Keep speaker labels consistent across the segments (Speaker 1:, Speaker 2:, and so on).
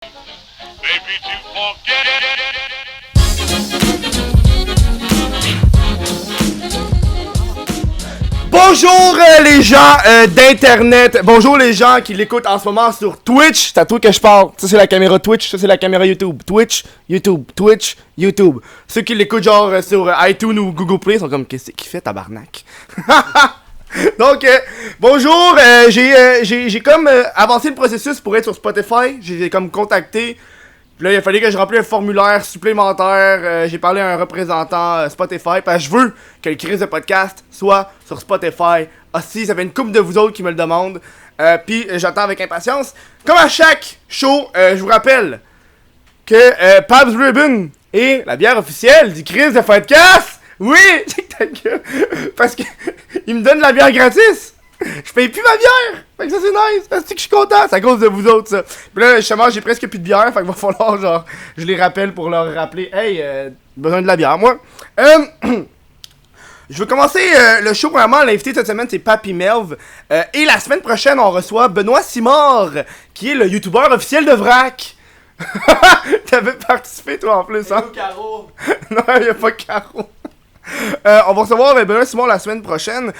Speaker 1: Maybe to forget.
Speaker 2: Bonjour les gens d'internet, bonjour les gens qui l'écoutent en ce moment sur Twitch, c'est à toi que je parle, ça c'est la caméra Twitch, ça c'est la caméra YouTube, Twitch, YouTube, Twitch, YouTube. Ceux qui l'écoutent genre sur iTunes ou Google Play sont comme qu'est-ce qu'il fait tabarnak. Donc bonjour, j'ai comme avancé le processus pour être sur Spotify, j'ai comme contacté. Puis là, il a fallu que je remplisse un formulaire supplémentaire. J'ai parlé à un représentant Spotify. Parce que je veux que le crise de podcast soit sur Spotify. Ah si, ça fait une couple de vous autres qui me le demandent. Puis j'attends avec impatience. Comme à chaque show, je vous rappelle que Pabst Ribbon est la bière officielle du crise de podcast. Oui! Ta gueule. Parce que il me donne la bière gratis. Je paye plus ma bière! Fait que ça c'est nice! C'est que je suis content! C'est à cause de vous autres ça! Puis là, justement, j'ai presque plus de bière, fait qu'il va falloir genre, je les rappelle pour leur rappeler, hey, besoin de la bière, moi. Je veux commencer le show, premièrement, l'invité cette semaine c'est Papy Melv. Et la semaine prochaine, on reçoit Benoît Simard, qui est le youtubeur officiel de Vrac. T'avais participé toi en plus, hein?
Speaker 3: Caro.
Speaker 2: Non, y'a pas Caro. On va recevoir Benoît Simon la semaine prochaine.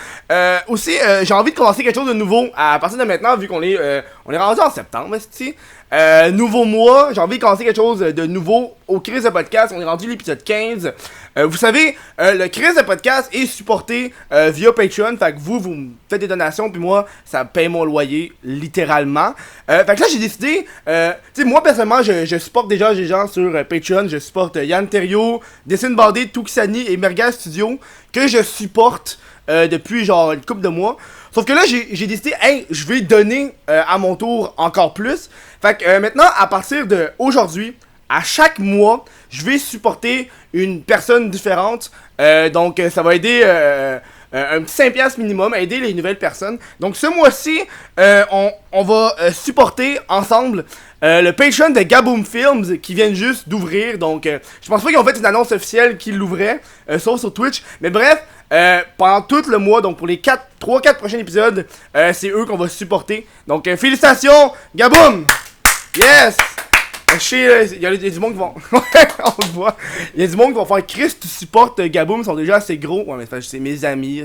Speaker 2: Aussi, j'ai envie de commencer quelque chose de nouveau à partir de maintenant, vu qu'on est rendu en septembre, esti. Nouveau mois, j'ai envie de commencer quelque chose de nouveau au Crise de Podcast. On est rendu l'épisode 15. Vous savez, le Crise de Podcast est supporté via Patreon. Fait que vous me faites des donations, puis moi, ça paye mon loyer, littéralement. Fait que là, j'ai décidé, tu sais, moi, personnellement, je supporte déjà des gens sur Patreon. Je supporte Yann Terriot, Dessine Bandé, Tuxani et Merga Studio, que je supporte depuis genre une couple de mois. Sauf que là, j'ai décidé, hey, je vais donner à mon tour encore plus. Fait que maintenant, à partir de aujourd'hui, à chaque mois, je vais supporter une personne différente. Donc, ça va aider un petit 5$ minimum, aider les nouvelles personnes. Donc, ce mois-ci, on va supporter ensemble le Patreon de Gaboom Films qui viennent juste d'ouvrir. Donc, je pense pas qu'ils ont fait une annonce officielle qu'ils l'ouvraient, sauf sur Twitch. Mais bref, pendant tout le mois, donc pour les 3-4 prochains épisodes, c'est eux qu'on va supporter. Donc, félicitations, Gaboom! Yes! Je sais, il y a du monde qui vont. On le voit. Il y a du monde qui vont faire Chris, tu supportes Gaboom, ils sont déjà assez gros. Ouais, mais c'est mes amis,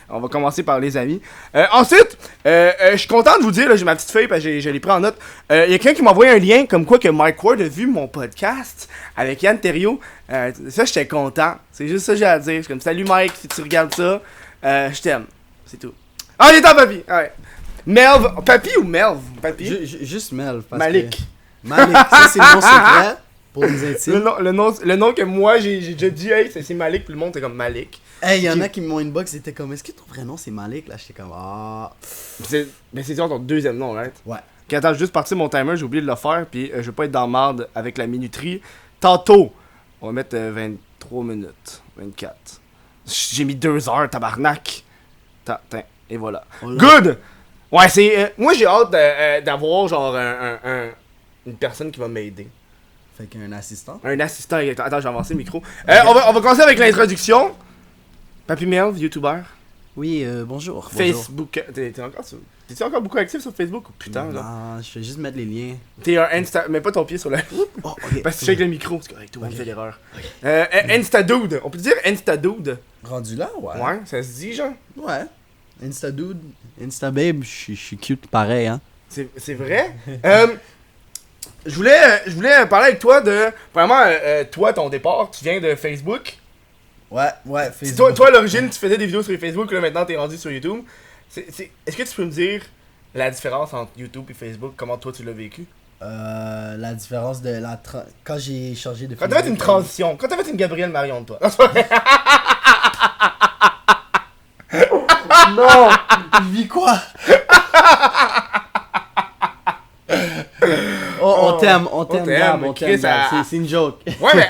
Speaker 2: on va commencer par les amis. Ensuite, je suis content de vous dire, là, j'ai ma petite feuille, parce que je l'ai pris en note. Il y a quelqu'un qui m'a envoyé un lien comme quoi que Mike Ward a vu mon podcast avec Yann Terriot. Ça, j'étais content. C'est juste ça que j'ai à dire. Je suis comme, salut Mike, si tu regardes ça, je t'aime. C'est tout. Ah, il est temps, Papy! Ouais. Melv, Papy ou Melv? Papy?
Speaker 3: Juste Melv.
Speaker 2: Malik.
Speaker 3: Malik, ça c'est le nom secret pour les intimes.
Speaker 2: Le nom que moi j'ai déjà dit, hey, c'est Malik, puis le monde c'est comme Malik.
Speaker 3: Hey, y'en a qui m'ont inbox, c'était comme, est-ce que ton vrai nom c'est Malik? Là, j'étais comme,
Speaker 2: Mais c'est genre ton deuxième nom, right?
Speaker 3: Ouais.
Speaker 2: Ok, attends, je vais juste partir mon timer, j'ai oublié de le faire, puis je vais pas être dans le marde avec la minuterie. Tantôt, on va mettre 23 minutes, 24. J'ai mis 2 heures, tabarnak. Et voilà. Good! Ouais, c'est. Moi j'ai hâte d'avoir genre une personne qui va m'aider.
Speaker 3: Fait qu'un assistant.
Speaker 2: Un assistant, attends, j'ai avancé le micro. On va commencer avec l'introduction. Papy Melv, YouTuber.
Speaker 3: Oui, bonjour.
Speaker 2: Facebook. T'es-tu encore beaucoup actif sur Facebook? Oh, putain, là.
Speaker 3: Non, je vais juste mettre les liens.
Speaker 2: T'es un Insta. Mets pas ton pied sur la.
Speaker 3: Oh, ok.
Speaker 2: Parce que tu shakes le micro. C'est correct, tout le monde fait l'erreur. Instadude. On peut dire Instadude.
Speaker 3: Rendu là, ouais.
Speaker 2: Ouais, ça se dit, genre.
Speaker 3: Ouais. Instadude, Instababe, je suis cute pareil, hein.
Speaker 2: C'est vrai? Je voulais parler avec toi de. Vraiment, toi, ton départ, tu viens de Facebook.
Speaker 3: Ouais, Facebook.
Speaker 2: Toi, à l'origine, tu faisais des vidéos sur Facebook, là, maintenant, t'es rendu sur YouTube. Est-ce que tu peux me dire la différence entre YouTube et Facebook? Comment toi, tu l'as vécu?
Speaker 3: La différence de quand j'ai changé de
Speaker 2: Quand t'as fait une transition, quand t'as fait une Gabrielle Marion de toi.
Speaker 3: Non! Je vis quoi? On t'aime, Gab, on t'aime. C'est une joke.
Speaker 2: Ouais, mais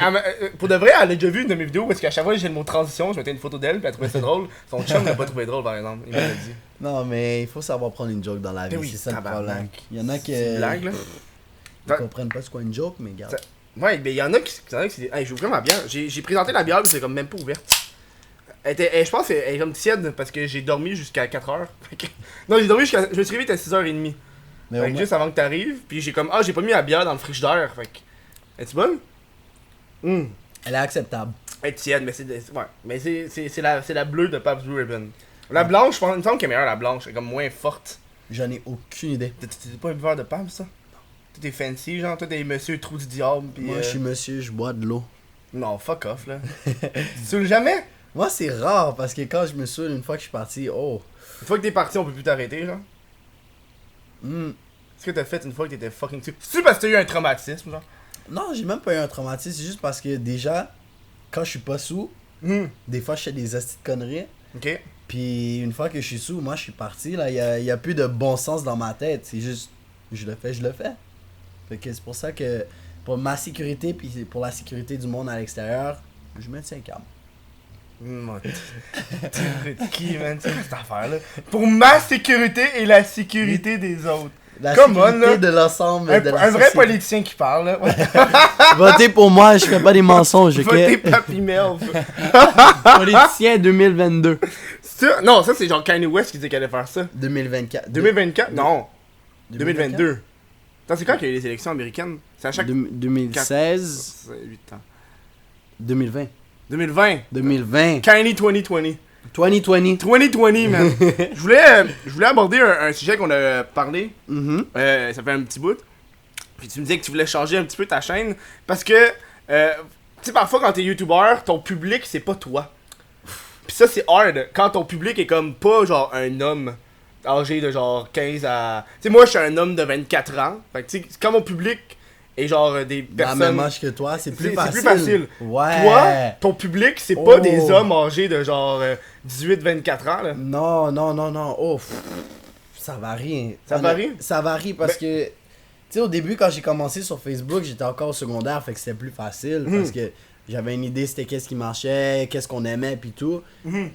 Speaker 2: pour de vrai, elle a déjà vu une de mes vidéos parce qu'à chaque fois que j'ai le mot transition, je mettais une photo d'elle puis elle trouvait ça drôle. Son chum l'a pas trouvé drôle par exemple, il m'a dit.
Speaker 3: Non, mais il faut savoir prendre une joke dans la vie,
Speaker 2: Oui,
Speaker 3: c'est ça le problème. Il y en a qui.
Speaker 2: C'est une blague là.
Speaker 3: Ils comprennent pas c'est quoi une joke, mais regarde.
Speaker 2: Ouais, mais il y en a qui c'est. Hey, j'ouvre ma bière. J'ai présenté la bière mais c'est comme même pas ouverte. Je pense qu'elle est comme tiède parce que j'ai dormi jusqu'à 4h. Non, j'ai dormi jusqu'à. Je me suis réveillé à 6h30.
Speaker 3: Mais
Speaker 2: Fait que juste avant que t'arrives, puis j'ai comme, j'ai pas mis la bière dans le frigidaire, fait que. Es-tu bonne?
Speaker 3: Elle est acceptable.
Speaker 2: Elle est tiède, mais c'est la bleue de Pabst Blue Ribbon. La blanche, il me semble qu'elle est meilleure, la blanche, elle est comme moins forte.
Speaker 3: J'en ai aucune idée.
Speaker 2: T'es pas un buveur de Pabst, ça? Toi, t'es fancy, genre, toi, t'es monsieur trou du diable, pis.
Speaker 3: Moi, je suis monsieur, je bois de l'eau.
Speaker 2: Non, fuck off, là. Tu te saoules jamais?
Speaker 3: Moi, c'est rare parce que quand je me saoule, une fois que je suis parti,
Speaker 2: Une fois que t'es parti, on peut plus t'arrêter, genre.
Speaker 3: Hmm.
Speaker 2: Qu'est-ce que t'as fait une fois que t'étais fucking dessus? C'est-tu parce que t'as eu un traumatisme, genre?
Speaker 3: Non, j'ai même pas eu un traumatisme, c'est juste parce que déjà, quand je suis pas sous, des fois je fais des astuces de conneries.
Speaker 2: Ok.
Speaker 3: Puis une fois que je suis sous, moi je suis parti, là, y a plus de bon sens dans ma tête. C'est juste, je le fais. Fait que c'est pour ça que, pour ma sécurité, puis pour la sécurité du monde à l'extérieur, je me tiens calme.
Speaker 2: T'es qui, man, cette affaire-là? Pour ma sécurité et la sécurité des autres.
Speaker 3: La
Speaker 2: Come on,
Speaker 3: sécurité
Speaker 2: là.
Speaker 3: de l'ensemble de la
Speaker 2: Un vrai
Speaker 3: société.
Speaker 2: politicien qui parle, là.
Speaker 3: Votez pour moi, je fais pas des mensonges, ok?
Speaker 2: Votez Papy Melv.
Speaker 3: Politicien 2022.
Speaker 2: Non, ça c'est genre Kanye West qui disait qu'elle allait faire ça.
Speaker 3: 2024.
Speaker 2: 2024? Non. 2022. Attends, c'est quand qu'il y a eu les élections américaines? C'est à chaque
Speaker 3: 2016.
Speaker 2: 8 ans.
Speaker 3: 2020.
Speaker 2: 2020.
Speaker 3: 2020.
Speaker 2: Kanye 2020.
Speaker 3: 2020.
Speaker 2: 2020, man. je voulais aborder un sujet qu'on a parlé.
Speaker 3: Mhm.
Speaker 2: Ça fait un petit bout. Puis tu me disais que tu voulais changer un petit peu ta chaîne. Parce que, tu sais, parfois quand t'es YouTuber, ton public c'est pas toi. Puis ça c'est hard. Quand ton public est comme pas genre un homme âgé de genre 15 à. Tu sais, moi je suis un homme de 24 ans. Fait que tu sais, quand mon public est genre des
Speaker 3: Dans
Speaker 2: personnes.
Speaker 3: le même âge que toi, c'est plus facile.
Speaker 2: C'est plus facile.
Speaker 3: Ouais.
Speaker 2: Toi, ton public, c'est pas
Speaker 3: Oh.
Speaker 2: des hommes âgés de genre 18-24 ans, là.
Speaker 3: Non. Oh, ça varie.
Speaker 2: Ça varie?
Speaker 3: Ça varie parce que, tu sais, au début, quand j'ai commencé sur Facebook, j'étais encore au secondaire, fait que c'était plus facile parce que j'avais une idée c'était qu'est-ce qui marchait, qu'est-ce qu'on aimait, puis tout.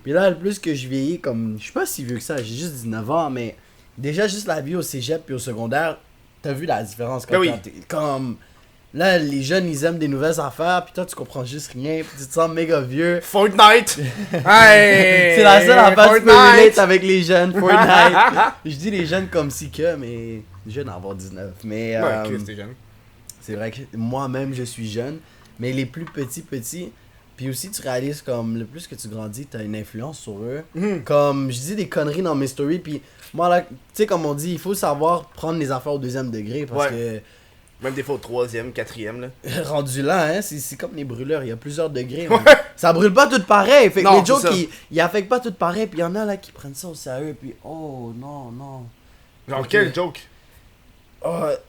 Speaker 3: Puis là, le plus que je vieillis, comme, je suis pas si vieux que ça, j'ai juste 19 ans, mais déjà, juste la vie au cégep puis au secondaire, t'as vu la différence quand
Speaker 2: oui.
Speaker 3: t'es comme. Là, les jeunes, ils aiment des nouvelles affaires, puis toi, tu comprends juste rien, puis tu te sens méga vieux.
Speaker 2: Fortnite! Hey!
Speaker 3: C'est la seule affaire que tu peux
Speaker 2: Fortnite!
Speaker 3: relate avec les jeunes, Fortnite. Je dis les jeunes comme si que, mais jeune à avoir 19. Mais
Speaker 2: Ouais, Chris, t'es jeune.
Speaker 3: c'est vrai que moi-même, je suis jeune, mais les plus petits, puis aussi, tu réalises comme le plus que tu grandis, t'as une influence sur eux. Comme, je dis des conneries dans mes stories, puis moi, là, tu sais, comme on dit, il faut savoir prendre les affaires au deuxième degré, parce
Speaker 2: Même des fois au 3ème, 4ème, là.
Speaker 3: que rendu là, hein, c'est comme les brûleurs, il y a plusieurs degrés. Ça brûle pas tout pareil, fait que
Speaker 2: Non,
Speaker 3: les jokes,
Speaker 2: c'est ça.
Speaker 3: ils affectent pas tout pareil, puis il y en a là qui prennent ça au sérieux, puis oh non.
Speaker 2: Genre,
Speaker 3: Ok.
Speaker 2: quel joke?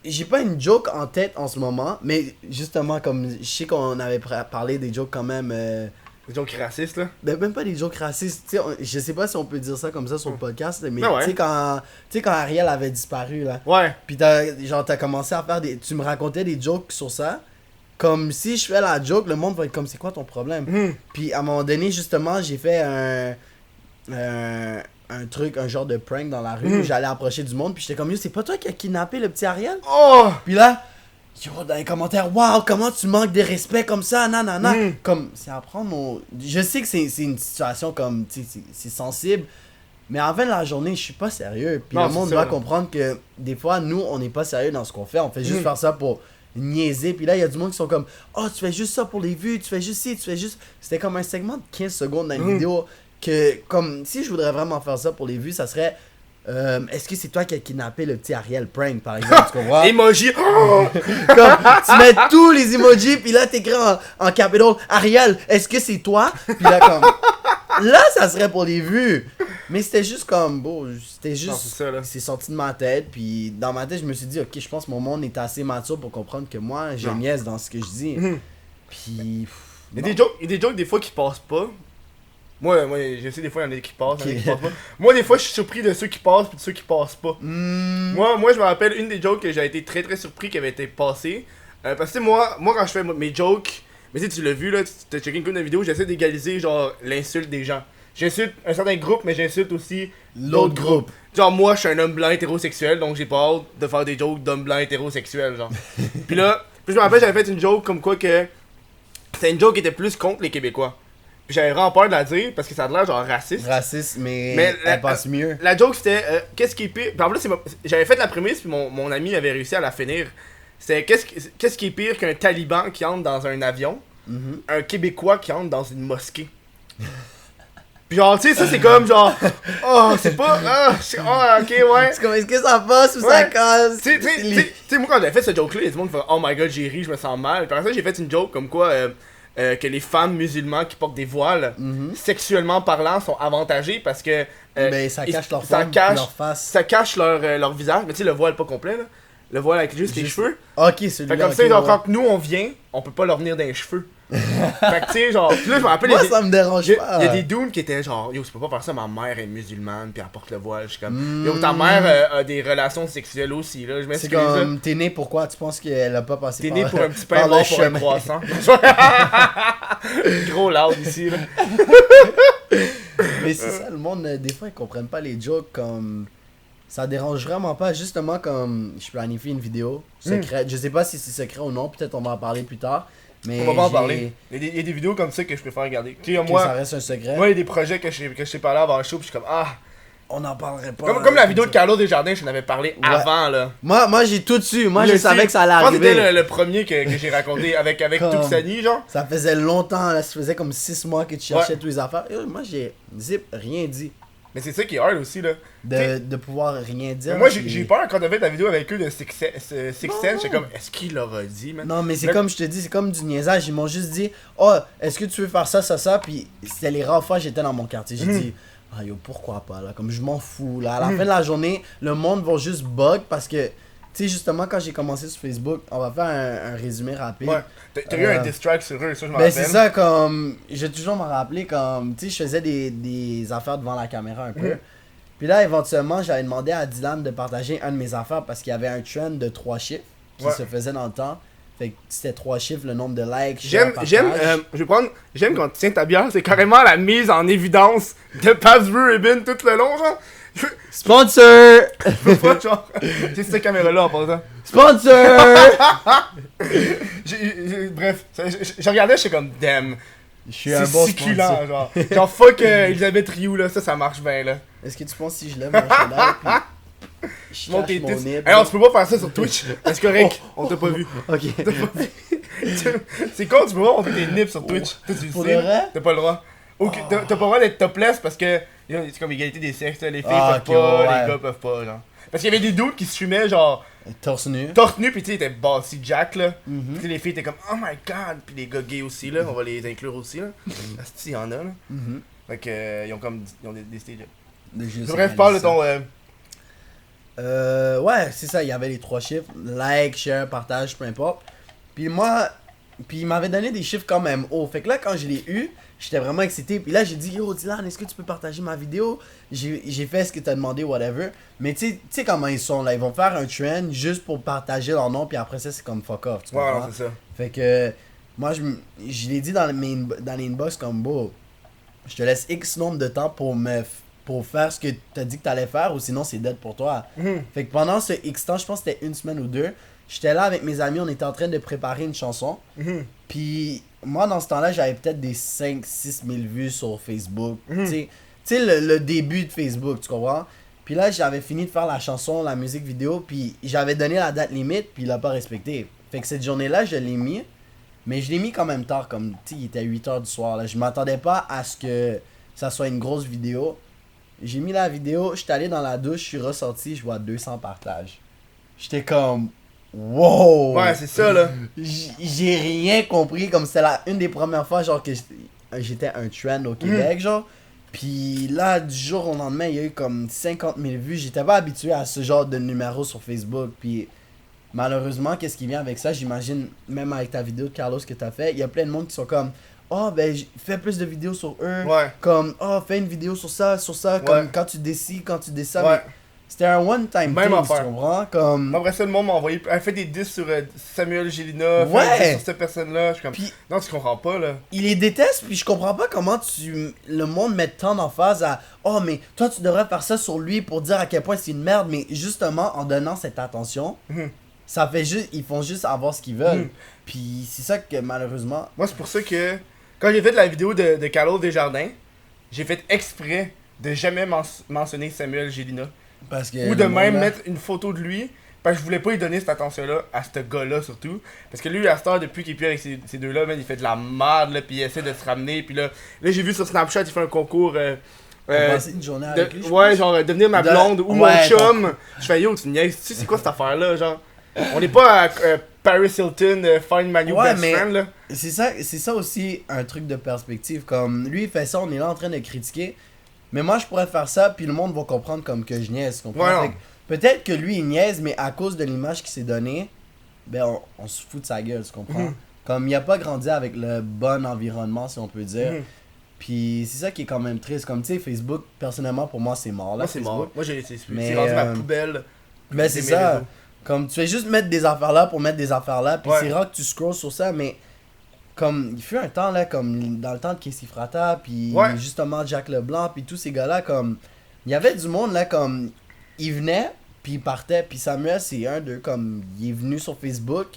Speaker 3: J'ai pas une joke en tête en ce moment, mais justement, comme je sais qu'on avait parlé des jokes quand même.
Speaker 2: Des jokes racistes, là.
Speaker 3: Ben, même pas des jokes racistes. Tu sais, je sais pas si on peut dire ça comme ça sur le podcast, mais
Speaker 2: Ben ouais.
Speaker 3: tu sais, quand Ariel avait disparu, là.
Speaker 2: Ouais.
Speaker 3: Puis t'as commencé à faire des. Tu me racontais des jokes sur ça. Comme si je fais la joke, le monde va être comme c'est quoi ton problème? Puis à un moment donné, justement, j'ai fait un truc, un genre de prank dans la rue où j'allais approcher du monde. Puis j'étais comme, yo, c'est pas toi qui as kidnappé le petit Ariel?
Speaker 2: Oh!
Speaker 3: Puis là, yo, dans les commentaires, waouh, comment tu manques de respect comme ça, nanana. Comme, c'est à prendre mon. Je sais que c'est une situation comme, tu sais, c'est sensible. Mais en fin de la journée, je suis pas sérieux. Puis
Speaker 2: Non,
Speaker 3: le monde
Speaker 2: c'est ça,
Speaker 3: doit
Speaker 2: là.
Speaker 3: comprendre que des fois, nous, on n'est pas sérieux dans ce qu'on fait. On fait juste faire ça pour niaiser. Puis là, il y a du monde qui sont comme, oh, tu fais juste ça pour les vues, tu fais juste ci, tu fais juste. C'était comme un segment de 15 secondes dans une vidéo. Que, comme, si je voudrais vraiment faire ça pour les vues, ça serait. Est-ce que c'est toi qui as kidnappé le petit Ariel Prank, par exemple, tu comprends?
Speaker 2: Emoji! Oh!
Speaker 3: Comme, tu mets tous les emojis, puis là, t'écris en capital, Ariel, est-ce que c'est toi? Puis là, comme, là, ça serait pour les vues. Mais c'était juste comme, bon, c'était juste,
Speaker 2: Non, c'est ça, là.
Speaker 3: c'est sorti de ma tête, puis dans ma tête, je me suis dit, ok, je pense que mon monde est assez mature pour comprendre que moi, je
Speaker 2: Non.
Speaker 3: niaise dans ce que je dis. Puis,
Speaker 2: Il y a des jokes des fois qui passent pas. Moi, je sais des fois il y en a qui passent, il y en a qui passent pas. Moi, des fois, je suis surpris de ceux qui passent puis de ceux qui passent pas. Moi, je me rappelle une des jokes que j'ai été très surpris qui avait été passée. Parce que moi, quand je fais mes jokes, mais tu l'as vu là, tu as checké une couple de vidéos, j'essaie d'égaliser genre l'insulte des gens. J'insulte un certain groupe, mais j'insulte aussi
Speaker 3: l'autre groupe.
Speaker 2: Genre, moi, je suis un homme blanc hétérosexuel, donc j'ai pas hâte de faire des jokes d'hommes blancs hétérosexuels, genre. Puis je me rappelle, j'avais fait une joke comme quoi que. C'était une joke qui était plus contre les Québécois. Puis j'avais vraiment peur de la dire parce que ça a l'air genre raciste.
Speaker 3: Raciste, mais
Speaker 2: elle
Speaker 3: passe mieux.
Speaker 2: La joke c'était qu'est-ce qui est pire. Puis en plus, j'avais fait la prémisse, puis mon ami avait réussi à la finir. C'est qu'est-ce qui est pire qu'un taliban qui entre dans un avion, un Québécois qui entre dans une mosquée. Puis genre, tu sais, ça c'est comme genre, oh, c'est pas, ok, ouais.
Speaker 3: C'est comme, est-ce que ça passe ou ça casse?
Speaker 2: Tu sais, moi quand j'avais fait ce joke-là, il y a du monde qui fait, oh my god, j'ai ri, je me sens mal. Puis après ça, j'ai fait une joke comme quoi que les femmes musulmanes qui portent des voiles, sexuellement parlant, sont avantagées parce que.
Speaker 3: Mais ça cache leur forme, leur face.
Speaker 2: Ça cache leur visage, mais tu sais, le voile pas complet là. Le voile avec juste les cheveux.
Speaker 3: Ok, celui-là.
Speaker 2: Fait comme ça, genre, quand nous on vient, on peut pas leur venir dans les cheveux. Fait que tu sais, genre, pis là je me rappelle.
Speaker 3: Moi, ça me dérange pas.
Speaker 2: Il y a des dudes qui étaient genre, yo, tu peux pas faire ça, ma mère est musulmane, pis elle porte le voile. Je suis comme, yo, ta mère a des relations sexuelles aussi, là. Je m'excuse.
Speaker 3: C'est comme, t'es né pourquoi? Tu penses qu'elle a pas passé
Speaker 2: par...
Speaker 3: T'es
Speaker 2: né pour un petit pain mort pour un croissant. Gros loud ici, là.
Speaker 3: Mais c'est ça, le monde, des fois, ils comprennent pas les jokes comme. Ça dérange vraiment pas, justement comme je planifie une vidéo secrète. Je sais pas si c'est secret ou non, peut-être on va en parler plus tard. Mais
Speaker 2: on va pas en parler. Il y a des vidéos comme ça que je préfère regarder. Tu sais, moi,
Speaker 3: ça reste un secret.
Speaker 2: Moi, il y a des projets que je t'ai parlé avant le show, pis je suis comme,
Speaker 3: on n'en parlerait pas.
Speaker 2: Comme la vidéo de Carlo Desjardins, je t'en avais parlé avant, là.
Speaker 3: Moi j'ai tout dessus. Moi, je savais que ça allait arriver.
Speaker 2: C'était le premier que j'ai raconté avec Tuxani, genre.
Speaker 3: Ça faisait longtemps, là. Ça faisait comme 6 mois que tu cherchais toutes les affaires. Et moi, j'ai rien dit.
Speaker 2: Mais c'est ça qui est hard aussi, là.
Speaker 3: De pouvoir rien dire.
Speaker 2: Moi, j'ai eu peur quand on avait ta vidéo avec eux de Six Sense. J'étais comme, est-ce qu'il l'aura dit, man?
Speaker 3: Non, mais c'est comme je te dis, c'est comme du niaisage. Ils m'ont juste dit, oh, est-ce que tu veux faire ça, ça, ça? Puis c'était les rares fois que j'étais dans mon quartier. J'ai dit, ah yo, pourquoi pas, là? Comme je m'en fous, là. À la fin de la journée, le monde va juste bug parce que, tu sais, justement, quand j'ai commencé sur Facebook, on va faire un résumé rapide.
Speaker 2: Ouais, t'as eu un diss track sur eux, ça, je m'en rappelle.
Speaker 3: C'est ça, comme, j'ai toujours me rappelé, comme, tu sais, je faisais des affaires devant la caméra un peu. Puis là, éventuellement, j'avais demandé à Dylan de partager un de mes affaires parce qu'il y avait un trend de 3 chiffres qui se faisait dans le temps. Fait que c'était 3 chiffres, le nombre de likes.
Speaker 2: J'aime quand tu tiens ta bière, c'est carrément la mise en évidence de Pass-Through Ribbon tout le long, genre.
Speaker 3: Sponsor!
Speaker 2: Genre, c'est cette caméra-là en passant.
Speaker 3: Sponsor!
Speaker 2: Bref, je regardais, je suis comme, damn.
Speaker 3: C'est bon
Speaker 2: succulent, genre. Genre, fuck Elisabeth Rioux, là, ça marche bien, là.
Speaker 3: Est-ce que tu penses si je lève mon chandail puis je
Speaker 2: monte
Speaker 3: cache mon nez?
Speaker 2: Alors, tu peux pas faire ça sur Twitch. C'est correct, on t'a pas vu.
Speaker 3: Ok.
Speaker 2: C'est con, tu peux pas montrer tes nips sur Twitch. Toi, tu le sais. T'as pas le droit. T'as pas le droit d'être topless parce que c'est comme égalité des sexes, les filles peuvent pas, les gars peuvent pas, genre. Parce qu'il y avait des doutes qui se fumaient, genre.
Speaker 3: Torse nu,
Speaker 2: pis tu sais, ils étaient bossy Jack, là. Pis les filles étaient comme, oh my god. Pis les gars gays aussi, là, on va les inclure aussi, là. Asti, il y en a, là. Fait que, ils ont décidé de. Bref, parle de ton.
Speaker 3: Ouais, c'est ça, il y avait les 3 chiffres, like, share, partage, peu importe. Puis il m'avait donné des chiffres quand même hauts. Fait que là, quand je l'ai eu, j'étais vraiment excité. Puis là, j'ai dit, yo, Dylan, est-ce que tu peux partager ma vidéo? J'ai fait ce que t'as demandé, whatever. Mais tu sais comment ils sont là, ils vont faire un trend juste pour partager leur nom, puis après ça, c'est comme fuck off. Tu comprends?
Speaker 2: Ouais, c'est ça.
Speaker 3: Fait que, moi, je l'ai dit dans les inbox comme, bon, je te laisse X nombre de temps pour faire ce que t'as dit que t'allais faire, ou sinon c'est dead pour toi. Fait que pendant ce X temps, je pense que c'était 1 semaine ou 2, j'étais là avec mes amis, on était en train de préparer une chanson. Puis moi, dans ce temps-là, j'avais peut-être des 5-6 000 vues sur Facebook. Tu sais, le début de Facebook, tu comprends? Puis là, j'avais fini de faire la chanson, la musique vidéo, puis j'avais donné la date limite, puis il l'a pas respecté. Fait que cette journée-là, je l'ai mis, mais je l'ai mis quand même tard, comme, tu sais, il était 8h du soir. Là. Je m'attendais pas à ce que ça soit une grosse vidéo. J'ai mis la vidéo, j'étais allé dans la douche, je suis ressorti, je vois 200 partages. J'étais comme, wow!
Speaker 2: Ouais, c'est ça, là.
Speaker 3: J'ai rien compris, comme c'était une des premières fois, genre, que j'étais un trend au Québec, genre. Puis là, du jour au lendemain, il y a eu comme 50 000 vues. J'étais pas habitué à ce genre de numéro sur Facebook. Puis malheureusement, qu'est-ce qui vient avec ça? J'imagine, même avec ta vidéo de Carlos que t'as fait, il y a plein de monde qui sont comme, oh, ben, fais plus de vidéos sur eux.
Speaker 2: Ouais.
Speaker 3: Comme, oh, fais une vidéo sur ça, comme quand tu décides, ça.
Speaker 2: Ouais.
Speaker 3: C'était un one-time
Speaker 2: même
Speaker 3: thing,
Speaker 2: affaire.
Speaker 3: tu comprends? Comme...
Speaker 2: Après ça, le monde m'a envoyé. Elle fait des disques sur Samuel Gélina.
Speaker 3: Ouais.
Speaker 2: Fait des disques sur cette personne-là. Je suis comme.
Speaker 3: Puis,
Speaker 2: non, tu comprends pas, là.
Speaker 3: Il les déteste, puis je comprends pas comment le monde met tant d'emphase à oh, mais toi, tu devrais faire ça sur lui pour dire à quel point c'est une merde. Mais justement, en donnant cette attention, ça fait juste. Ils font juste avoir ce qu'ils veulent. Puis c'est ça que malheureusement.
Speaker 2: Moi, c'est pour ça que. Quand j'ai fait la vidéo de Carlos Desjardins, j'ai fait exprès de jamais mentionner Samuel Gélina.
Speaker 3: Parce que
Speaker 2: Ou de
Speaker 3: le
Speaker 2: même
Speaker 3: monde, là,
Speaker 2: mettre une photo de lui. Parce que je voulais pas lui donner cette attention-là à ce gars-là surtout. Parce que lui, à cette heure, depuis qu'il est plus avec ces deux-là, man, il fait de la merde, là, puis il essaie de se ramener. Puis là j'ai vu sur Snapchat, il fait un concours.
Speaker 3: on passait une journée avec lui, je
Speaker 2: ouais,
Speaker 3: pense.
Speaker 2: genre devenir ma
Speaker 3: De-
Speaker 2: blonde ou
Speaker 3: ouais,
Speaker 2: mon chum. Je fais yo, tu niaises, tu sais, c'est quoi cette affaire-là, genre. On n'est pas à Paris Hilton, Find My New
Speaker 3: Ouais,
Speaker 2: Best
Speaker 3: mais-
Speaker 2: Friend, là.
Speaker 3: C'est ça aussi un truc de perspective. Comme lui, il fait ça, on est là en train de critiquer. Mais moi, je pourrais faire ça, puis le monde va comprendre comme que je niaise. Tu comprends?
Speaker 2: Ouais, non.
Speaker 3: Fait que peut-être que lui, il niaise, mais à cause de l'image qu'il s'est donnée, ben on se fout de sa gueule, tu comprends?
Speaker 2: Mhm.
Speaker 3: Comme il a pas grandi avec le bon environnement, si on peut dire.
Speaker 2: Mhm.
Speaker 3: Puis c'est ça qui est quand même triste. Comme tu sais, Facebook, personnellement, pour moi, c'est mort là.
Speaker 2: Moi, c'est
Speaker 3: Facebook.
Speaker 2: mort. Moi,
Speaker 3: Mais,
Speaker 2: c'est rendu ma
Speaker 3: euh,
Speaker 2: poubelle.
Speaker 3: Ben c'est
Speaker 2: mes
Speaker 3: ça.
Speaker 2: réseaux.
Speaker 3: Comme tu fais juste mettre des affaires là pour mettre des affaires là, puis
Speaker 2: Ouais.
Speaker 3: c'est rare que tu scrolls sur ça, mais comme il fut un temps là, comme dans le temps de Casey Frata, puis
Speaker 2: Ouais.
Speaker 3: justement Jack Leblanc, puis tous ces gars-là, comme il y avait du monde là, comme il venait, puis il partait, puis Samuel c'est un d'eux, comme il est venu sur Facebook,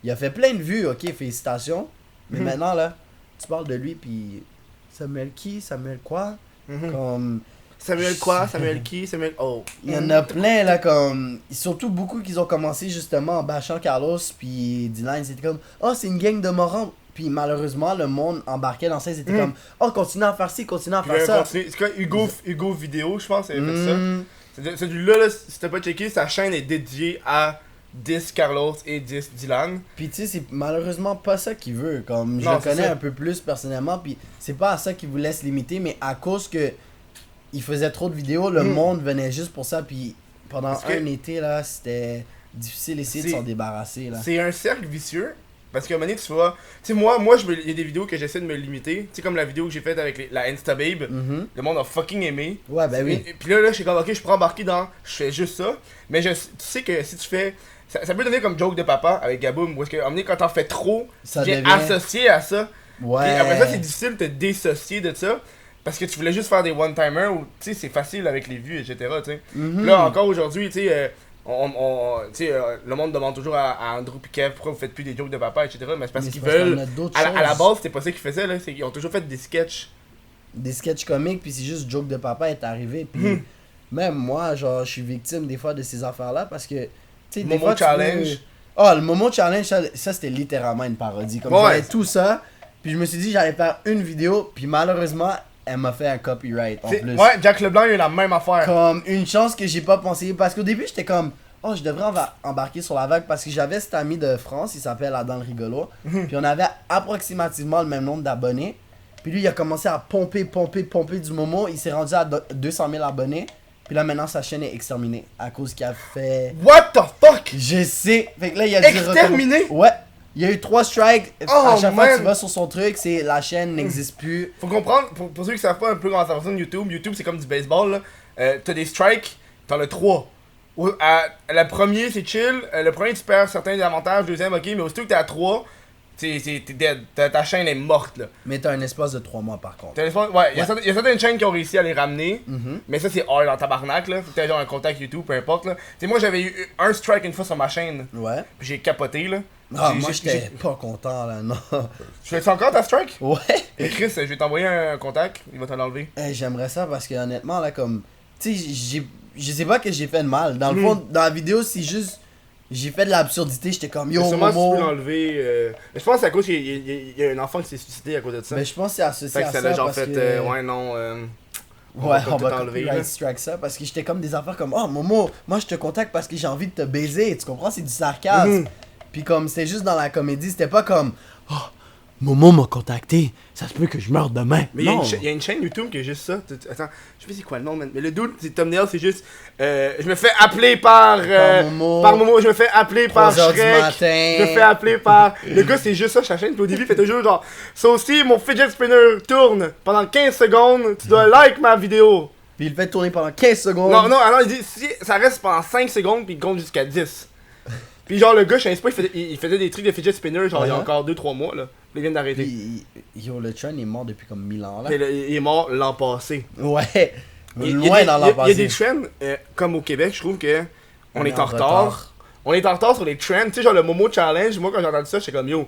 Speaker 3: il a fait plein de vues, ok, félicitations, mais
Speaker 2: Mhm.
Speaker 3: maintenant là, tu parles de lui, puis Samuel qui, Samuel quoi,
Speaker 2: Mhm.
Speaker 3: comme
Speaker 2: Samuel quoi? Samuel qui? Samuel. Oh.
Speaker 3: il y en a plein là comme surtout beaucoup qui ont commencé justement en bâchant Carlos puis Dylan c'était comme oh c'est une gang de morons puis malheureusement le monde embarquait dans ça c'était comme oh continue à faire ci continue à
Speaker 2: Puis
Speaker 3: faire ça
Speaker 2: continuer. C'est quoi Hugo Vidéo, je pense, il avait fait ça.
Speaker 3: Mm,
Speaker 2: Celui-là, là, si t'as pas checké, sa chaîne est dédiée à 10 Carlos et 10 Dylan.
Speaker 3: puis tu sais c'est malheureusement pas ça qu'il veut comme je
Speaker 2: Non,
Speaker 3: le
Speaker 2: c'est
Speaker 3: connais
Speaker 2: ça.
Speaker 3: un peu plus personnellement puis c'est pas à ça qu'il voulait se limiter mais à cause que il faisait trop de vidéos le monde venait juste pour ça puis pendant
Speaker 2: Parce que-
Speaker 3: un été là c'était difficile d'essayer de
Speaker 2: C'est-
Speaker 3: s'en débarrasser là
Speaker 2: C'est un cercle vicieux. Parce qu'à un moment donné, tu vois. Tu sais, il y a des vidéos que j'essaie de me limiter. Tu sais, comme la vidéo que j'ai faite avec la Instababe.
Speaker 3: Mhm.
Speaker 2: Le monde a fucking aimé.
Speaker 3: Ouais ben oui
Speaker 2: Et puis là, je suis comme, ok, je pourrais embarquer dans. Je fais juste ça. Mais tu sais que si tu fais. Ça peut devenir comme joke de papa avec Gaboum. Ou est-ce que, à un moment donné, quand t'en fais trop,
Speaker 3: ça
Speaker 2: tu viens
Speaker 3: devient
Speaker 2: associé à ça.
Speaker 3: ouais
Speaker 2: Puis après ça, c'est difficile de te dissocier de ça. Parce que tu voulais juste faire des one-timers où, tu sais, c'est facile avec les vues, etc. Tu sais.
Speaker 3: Mhm.
Speaker 2: Là, encore aujourd'hui, tu sais, le monde demande toujours à Andrew et Kev pourquoi vous faites plus des jokes de papa, etc. Mais c'est parce
Speaker 3: Mais
Speaker 2: qu'ils
Speaker 3: c'est parce
Speaker 2: veulent.
Speaker 3: qu'on a d'autres
Speaker 2: À la
Speaker 3: choses.
Speaker 2: base, c'était pas ça qu'ils faisaient, là. Ils ont toujours fait des sketchs.
Speaker 3: Des sketchs comiques, puis c'est juste joke de papa est arrivé. Puis
Speaker 2: Mhm.
Speaker 3: même moi, genre, je suis victime des fois de ces affaires-là parce que, tu sais, des
Speaker 2: Momo
Speaker 3: fois, tu
Speaker 2: Challenge.
Speaker 3: veux- Ah, le Momo Challenge, ça c'était littéralement une parodie. Comme
Speaker 2: Ouais.
Speaker 3: j'avais tout ça, puis je me suis dit j'allais faire une vidéo, puis malheureusement, elle m'a fait un copyright en plus.
Speaker 2: Ouais, Jack Leblanc, il a eu la même affaire.
Speaker 3: Comme une chance que j'ai pas pensé. Parce qu'au début, j'étais comme, oh, je devrais embarquer sur la vague. Parce que j'avais cet ami de France, il s'appelle Adam le Rigolo. Puis on avait approximativement le même nombre d'abonnés. Puis lui, il a commencé à pomper du Momo. Il s'est rendu à 200 000 abonnés. Puis là, maintenant, sa chaîne est exterminée. À cause qu'il a fait.
Speaker 2: What the fuck?
Speaker 3: Je sais. Fait que là, il a dû
Speaker 2: Exterminé?
Speaker 3: recommencer. Ouais. Il y a eu 3 strikes.
Speaker 2: Oh,
Speaker 3: à chaque fois que
Speaker 2: man.
Speaker 3: tu vas sur son truc, c'est la chaîne n'existe plus.
Speaker 2: Faut comprendre, pour ceux qui savent pas un peu comment ça fonctionne YouTube, YouTube c'est comme du baseball, là. T'as des strikes, t'en as 3. Le premier c'est chill, le premier tu perds certains avantages, le deuxième ok, mais aussitôt que t'es à 3, t'es dead. Ta chaîne est morte là.
Speaker 3: Mais t'as un espace de 3 mois par contre.
Speaker 2: Ouais, il y a certaines chaînes qui ont réussi à les ramener,
Speaker 3: Mhm.
Speaker 2: mais ça c'est hard en tabarnak là. Faut que t'aies genre un contact YouTube, peu importe là. T'sais, moi j'avais eu un strike une fois sur ma chaîne,
Speaker 3: Ouais.
Speaker 2: puis j'ai capoté là.
Speaker 3: Ah,
Speaker 2: J'ai-
Speaker 3: moi
Speaker 2: j'ai-
Speaker 3: j'étais pas content là, non.
Speaker 2: Tu fais ça encore ta strike?
Speaker 3: Ouais.
Speaker 2: Et Chris, je vais t'envoyer un contact, il va t'en enlever.
Speaker 3: J'aimerais ça parce que honnêtement là comme tu sais je sais pas que j'ai fait de mal. Dans le
Speaker 2: Mhm.
Speaker 3: fond dans la vidéo c'est juste j'ai fait de l'absurdité, j'étais comme yo
Speaker 2: Sûrement si tu
Speaker 3: Momo.
Speaker 2: peux l'enlever. Mais je pense que c'est à cause qu'il y a un enfant qui s'est suicidé à cause de ça.
Speaker 3: Mais je pense que c'est associé
Speaker 2: Fait que
Speaker 3: à
Speaker 2: ça
Speaker 3: ça
Speaker 2: l'a genre
Speaker 3: parce
Speaker 2: fait.
Speaker 3: que
Speaker 2: Ouais, non.
Speaker 3: ouais,
Speaker 2: pas
Speaker 3: on
Speaker 2: tout
Speaker 3: va
Speaker 2: enlever,
Speaker 3: copyright
Speaker 2: là.
Speaker 3: strike ça parce que j'étais comme des affaires comme oh Momo, moi je te contacte parce que j'ai envie de te baiser, tu comprends, c'est du sarcasme.
Speaker 2: Mhm.
Speaker 3: Puis comme c'était juste dans la comédie, c'était pas comme oh Momo m'a contacté, ça se peut que je meure demain.
Speaker 2: Mais il y a
Speaker 3: non.
Speaker 2: il y a une chaîne YouTube qui est juste ça. Attends, je sais pas c'est quoi le nom, man. Mais le dude, c'est thumbnail, c'est juste. Je me fais appeler par. Par Momo, je me fais appeler par
Speaker 3: 3 heures du
Speaker 2: Shrek.
Speaker 3: matin.
Speaker 2: Je me fais appeler par. Le gars, c'est juste ça, sa chaîne. Puis au début, il fait toujours genre. Ça aussi, mon fidget spinner tourne pendant 15 secondes. Tu dois like ma vidéo.
Speaker 3: Puis il le fait tourner pendant 15 secondes.
Speaker 2: Non, non, alors il dit si ça reste pendant 5 secondes, puis il compte jusqu'à 10. Puis genre, le gars, je sais pas, il faisait des trucs de fidget spinner, genre il y a
Speaker 3: Uh-huh.
Speaker 2: encore 2-3 mois, là. Il vient d'arrêter.
Speaker 3: Puis, yo, le trend est mort depuis comme 1000 ans là.
Speaker 2: Mais il est mort l'an passé.
Speaker 3: Ouais,
Speaker 2: Il y a
Speaker 3: loin
Speaker 2: des-
Speaker 3: dans
Speaker 2: il y a-
Speaker 3: l'an passé.
Speaker 2: Il y a des trends, comme au Québec, je trouve que on est en retard.
Speaker 3: retard.
Speaker 2: On est en retard sur les trends. Tu sais, genre le Momo Challenge, moi quand j'ai entendu ça, j'étais comme yo,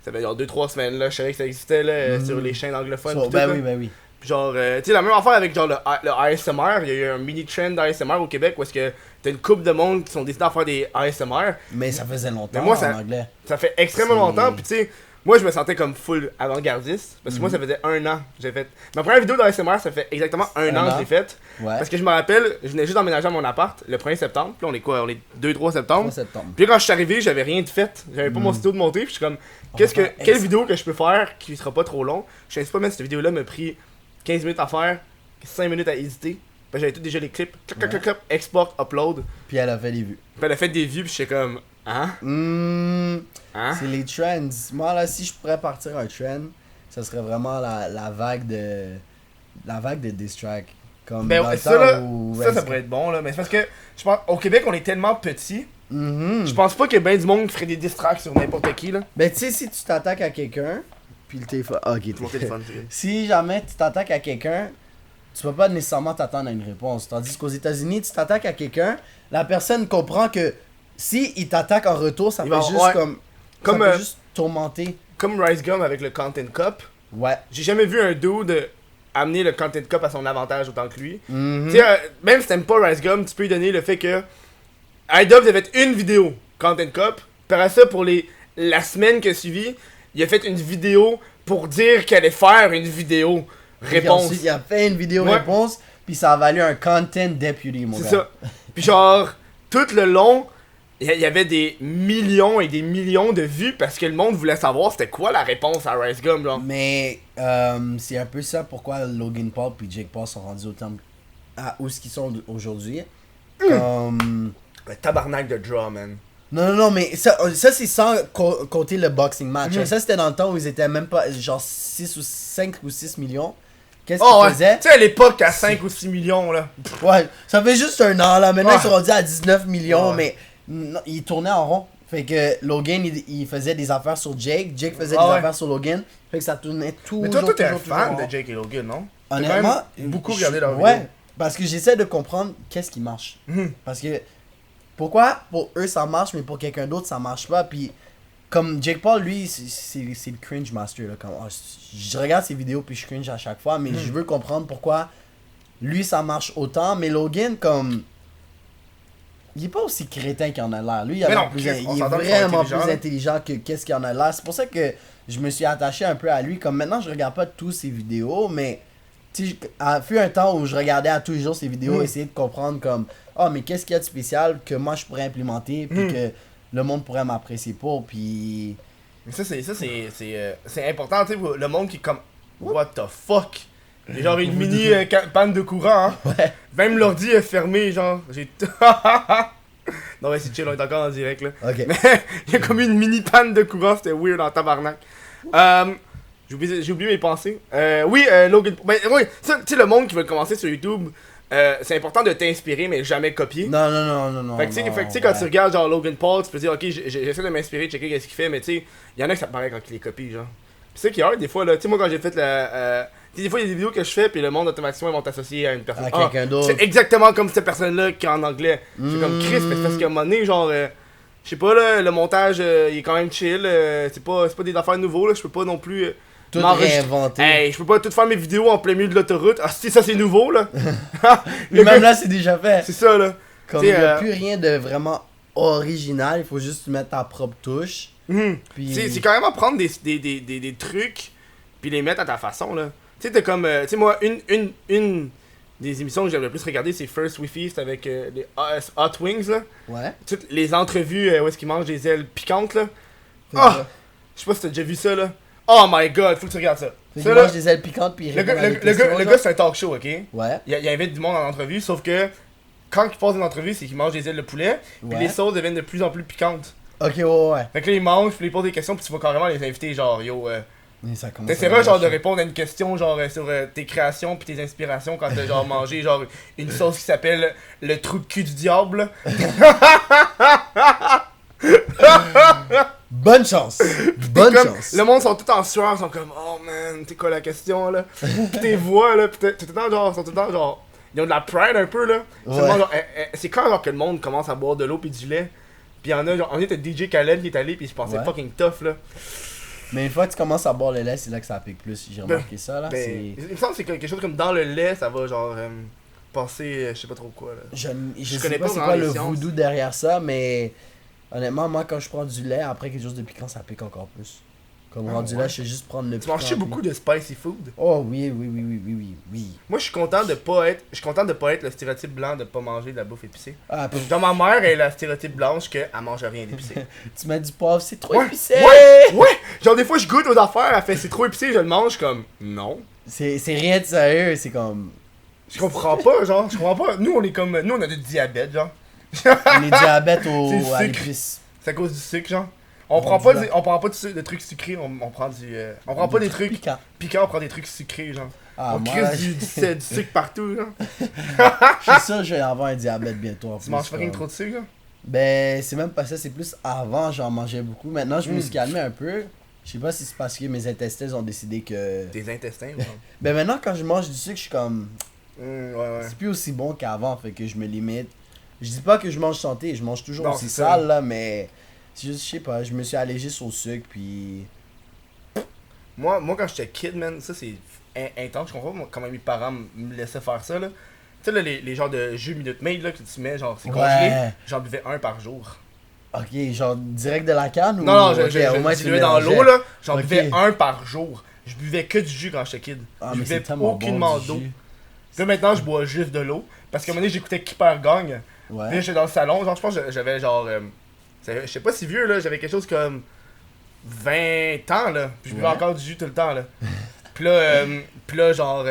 Speaker 2: Ça fait genre 2-3 semaines là, je savais que ça existait là, sur les chaînes anglophones. Pis
Speaker 3: ben
Speaker 2: tout,
Speaker 3: oui,
Speaker 2: là.
Speaker 3: ben oui.
Speaker 2: Puis genre, tu sais, la même affaire avec genre le ASMR, il y a eu un mini trend d'ASMR au Québec où est-ce que t'as une couple de monde qui sont décidés à faire des ASMR.
Speaker 3: Mais ça faisait longtemps
Speaker 2: Mais moi,
Speaker 3: en anglais.
Speaker 2: Ça fait extrêmement longtemps, puis tu sais, moi je me sentais comme full avant-gardiste, parce que moi ça faisait 1 an que j'ai fait. Ma première vidéo d'ASMR, ça fait exactement un an que je l'ai faite.
Speaker 3: Ouais.
Speaker 2: Parce que je me rappelle, je venais juste d'emménager à mon appart le 1er septembre, puis là, on est quoi, on est 2-3 septembre.
Speaker 3: 3 septembre.
Speaker 2: Puis quand je suis arrivé, j'avais rien de fait, j'avais pas mon studio de monter, puis je suis comme, quelle vidéo que je peux faire qui sera pas trop long. Je sais pas, même cette vidéo-là m'a pris 15 minutes à faire, 5 minutes à éditer. Puis j'avais tout déjà les clips, clac, export, upload.
Speaker 3: Puis elle a fait des vues.
Speaker 2: Puis elle a fait des vues, puis j'étais comme, hein? Hein?
Speaker 3: C'est les trends. Moi là, si je pourrais partir un trend, ça serait vraiment la vague de diss track. Comme
Speaker 2: Ben
Speaker 3: dans le
Speaker 2: ça,
Speaker 3: temps
Speaker 2: là,
Speaker 3: où
Speaker 2: ça pourrait être bon là, mais c'est parce que je pense au Québec on est tellement petit,
Speaker 3: Mhm.
Speaker 2: je pense pas qu'il y ait ben du monde qui ferait des diss tracks sur n'importe qui là.
Speaker 3: Ben tu sais, si tu t'attaques à quelqu'un, puis le téléphone. Ah, ok,
Speaker 2: Mon téléphone, c'est
Speaker 3: Si jamais tu t'attaques à quelqu'un, tu peux pas nécessairement t'attendre à une réponse. Tandis qu'aux États-Unis, tu t'attaques à quelqu'un, la personne comprend que si il t'attaque en retour, ça
Speaker 2: Il
Speaker 3: peut
Speaker 2: va-
Speaker 3: juste
Speaker 2: ouais.
Speaker 3: comme ça peut juste tourmenter.
Speaker 2: Comme Rice Gum avec le Content Cup.
Speaker 3: Ouais.
Speaker 2: J'ai jamais vu un dude amener le Content Cup à son avantage autant que lui.
Speaker 3: Mhm.
Speaker 2: Tu sais, même si t'aimes pas Rice Gum, tu peux lui donner le fait que iDubbbz a fait une vidéo Content Cup. Par après ça, pour la semaine qui a suivi, il a fait une vidéo pour dire qu'il allait faire une vidéo
Speaker 3: Puis
Speaker 2: réponse.
Speaker 3: ensuite, il a fait une vidéo
Speaker 2: Ouais.
Speaker 3: réponse, puis ça a valu un content deputy, mon
Speaker 2: C'est
Speaker 3: gars.
Speaker 2: ça. Puis genre, tout le long, il y avait des millions et des millions de vues parce que le monde voulait savoir c'était quoi la réponse à Rice Gum, genre.
Speaker 3: Mais c'est un peu ça pourquoi Logan Paul et Jake Paul sont rendus autant à où ce qu'ils sont aujourd'hui. Comme...
Speaker 2: Le tabarnak de draw, man.
Speaker 3: Non, mais ça c'est sans compter le boxing match. Ça, c'était dans le temps où ils étaient même pas, genre 5 ou 6 millions. Qu'est-ce qu'ils
Speaker 2: Oh ouais,
Speaker 3: faisaient?
Speaker 2: tu sais à l'époque à 5 ou 6 millions là.
Speaker 3: Ouais, ça fait juste un an, là. Maintenant,
Speaker 2: Ouais.
Speaker 3: ils sont rendus à 19 millions,
Speaker 2: Ouais.
Speaker 3: mais non, ils tournaient en rond. Fait que Logan, il faisait des affaires sur Jake faisait
Speaker 2: Ah
Speaker 3: des
Speaker 2: ouais.
Speaker 3: affaires sur Logan. Fait que ça tournait toujours.
Speaker 2: Mais toi t'es un
Speaker 3: toujours
Speaker 2: fan
Speaker 3: en
Speaker 2: de
Speaker 3: rond.
Speaker 2: Jake et Logan, non?
Speaker 3: Honnêtement,
Speaker 2: T'as quand même beaucoup regardé leurs
Speaker 3: ouais,
Speaker 2: vidéos.
Speaker 3: parce que j'essaie de comprendre qu'est-ce qui marche.
Speaker 2: Mhm.
Speaker 3: Parce que pourquoi pour eux ça marche, mais pour quelqu'un d'autre ça marche pas. Puis comme Jake Paul, lui, c'est le cringe master. Là, comme, je regarde ses vidéos puis je cringe à chaque fois, mais je veux comprendre pourquoi lui ça marche autant. Mais Logan, comme. Il est pas aussi crétin qu'il en a l'air. Lui, il,
Speaker 2: Mais non,
Speaker 3: il
Speaker 2: on
Speaker 3: est
Speaker 2: s'entend qu'ils sont
Speaker 3: vraiment
Speaker 2: intelligents,
Speaker 3: plus
Speaker 2: là.
Speaker 3: intelligent que qu'est-ce qu'il en a l'air. C'est pour ça que je me suis attaché un peu à lui. Comme maintenant, je regarde pas tous ses vidéos, mais tu sais, fut un temps où je regardais à tous les jours ses vidéos, essayer de comprendre comme, mais qu'est-ce qu'il y a de spécial que moi je pourrais implémenter, puis que le monde pourrait m'apprécier pour, puis.
Speaker 2: Mais ça c'est important, tu sais, le monde qui est comme what the fuck. J'ai genre une mini panne de courant, hein.
Speaker 3: Ouais.
Speaker 2: Même l'ordi est fermé, genre. J'ai. Non, mais c'est chill, on est encore en direct là.
Speaker 3: Ok.
Speaker 2: Mais il y a comme une mini panne de courant, c'était weird en tabarnak. J'ai oublié mes pensées. Logan. Ben, oui, ça, tu sais, le monde qui veut commencer sur YouTube, c'est important de t'inspirer, mais jamais copier.
Speaker 3: Non.
Speaker 2: Fait que tu sais, quand tu regardes genre Logan Paul, tu peux dire, ok, j'essaie de m'inspirer, checker qu'est-ce qu'il fait, mais tu sais, il y en a que ça paraît quand il les copie, genre. Pis c'est qu'il y a des fois, là, tu sais, moi quand j'ai fait des fois, il y a des vidéos que je fais, puis le monde automatiquement ils vont t'associer à une personne.
Speaker 3: À quelqu'un d'autre.
Speaker 2: C'est exactement comme cette personne-là qui est en anglais. C'est comme Chris, mais c'est parce qu'à un moment donné, genre, je sais pas, là, le montage, il est quand même chill. C'est pas des affaires nouveaux, là, je peux pas non plus.
Speaker 3: Tout
Speaker 2: m'enregistrer.
Speaker 3: réinventé.
Speaker 2: Hey, je peux pas tout faire mes vidéos en plein milieu de l'autoroute. Ah, si ça c'est nouveau, là.
Speaker 3: Mais même là, c'est déjà fait.
Speaker 2: C'est ça, là.
Speaker 3: Comme
Speaker 2: t'sais,
Speaker 3: il n'y a plus rien de vraiment original, il faut juste mettre ta propre touche. Puis...
Speaker 2: C'est carrément prendre des trucs puis les mettre à ta façon là. Tu sais t'es comme tu sais moi une des émissions que j'aime le plus regarder c'est First Wi-Fi, c'est avec les Hot Wings là.
Speaker 3: Ouais.
Speaker 2: Toutes les entrevues où est-ce qu'ils mangent des ailes piquantes là.
Speaker 3: Fait
Speaker 2: Ah!
Speaker 3: que-
Speaker 2: Je sais pas si t'as déjà vu ça là. Oh my god, faut que tu regardes ça.
Speaker 3: Fait
Speaker 2: Ça,
Speaker 3: qu'il
Speaker 2: là,
Speaker 3: mange des ailes piquantes puis il
Speaker 2: le
Speaker 3: répond
Speaker 2: gars,
Speaker 3: à des
Speaker 2: le
Speaker 3: questions,
Speaker 2: gars, le
Speaker 3: genre.
Speaker 2: gars c'est un talk show, ok?
Speaker 3: Ouais.
Speaker 2: Il invite du monde en entrevue, sauf que quand il passe une entrevue, c'est qu'il mange des ailes de poulet, puis
Speaker 3: Ouais.
Speaker 2: les sauces deviennent de plus en plus piquantes.
Speaker 3: Ok, ouais.
Speaker 2: Fait que là, il mange, puis il pose des questions, puis tu vas carrément les inviter, genre, yo,
Speaker 3: Mais ça commence
Speaker 2: t'essaieras
Speaker 3: à
Speaker 2: genre de
Speaker 3: marcher.
Speaker 2: répondre à une question, genre, sur tes créations, puis tes inspirations quand t'as, genre, mangé, genre, une sauce qui s'appelle le trou de cul du diable.
Speaker 3: Bonne chance. Bonne
Speaker 2: Comme,
Speaker 3: chance.
Speaker 2: le monde sont tout en sueur, ils sont comme, oh man, t'es quoi la question, là? Pis tes voix, là, pis t'es tout le temps, genre, sont tout le temps, genre, ils ont de la pride un peu, là. Seulement,
Speaker 3: Ouais.
Speaker 2: genre, c'est quand, genre, que le monde commence à boire de l'eau pis du lait. Pis y'en a, genre, on est DJ Khaled qui est allé, pis il se pensait
Speaker 3: Ouais.
Speaker 2: fucking tough, là.
Speaker 3: Mais une fois que tu commences à boire le lait, c'est là que ça pique plus. J'ai remarqué ça là.
Speaker 2: Il me semble que c'est quelque chose comme dans le lait, ça va genre passer, je sais pas trop quoi là.
Speaker 3: Je
Speaker 2: connais
Speaker 3: sais pas
Speaker 2: pas
Speaker 3: c'est
Speaker 2: vraiment
Speaker 3: quoi
Speaker 2: les
Speaker 3: le
Speaker 2: sciences.
Speaker 3: voodoo derrière ça, mais honnêtement, moi quand je prends du lait, après quelque chose de piquant, ça pique encore plus. Comme rendu là, je sais juste prendre le
Speaker 2: Tu manges-tu beaucoup de spicy food?
Speaker 3: Oh oui.
Speaker 2: Moi, je suis content de pas être le stéréotype blanc de pas manger de la bouffe épicée.
Speaker 3: Ah, puis
Speaker 2: Genre, ma mère est la stéréotype blanche qu'elle mange rien d'épicé.
Speaker 3: tu mets du poivre, c'est trop
Speaker 2: Ouais,
Speaker 3: épicé!
Speaker 2: Ouais! Genre, des fois, je goûte aux affaires, elle fait c'est trop épicé, je le mange comme non.
Speaker 3: C'est rien de sérieux, c'est comme.
Speaker 2: Je comprends pas, genre, je comprends pas. Nous, on a du diabète, genre.
Speaker 3: Les diabètes
Speaker 2: C'est
Speaker 3: à
Speaker 2: sucre.
Speaker 3: l'épice.
Speaker 2: C'est à cause du sucre, genre. On
Speaker 3: On
Speaker 2: prend
Speaker 3: dit
Speaker 2: pas,
Speaker 3: là.
Speaker 2: on prend pas de trucs sucrés, on prend on prend pas des trucs
Speaker 3: Piquant.
Speaker 2: piquants, on prend des trucs sucrés, genre.
Speaker 3: Ah,
Speaker 2: On
Speaker 3: moi,
Speaker 2: crisse du sucre partout, genre.
Speaker 3: je suis sûr que je vais avoir un diabète bientôt. En
Speaker 2: Tu
Speaker 3: plus,
Speaker 2: manges fucking
Speaker 3: comme.
Speaker 2: trop de sucre, là?
Speaker 3: Ben, c'est même pas ça, c'est plus avant, j'en mangeais beaucoup. Maintenant, je me suis calmé un peu. Je sais pas si c'est parce que mes intestins ont décidé que.
Speaker 2: Tes intestins, genre.
Speaker 3: Ben, maintenant, quand je mange du sucre, je suis comme.
Speaker 2: Ouais.
Speaker 3: C'est plus aussi bon qu'avant, fait que je me limite. Je dis pas que je mange santé, je mange toujours
Speaker 2: Non,
Speaker 3: aussi
Speaker 2: c'est ça.
Speaker 3: sale, là, mais. Je sais pas, je me suis allégé sur le sucre, puis.
Speaker 2: Moi, quand j'étais kid, man, ça c'est intense. Je comprends pas comment mes parents me laissaient faire ça, là. Tu sais, là, les genres de jus Minute Maid, là, que tu mets, genre, c'est congelé.
Speaker 3: Ouais.
Speaker 2: J'en buvais un par jour.
Speaker 3: Ok, genre direct de la canne ou.
Speaker 2: Non,
Speaker 3: Ok, au moins,
Speaker 2: je
Speaker 3: tu
Speaker 2: diluais dans
Speaker 3: mélangeais.
Speaker 2: l'eau, là. J'en
Speaker 3: Ok.
Speaker 2: buvais un par jour. Je buvais que du jus quand j'étais kid.
Speaker 3: Ah,
Speaker 2: Je
Speaker 3: mais c'est
Speaker 2: buvais
Speaker 3: tellement
Speaker 2: aucunement
Speaker 3: bon, du
Speaker 2: d'eau.
Speaker 3: jus.
Speaker 2: Là, maintenant, je bois juste de l'eau. Parce qu'à un moment donné, j'écoutais Keeper Gang. Puis là,
Speaker 3: Ouais.
Speaker 2: j'étais dans le salon. Genre, je pense que j'avais genre. Je sais pas si vieux, là. J'avais quelque chose comme 20 ans, là. Puis je buvais
Speaker 3: Ouais.
Speaker 2: encore du jus tout le temps, là. Puis là, genre,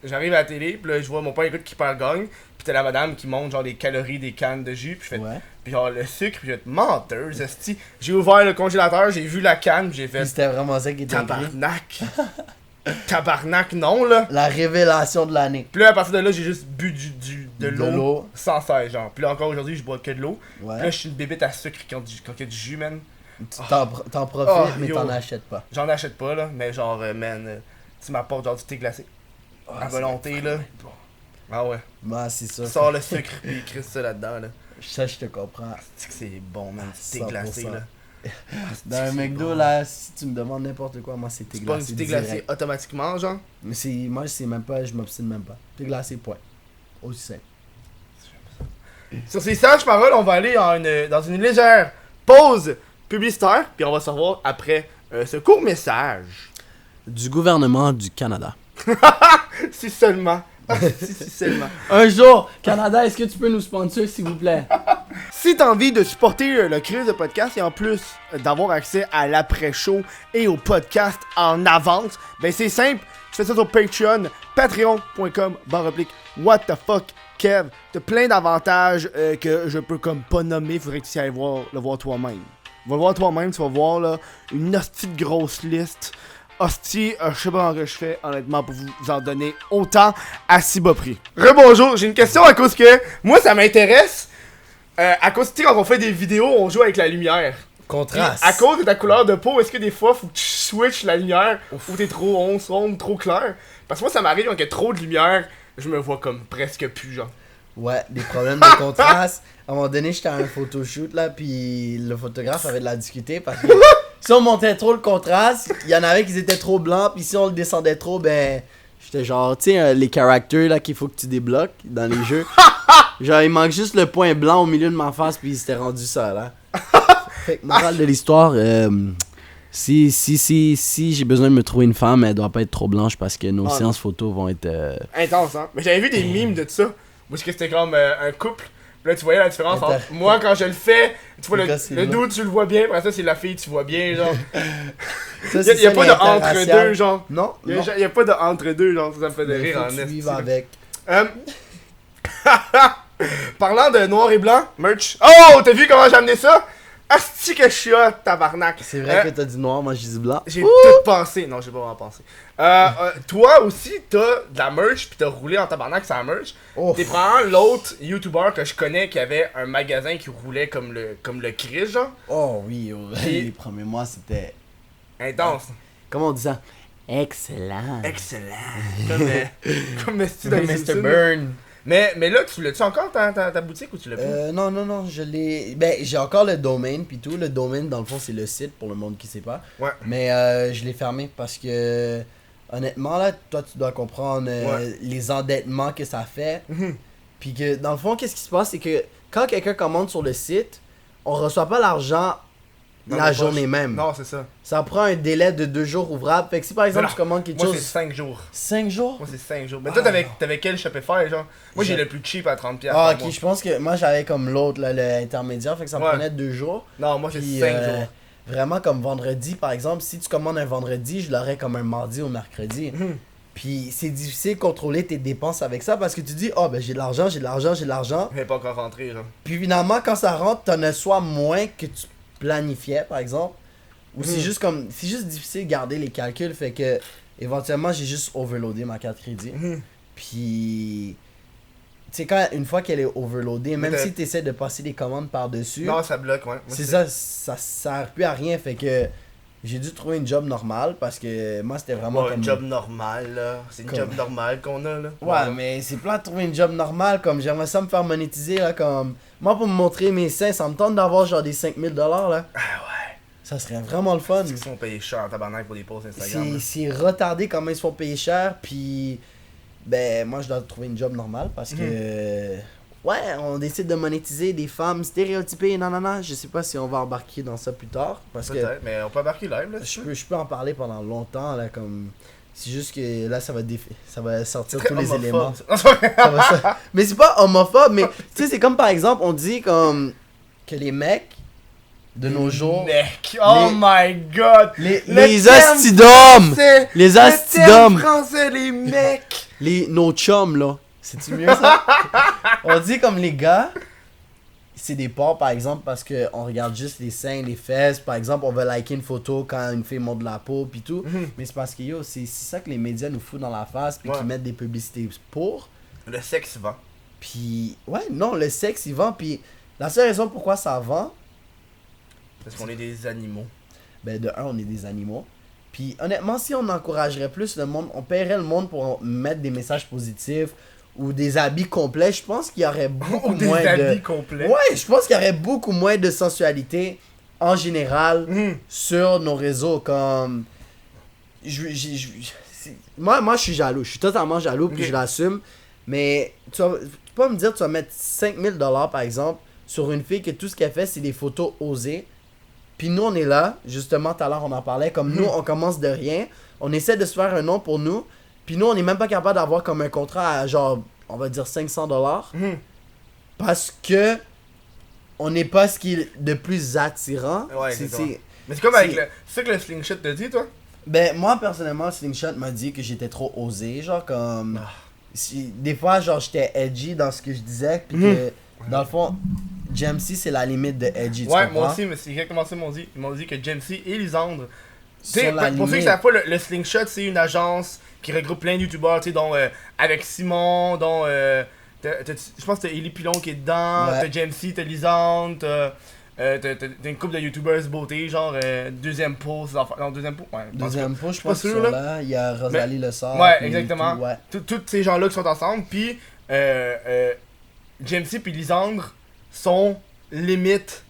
Speaker 2: j'arrive à la télé. Puis là, je vois mon père écoute Keeper Gang. Puis t'as la madame qui monte, genre, les calories des cannes de jus. Puis je fais.
Speaker 3: Ouais.
Speaker 2: Puis genre, le sucre. Puis je fais menteuse, esti. J'ai ouvert le congélateur, j'ai vu la canne. Puis j'ai
Speaker 3: Puis
Speaker 2: fait.
Speaker 3: c'était vraiment ça qui était écrit.
Speaker 2: Tabarnak. Tabarnak, non, là.
Speaker 3: La révélation de l'année.
Speaker 2: Puis là, à partir de là, j'ai juste bu de
Speaker 3: De
Speaker 2: l'eau
Speaker 3: l'eau.
Speaker 2: sans cesse, genre. Puis là, encore aujourd'hui, je bois que de l'eau. Puis là,
Speaker 3: Ouais.
Speaker 2: je suis une bébête à sucre quand il y a du jus, man.
Speaker 3: T'en profites,
Speaker 2: Oh,
Speaker 3: mais
Speaker 2: yo.
Speaker 3: t'en achètes pas.
Speaker 2: J'en achète pas, là. Mais genre, man, tu m'apportes genre du thé glacé.
Speaker 3: Ah,
Speaker 2: À volonté, là. Ah ouais.
Speaker 3: Bah, c'est ça.
Speaker 2: Sors le sucre, puis crisse ça là-dedans, là.
Speaker 3: Ça, je te comprends.
Speaker 2: C'est que c'est bon, man. Du thé
Speaker 3: 100%.
Speaker 2: glacé, là.
Speaker 3: Dans un
Speaker 2: c'est
Speaker 3: McDo,
Speaker 2: bon.
Speaker 3: là, si tu me demandes n'importe quoi, moi, c'est thé
Speaker 2: Tu pognes
Speaker 3: glacé.
Speaker 2: du thé glacé
Speaker 3: direct.
Speaker 2: automatiquement, genre.
Speaker 3: Mais moi, c'est même pas, je m'obstine même pas. Thé glacé, point. Aussi simple.
Speaker 2: Sur ces sages paroles, on va aller dans une légère pause publicitaire, puis on va se revoir après ce court message.
Speaker 3: Du gouvernement du Canada.
Speaker 2: Si seulement. si seulement.
Speaker 3: Un jour, Canada, est-ce que tu peux nous sponsor, s'il vous plaît?
Speaker 2: Si t'as envie de supporter le Crise de podcast et en plus d'avoir accès à l'après-show et au podcast en avance, ben c'est simple, tu fais ça sur Patreon, patreon.com/what the fuck Kev. T'as plein d'avantages que je peux comme pas nommer, faudrait que tu ailles le voir toi-même. Va le voir toi-même, tu vas voir là une hostie de grosse liste. Hostie, je sais pas comment que je fais honnêtement pour vous en donner autant à si bas prix. Rebonjour, j'ai une question à cause que moi ça m'intéresse. À cause, tu sais, quand on fait des vidéos, on joue avec la lumière. Puis,
Speaker 3: Contraste.
Speaker 2: à cause de ta couleur de peau, est-ce que des fois, faut que tu switches la lumière ou t'es trop sombre, trop clair? Parce que moi, ça m'arrive quand il y a trop de lumière, je me vois comme presque plus, genre.
Speaker 3: Ouais, des problèmes de contraste. À un moment donné, j'étais à un photoshoot, là, puis le photographe avait de la difficulté parce que si on montait trop le contraste, il y en avait qui étaient trop blancs, puis si on le descendait trop, ben... J'étais genre, tu sais, les characters, là, qu'il faut que tu débloques dans les jeux. Genre, il manque juste le point blanc au milieu de ma face, puis c'était rendu ça, là. Fait que, morale de l'histoire, si j'ai besoin de me trouver une femme, elle doit pas être trop blanche parce que nos
Speaker 2: Ah,
Speaker 3: séances photos vont être...
Speaker 2: Intense, hein? Mais j'avais vu des mimes de ça, où est-ce que c'était comme un couple. Puis là, tu voyais la différence entre moi quand je le fais, tu vois le dude, tu le vois bien, après ça, c'est la fille, tu vois bien, genre.
Speaker 3: Ça,
Speaker 2: Y a pas de entre-deux, genre.
Speaker 3: Non,
Speaker 2: Y a pas de entre-deux, genre, ça me fait de
Speaker 3: il
Speaker 2: rire
Speaker 3: faut
Speaker 2: en
Speaker 3: que tu
Speaker 2: esti,
Speaker 3: vives
Speaker 2: là.
Speaker 3: avec.
Speaker 2: Parlant de noir et blanc, merch. Oh, t'as vu comment j'ai amené ça? Asti que je suis hot, tabarnak.
Speaker 3: C'est vrai que t'as dit noir, moi je dis blanc.
Speaker 2: J'ai tout pensé. Non, j'ai pas vraiment pensé. Toi aussi, t'as de la merch, pis t'as roulé en tabarnak sur la merch.
Speaker 3: Oh.
Speaker 2: T'es probablement l'autre YouTuber que je connais qui avait un magasin qui roulait comme le Chris, genre.
Speaker 3: Oh oui, oh,
Speaker 2: Et-
Speaker 3: les premiers mois c'était...
Speaker 2: Intense.
Speaker 3: Comment on dit ça? Excellent.
Speaker 2: Excellent. Comme esti dans
Speaker 3: Comme
Speaker 2: les
Speaker 3: Mr.
Speaker 2: Simpsons.
Speaker 3: Burn.
Speaker 2: Mais là, tu l'as-tu encore ta boutique ou tu l'as plus?
Speaker 3: Non, je l'ai... Ben, j'ai encore le domaine pis tout. Le domaine, dans le fond, c'est le site, pour le monde qui sait pas.
Speaker 2: Ouais.
Speaker 3: Mais je l'ai fermé parce que, honnêtement, là, toi, tu dois comprendre les endettements que ça fait. Puis que, dans le fond, qu'est-ce qui se passe, c'est que quand quelqu'un commande sur le site, on reçoit pas l'argent la journée même.
Speaker 2: Non, c'est ça.
Speaker 3: Ça prend un délai de 2 jours ouvrables. Fait que si, par exemple, tu commandes quelque chose...
Speaker 2: Moi, c'est 5 jours.
Speaker 3: 5 jours?
Speaker 2: Moi, c'est 5 jours. Mais toi, t'avais quel Shopify, genre? Moi, j'ai le plus cheap à 30$.
Speaker 3: Ah, ok, je pense que moi, j'avais comme l'autre, là, l'intermédiaire, fait que ça me prenait 2 jours.
Speaker 2: Non, moi, c'est
Speaker 3: Puis,
Speaker 2: 5 jours.
Speaker 3: Vraiment, comme vendredi, par exemple, si tu commandes un vendredi, je l'aurais comme un mardi ou mercredi. Puis, c'est difficile de contrôler tes dépenses avec ça parce que tu dis, oh, ben j'ai de l'argent.
Speaker 2: Il n'est pas encore rentré, genre.
Speaker 3: Puis, finalement, quand ça rentre, t'en as soit moins que tu planifiais, par exemple. Ou c'est juste comme. C'est juste difficile de garder les calculs. Fait que éventuellement j'ai juste overloadé ma carte crédit. Puis. Tu sais, une fois qu'elle est overloadée, même si tu essaies de passer des commandes par-dessus.
Speaker 2: Non, ça bloque, ouais.
Speaker 3: C'est ça sert plus à rien. Fait que j'ai dû trouver une job normale parce que moi c'était vraiment comme.
Speaker 2: Un job normal, là. C'est une job normale qu'on a, là.
Speaker 3: Ouais, mais c'est plat de trouver une job normale. Comme j'aimerais ça me faire monétiser, là. Comme. Moi, pour me montrer mes seins, ça me tente d'avoir genre des 5000$, là.
Speaker 2: Ah ouais.
Speaker 3: Ça serait vraiment le fun.
Speaker 2: Ils se font payer cher en tabarnak pour des posts Instagram.
Speaker 3: C'est retardé comment ils se font payer cher. Puis, ben, moi, je dois trouver une job normale parce que, ouais, on décide de monétiser des femmes stéréotypées. Non. Je sais pas si on va embarquer dans ça plus tard. Parce que
Speaker 2: peut-être, mais on peut embarquer live, là.
Speaker 3: Je peux en parler pendant longtemps, là, comme. C'est juste que là, ça va sortir tous les éléments. Mais c'est pas homophobe, mais tu sais, c'est comme par exemple, on dit comme que les mecs. De nos jours.
Speaker 2: Mec, oh my god!
Speaker 3: Les astidums! Les astidums!
Speaker 2: Français, les mecs!
Speaker 3: Nos chums, là. C'est-tu mieux ça? On dit comme les gars, c'est des porcs par exemple parce qu'on regarde juste les seins, les fesses. Par exemple, on veut liker une photo quand une fille monte de la peau pis tout. Mais c'est parce que yo, c'est ça que les médias nous foutent dans la face pis qu'ils mettent des publicités pour.
Speaker 2: Le sexe vend.
Speaker 3: Pis, ouais, non, le sexe il vend. Pis la seule raison pourquoi ça vend.
Speaker 2: Parce qu'on est des animaux.
Speaker 3: Ben, de un, on est des animaux. Puis, honnêtement, si on encouragerait plus le monde, on paierait le monde pour mettre des messages positifs ou des habits complets, je pense qu'il y aurait beaucoup moins de...
Speaker 2: Des habits complets? Ouais,
Speaker 3: je pense qu'il y aurait beaucoup moins de sensualité en général sur nos réseaux. Comme... Moi, je suis jaloux. Je suis totalement jaloux, puis je l'assume. Mais tu vas pas me dire tu vas mettre 5000$ par exemple sur une fille que tout ce qu'elle fait, c'est des photos osées. Puis nous, on est là, justement, tout à l'heure, on en parlait, comme nous, on commence de rien, on essaie de se faire un nom pour nous, puis nous, on n'est même pas capable d'avoir comme un contrat à, genre, on va dire 500$, parce que on n'est pas ce qui est de plus attirant.
Speaker 2: Ouais, c'est mais c'est comme avec le... C'est ça que le slingshot te dit, toi?
Speaker 3: Ben, moi, personnellement, le slingshot m'a dit que j'étais trop osé, genre, comme... des fois, genre, j'étais edgy dans ce que je disais, puis que, dans le fond... Jamesy, c'est la limite de edgy, tu comprends?
Speaker 2: Moi aussi, mais c'est exactement ça qu'ils m'ont dit. Ils m'ont dit que Jamesy et Lisandre...
Speaker 3: Pour
Speaker 2: ceux qui savent pas, le Slingshot, c'est une agence qui regroupe plein de youtubeurs, tu sais, dont avec Simon, dont... je pense que t'as Ellie Pilon qui est dedans, t'as Jamesy, t'as Lisandre, t'as une couple de youtubers beauté, genre deuxième pot, non, deuxième pot, ouais.
Speaker 3: Deuxième pot, je pense qu'ils sont là. Il y a Rosalie Le Sort.
Speaker 2: Ouais, exactement. Tous ces gens-là qui sont ensemble, puis Jamesy puis Lisandre sont limite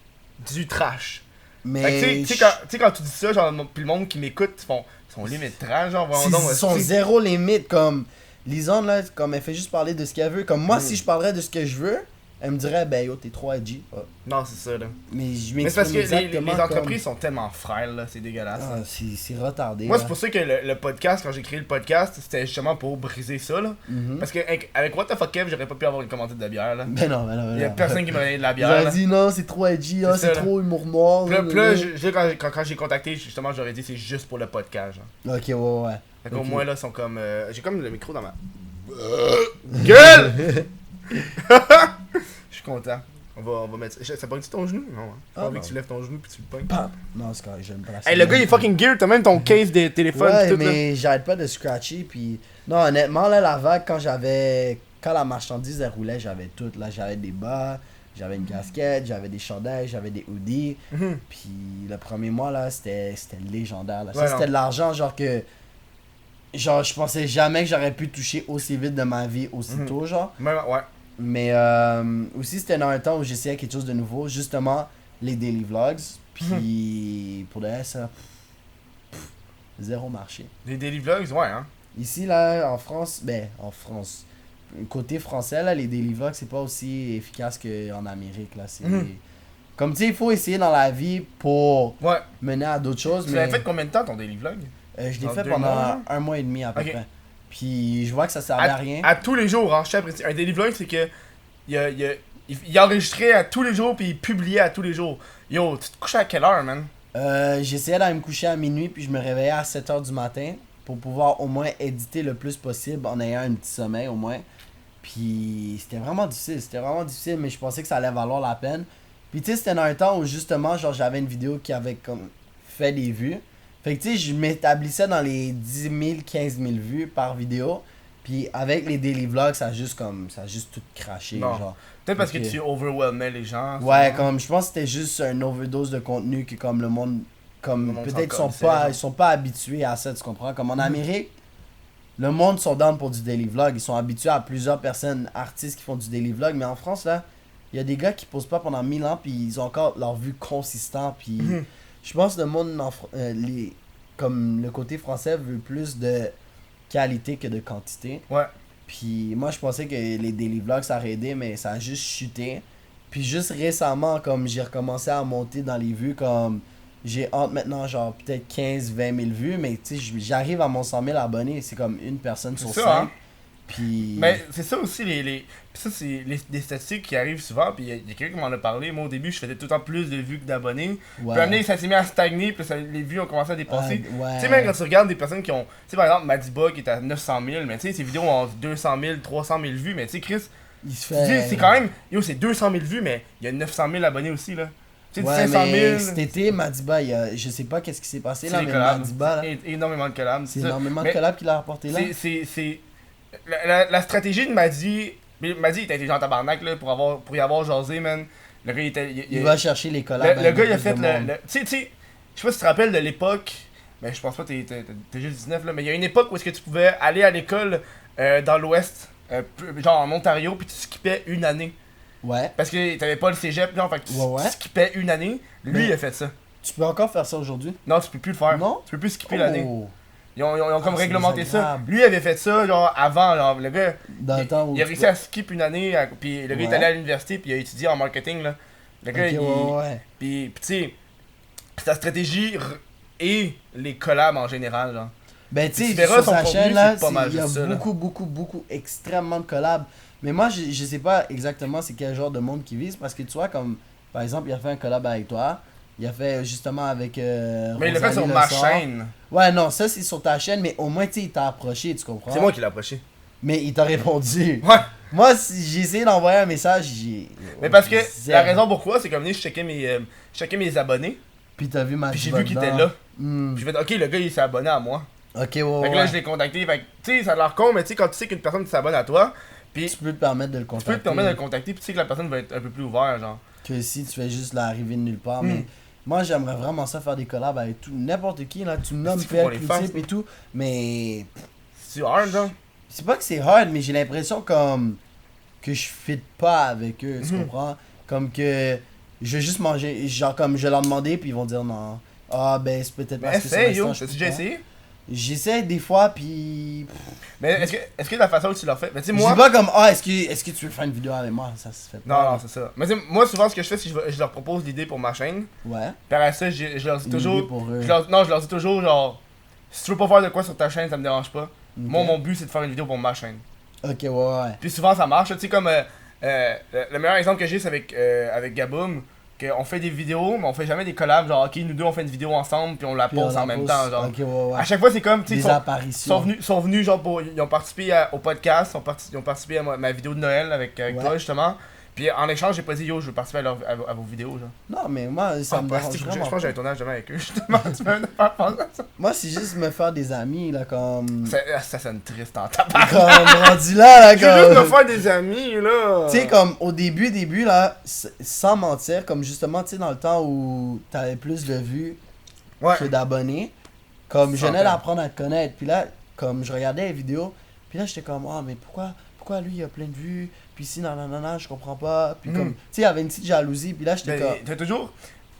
Speaker 2: du trash. Mais tu sais quand tu dis ça, genre puis le monde qui m'écoute sont limite trash, genre
Speaker 3: vraiment ils sont zéro limite. Comme Lisandre là, comme elle fait juste parler de ce qu'elle veut. Comme moi, si je parlerais de ce que je veux, elle me dirait ben yo t'es trop edgy.
Speaker 2: Non, c'est ça là.
Speaker 3: Mais je
Speaker 2: m'exprime parce que les entreprises sont tellement frêles là, c'est dégueulasse.
Speaker 3: Ah, c'est retardé.
Speaker 2: Moi, c'est pour ça que le podcast, quand j'ai créé le podcast, c'était justement pour briser ça là. Parce que avec What the fuck Kev, j'aurais pas pu avoir une commandite de bière là.
Speaker 3: Ben non.
Speaker 2: Il y a personne qui m'a donné de la bière.
Speaker 3: J'ai dit non, c'est trop edgy, c'est trop humour noir.
Speaker 2: Puis là, quand j'ai contacté, justement, j'aurais dit c'est juste pour le podcast. Genre.
Speaker 3: Ok, ouais.
Speaker 2: Fait qu'au moins là, ils sont comme. J'ai comme le micro dans ma. Gueule! Je suis content. On va mettre. Ça pogne-tu ton genou? Non. Pas envie que tu lèves ton genou puis tu le pognes.
Speaker 3: Non, c'est correct, j'aime pas la
Speaker 2: Hey, le gars il est fucking gear, t'as même ton case de téléphone.
Speaker 3: Ouais,
Speaker 2: tout,
Speaker 3: mais
Speaker 2: là.
Speaker 3: j'arrête pas de scratcher. Puis. Non, honnêtement, là, la vague, quand la marchandise elle roulait, j'avais tout. Là, j'avais des bas, j'avais une casquette, j'avais des chandails, j'avais des hoodies. Puis le premier mois, là, c'était légendaire. Là. Ça, c'était de l'argent, genre que. genre, je pensais jamais que j'aurais pu toucher aussi vite de ma vie aussitôt, genre.
Speaker 2: Ouais.
Speaker 3: Mais aussi, c'était dans un temps où j'essayais quelque chose de nouveau, justement, les daily vlogs. Puis, pour de vrai, ça, zéro marché.
Speaker 2: Les daily vlogs, ouais, hein.
Speaker 3: Ici, là, en France, côté français, là, les daily vlogs, c'est pas aussi efficace qu'en Amérique, là. C'est... Comme, tu sais, il faut essayer dans la vie pour mener à d'autres choses,
Speaker 2: Tu
Speaker 3: mais...
Speaker 2: l'avais fait combien de temps, ton daily vlog?
Speaker 3: Je l'ai
Speaker 2: Dans
Speaker 3: fait
Speaker 2: 2
Speaker 3: pendant
Speaker 2: mois,
Speaker 3: 1 mois et demi, à peu près. Puis, je vois que ça servait à rien.
Speaker 2: À tous les jours, hein, je t'apprécie. Un daily vlog, c'est que... Il enregistrait à tous les jours, puis il publiait à tous les jours. Yo, tu te couchais à quelle heure, man?
Speaker 3: J'essayais d'aller me coucher à minuit, puis je me réveillais à 7h du matin pour pouvoir au moins éditer le plus possible en ayant un petit sommeil au moins. Puis c'était vraiment difficile, mais je pensais que ça allait valoir la peine. Puis tu sais, c'était dans un temps où justement, genre j'avais une vidéo qui avait comme fait des vues. Fait que tu sais, je m'établissais dans les 10 000, 15 000 vues par vidéo. Puis avec les daily vlogs, ça a juste tout craché, genre.
Speaker 2: Peut-être parce que tu overwhelmais les gens.
Speaker 3: Ouais, comme je pense que c'était juste une overdose de contenu que comme le monde peut-être ils sont pas habitués à ça, tu comprends? Comme en Amérique, le monde sont down pour du daily vlog, ils sont habitués à plusieurs personnes artistes qui font du daily vlog, mais en France là, il y a des gars qui posent pas pendant 1000 ans puis ils ont encore leur vue consistante puis je pense que le monde comme le côté français veut plus de qualité que de quantité.
Speaker 2: Ouais.
Speaker 3: Puis moi je pensais que les daily vlogs ça aurait aidé, mais ça a juste chuté. Puis juste récemment, comme j'ai recommencé à monter dans les vues, comme j'ai entre maintenant genre peut-être 15-20 000 vues, mais tu sais j'arrive à mon 100 000 abonnés, c'est comme une personne sur 5.
Speaker 2: Hein?
Speaker 3: Puis...
Speaker 2: Mais c'est ça aussi, ça c'est des statistiques qui arrivent souvent, puis il y a quelqu'un qui m'en a parlé. Moi au début je faisais tout le temps plus de vues que d'abonnés. Puis après ça s'est mis à stagner, puis les vues ont commencé à dépasser. Tu sais, même quand tu regardes des personnes qui ont, tu sais par exemple Madiba qui est à 900 000, mais tu sais ses vidéos ont 200 000, 300 000 vues, mais tu sais Chris, c'est quand même, c'est 200 000 vues, mais il y a 900 000 abonnés aussi là. Tu sais, 500 000.
Speaker 3: Cet été, Madiba, je sais pas qu'est-ce qui s'est passé là, mais Madiba là.
Speaker 2: Énormément de collabs.
Speaker 3: C'est énormément de collabs qu'il a rapporté là.
Speaker 2: C'est la stratégie de Madi était intelligent tabarnak là pour y avoir jasé, man. Le gars
Speaker 3: il va chercher les collabs.
Speaker 2: Le gars il a fait tu sais, je sais pas si tu te rappelles de l'époque, mais je pense pas que t'es juste 19 là, mais il y a une époque où est-ce que tu pouvais aller à l'école dans l'ouest, genre en Ontario, puis tu skippais une année.
Speaker 3: Ouais.
Speaker 2: Parce que t'avais pas le cégep, genre, fait que tu skippais une année. Lui, il a fait ça.
Speaker 3: Tu peux encore faire ça aujourd'hui?
Speaker 2: Non, tu peux plus le faire.
Speaker 3: Non?
Speaker 2: Tu peux plus skipper l'année. Ils ont comme réglementé ça. Lui, il avait fait ça, genre, avant, genre, le gars.
Speaker 3: Dans le temps où
Speaker 2: il a réussi à skip une année, puis le gars est allé à l'université, puis il a étudié en marketing, là. Le gars, Puis, tu sais, sa stratégie et les collabs en général, genre.
Speaker 3: Ben, tu sais, sur sa chaîne, là, il y a beaucoup, extrêmement de collabs. Mais moi, je sais pas exactement c'est quel genre de monde qui vise, parce que tu vois, comme, par exemple, il a fait un collab avec toi, il a fait justement avec
Speaker 2: mais il l'a fait sur ma chaîne.
Speaker 3: Ouais, non, ça c'est sur ta chaîne, mais au moins, tu sais, il t'a approché, tu comprends?
Speaker 2: C'est moi qui l'ai approché.
Speaker 3: Mais il t'a répondu.
Speaker 2: Ouais.
Speaker 3: Moi, si j'ai essayé d'envoyer un message,
Speaker 2: Mais parce que, la raison pourquoi, c'est comme je checkais mes abonnés.
Speaker 3: Puis t'as vu
Speaker 2: Puis j'ai vu qu'il était là. Puis j'ai fait, ok, le gars il s'est abonné à moi.
Speaker 3: Ok,
Speaker 2: Fait que là, je l'ai contacté. Fait que, tu sais, ça a l'air con, mais tu sais, quand tu sais qu'une personne s'abonne à toi, puis
Speaker 3: tu peux te permettre de le contacter.
Speaker 2: Tu peux te permettre de le contacter, puis tu sais que la personne va être un peu plus ouverte, genre.
Speaker 3: Que si tu fais juste l'arrivée de nulle part, mais moi j'aimerais vraiment ça faire des collabs avec n'importe qui, là, tu nommes PL Q-Tip et tout, mais...
Speaker 2: C'est hard, genre.
Speaker 3: C'est pas que c'est hard, mais j'ai l'impression comme que je fit pas avec eux, tu comprends? Comme que je vais juste manger, genre comme je vais leur demander, puis ils vont dire non. Ah ben c'est peut-être parce que c'est
Speaker 2: yo, t'as-tu déjà essayé?
Speaker 3: J'essaie des fois, puis...
Speaker 2: Mais est-ce que la façon que tu l'as fait... Mais tu sais, moi...
Speaker 3: Je dis pas comme, est-ce que tu veux faire une vidéo avec moi? Ça se fait pas.
Speaker 2: Non, c'est ça. Mais moi, souvent, ce que je fais, c'est que je leur propose l'idée pour ma chaîne.
Speaker 3: Ouais.
Speaker 2: Puis après ça, je leur dis toujours...
Speaker 3: Pour eux.
Speaker 2: Je leur dis toujours, genre... Si tu veux pas faire de quoi sur ta chaîne, ça me dérange pas. Moi, mon but, c'est de faire une vidéo pour ma chaîne.
Speaker 3: Ok, ouais.
Speaker 2: Puis souvent, ça marche. Tu sais, comme... le meilleur exemple que j'ai, c'est avec Gaboum. On fait des vidéos, mais on fait jamais des collabs. Genre, ok, nous deux, on fait une vidéo ensemble, puis on la pose en même temps. Genre.
Speaker 3: Okay, ouais.
Speaker 2: À chaque fois, c'est comme, tu sais,
Speaker 3: ils
Speaker 2: sont venus, genre, ils ont participé au podcast, ils ont participé à ma vidéo de Noël avec toi, justement. Puis en échange, j'ai pas dit, yo, je veux participer à vos vidéos, genre.
Speaker 3: Non, mais moi, ça me dérange vraiment.
Speaker 2: Je pense que j'ai un tournage demain avec eux, justement. Tu peux me faire penser à ça.
Speaker 3: Moi, c'est juste me faire des amis, là, comme...
Speaker 2: Ça sonne triste en tabac.
Speaker 3: Comme, rendu là,
Speaker 2: comme... Je veux juste me faire des amis, là.
Speaker 3: Tu sais, comme, au début, là, sans mentir, comme justement, tu sais, dans le temps où t'avais plus de vues que d'abonnés, comme, je venais d'apprendre à te connaître. Puis là, comme je regardais les vidéos, puis là j'étais comme, ah mais pourquoi lui il a plein de vues, puis si nanana, je comprends pas, puis comme, tu sais, il y avait une petite jalousie, puis là j'étais comme...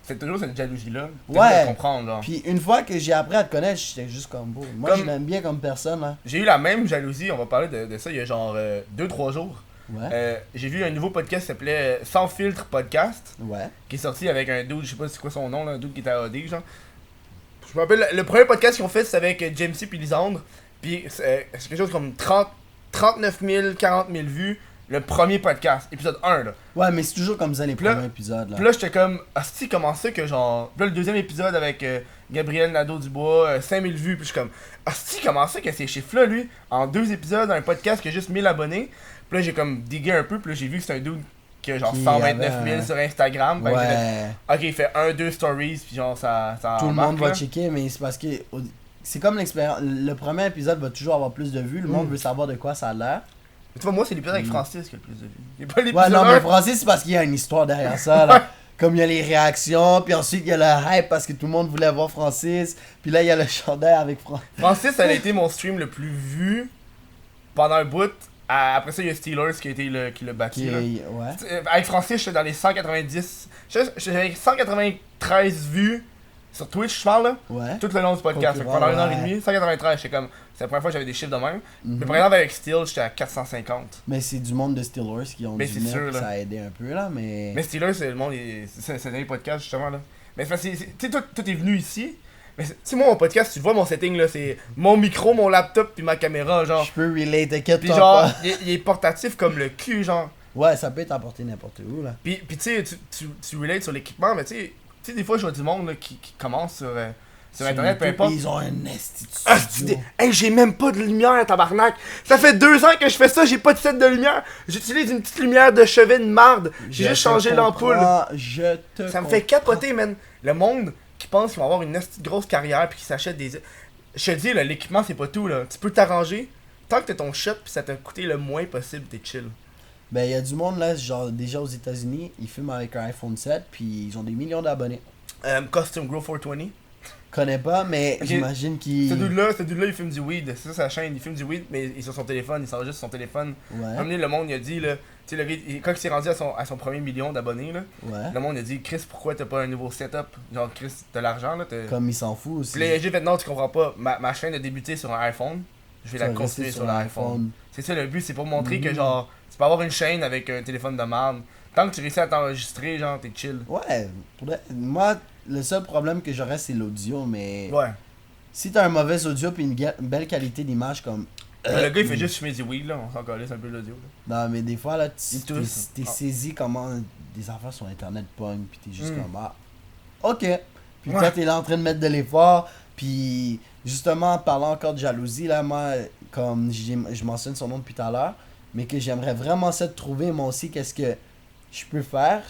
Speaker 2: C'est toujours cette jalousie-là.
Speaker 3: Ouais.
Speaker 2: De comprendre, genre.
Speaker 3: Puis une fois que j'ai appris à te connaître, j'étais juste comme beau. Moi, je l'aime bien comme personne, là.
Speaker 2: J'ai eu la même jalousie, on va parler de ça il y a genre 2-3 jours.
Speaker 3: Ouais.
Speaker 2: J'ai vu un nouveau podcast qui s'appelait Sans Filtre Podcast.
Speaker 3: Ouais.
Speaker 2: Qui est sorti avec un dude, je sais pas c'est quoi son nom, là, un dude qui était à OD, genre. Je me rappelle, le premier podcast qu'ils ont fait, c'est avec Jamesy puis Lisandre. Puis c'est quelque chose comme 39 000, 40 000 vues. Le premier podcast, épisode 1 là.
Speaker 3: Ouais, mais c'est toujours comme ça les premiers épisodes là.
Speaker 2: Puis là j'étais comme, asti comment ça que genre. Puis là le deuxième épisode avec Gabriel Nadeau-Dubois, 5000 vues. Puis je suis comme, asti comment ça que ces chiffres là lui, en 2 épisodes, un podcast qui a juste 1000 abonnés. Puis là j'ai comme digué un peu, puis là j'ai vu que c'est un dude qui a genre 129 000 sur Instagram.
Speaker 3: Ouais.
Speaker 2: Fait, ok, il fait 1-2 stories, puis genre ça
Speaker 3: tout le monde
Speaker 2: là.
Speaker 3: va checker, mais c'est parce que c'est comme l'expérience. Le premier épisode va toujours avoir plus de vues, le monde veut savoir de quoi ça a l'air.
Speaker 2: Mais tu vois, moi c'est l'épisode avec Francis qui a le plus de vues. Il pas l'épisode
Speaker 3: Ouais, non,
Speaker 2: 1.
Speaker 3: mais Francis, c'est parce qu'il y a une histoire derrière ça, là. Comme il y a les réactions, puis ensuite il y a le hype parce que tout le monde voulait voir Francis, puis là il y a le chandail avec
Speaker 2: Francis, ça a été mon stream le plus vu pendant un bout. Après ça, il y a Steelers qui a été qui l'a battu. Là.
Speaker 3: Ouais.
Speaker 2: Avec Francis, j'étais dans les 190. J'avais 193 vues sur Twitch, je parle là.
Speaker 3: Ouais.
Speaker 2: Tout le long du podcast. Fait que pendant 1h30, 193, j'étais comme. C'est la première fois que j'avais des chiffres de même. Mais par exemple, avec Steel, j'étais à 450.
Speaker 3: Mais c'est du monde de Steelers qui ont
Speaker 2: mais
Speaker 3: dû
Speaker 2: c'est sûr,
Speaker 3: ça a aidé un peu là, mais.
Speaker 2: Mais Steelers, c'est le monde. C'est dans les podcasts justement là. Mais tu sais, toi, t'es venu ici. Mais tu sais, moi, mon podcast, tu vois mon setting là, c'est mon micro, mon laptop, puis ma caméra, genre.
Speaker 3: Je peux relate, t'inquiète pas.
Speaker 2: Puis genre, il est portatif comme le cul, genre.
Speaker 3: Ouais, ça peut être apporté n'importe où là.
Speaker 2: Puis tu sais, tu relates sur l'équipement, mais tu sais, des fois, je vois du monde là, qui commence sur internet, peu importe.
Speaker 3: Ils ont un esti
Speaker 2: Hey, j'ai même pas de lumière, tabarnak. Ça fait 2 ans que je fais ça, j'ai pas de set de lumière. J'utilise une petite lumière de chevet de marde. J'ai juste changé l'ampoule. Ça me fait capoter, man. Le monde qui pense qu'ils vont avoir une grosse carrière puis qui s'achète des. Je te dis, là, l'équipement, c'est pas tout, là. Tu peux t'arranger. Tant que t'as ton shot puis ça t'a coûté le moins possible, t'es chill.
Speaker 3: Ben, il y a du monde là, genre déjà aux États-Unis, ils filment avec un iPhone 7 puis ils ont des millions d'abonnés.
Speaker 2: Custom Grow 420.
Speaker 3: Connais pas, mais okay. J'imagine qu'il.
Speaker 2: Ce dude-là, il filme du weed. C'est ça sa chaîne, il filme du weed, mais il est sur son téléphone, il s'enregistre sur son téléphone.
Speaker 3: Ouais.
Speaker 2: Comme le monde, il a dit, là, tu sais, le gars, quand il s'est rendu à son premier million d'abonnés, là, le monde a dit, Chris, pourquoi t'as pas un nouveau setup? Genre, Chris, t'as l'argent, là.
Speaker 3: Comme il s'en fout aussi.
Speaker 2: Puis là, j'ai fait, non, tu comprends pas, ma chaîne a débuté sur un iPhone, je vais la continuer sur l'iPhone. C'est ça le but, c'est pour montrer que, genre, tu peux avoir une chaîne avec un téléphone de merde. Tant que tu réussis à t'enregistrer, genre, t'es chill.
Speaker 3: Ouais, moi, le seul problème que j'aurais, c'est l'audio, mais.
Speaker 2: Ouais.
Speaker 3: Si t'as un mauvais audio puis une belle qualité d'image, comme.
Speaker 2: Le gars, il fait juste fumer du weed, là, on s'en calisse un peu l'audio.
Speaker 3: Non, mais des fois, là, t'es saisi comment des affaires sur internet pognent, puis t'es juste comme, ah, ok. Puis toi, t'es là en train de mettre de l'effort, puis justement, en parlant encore de jalousie, là, moi, comme je mentionne son nom depuis tout à l'heure, mais que j'aimerais vraiment ça de trouver, moi aussi, qu'est-ce que je peux faire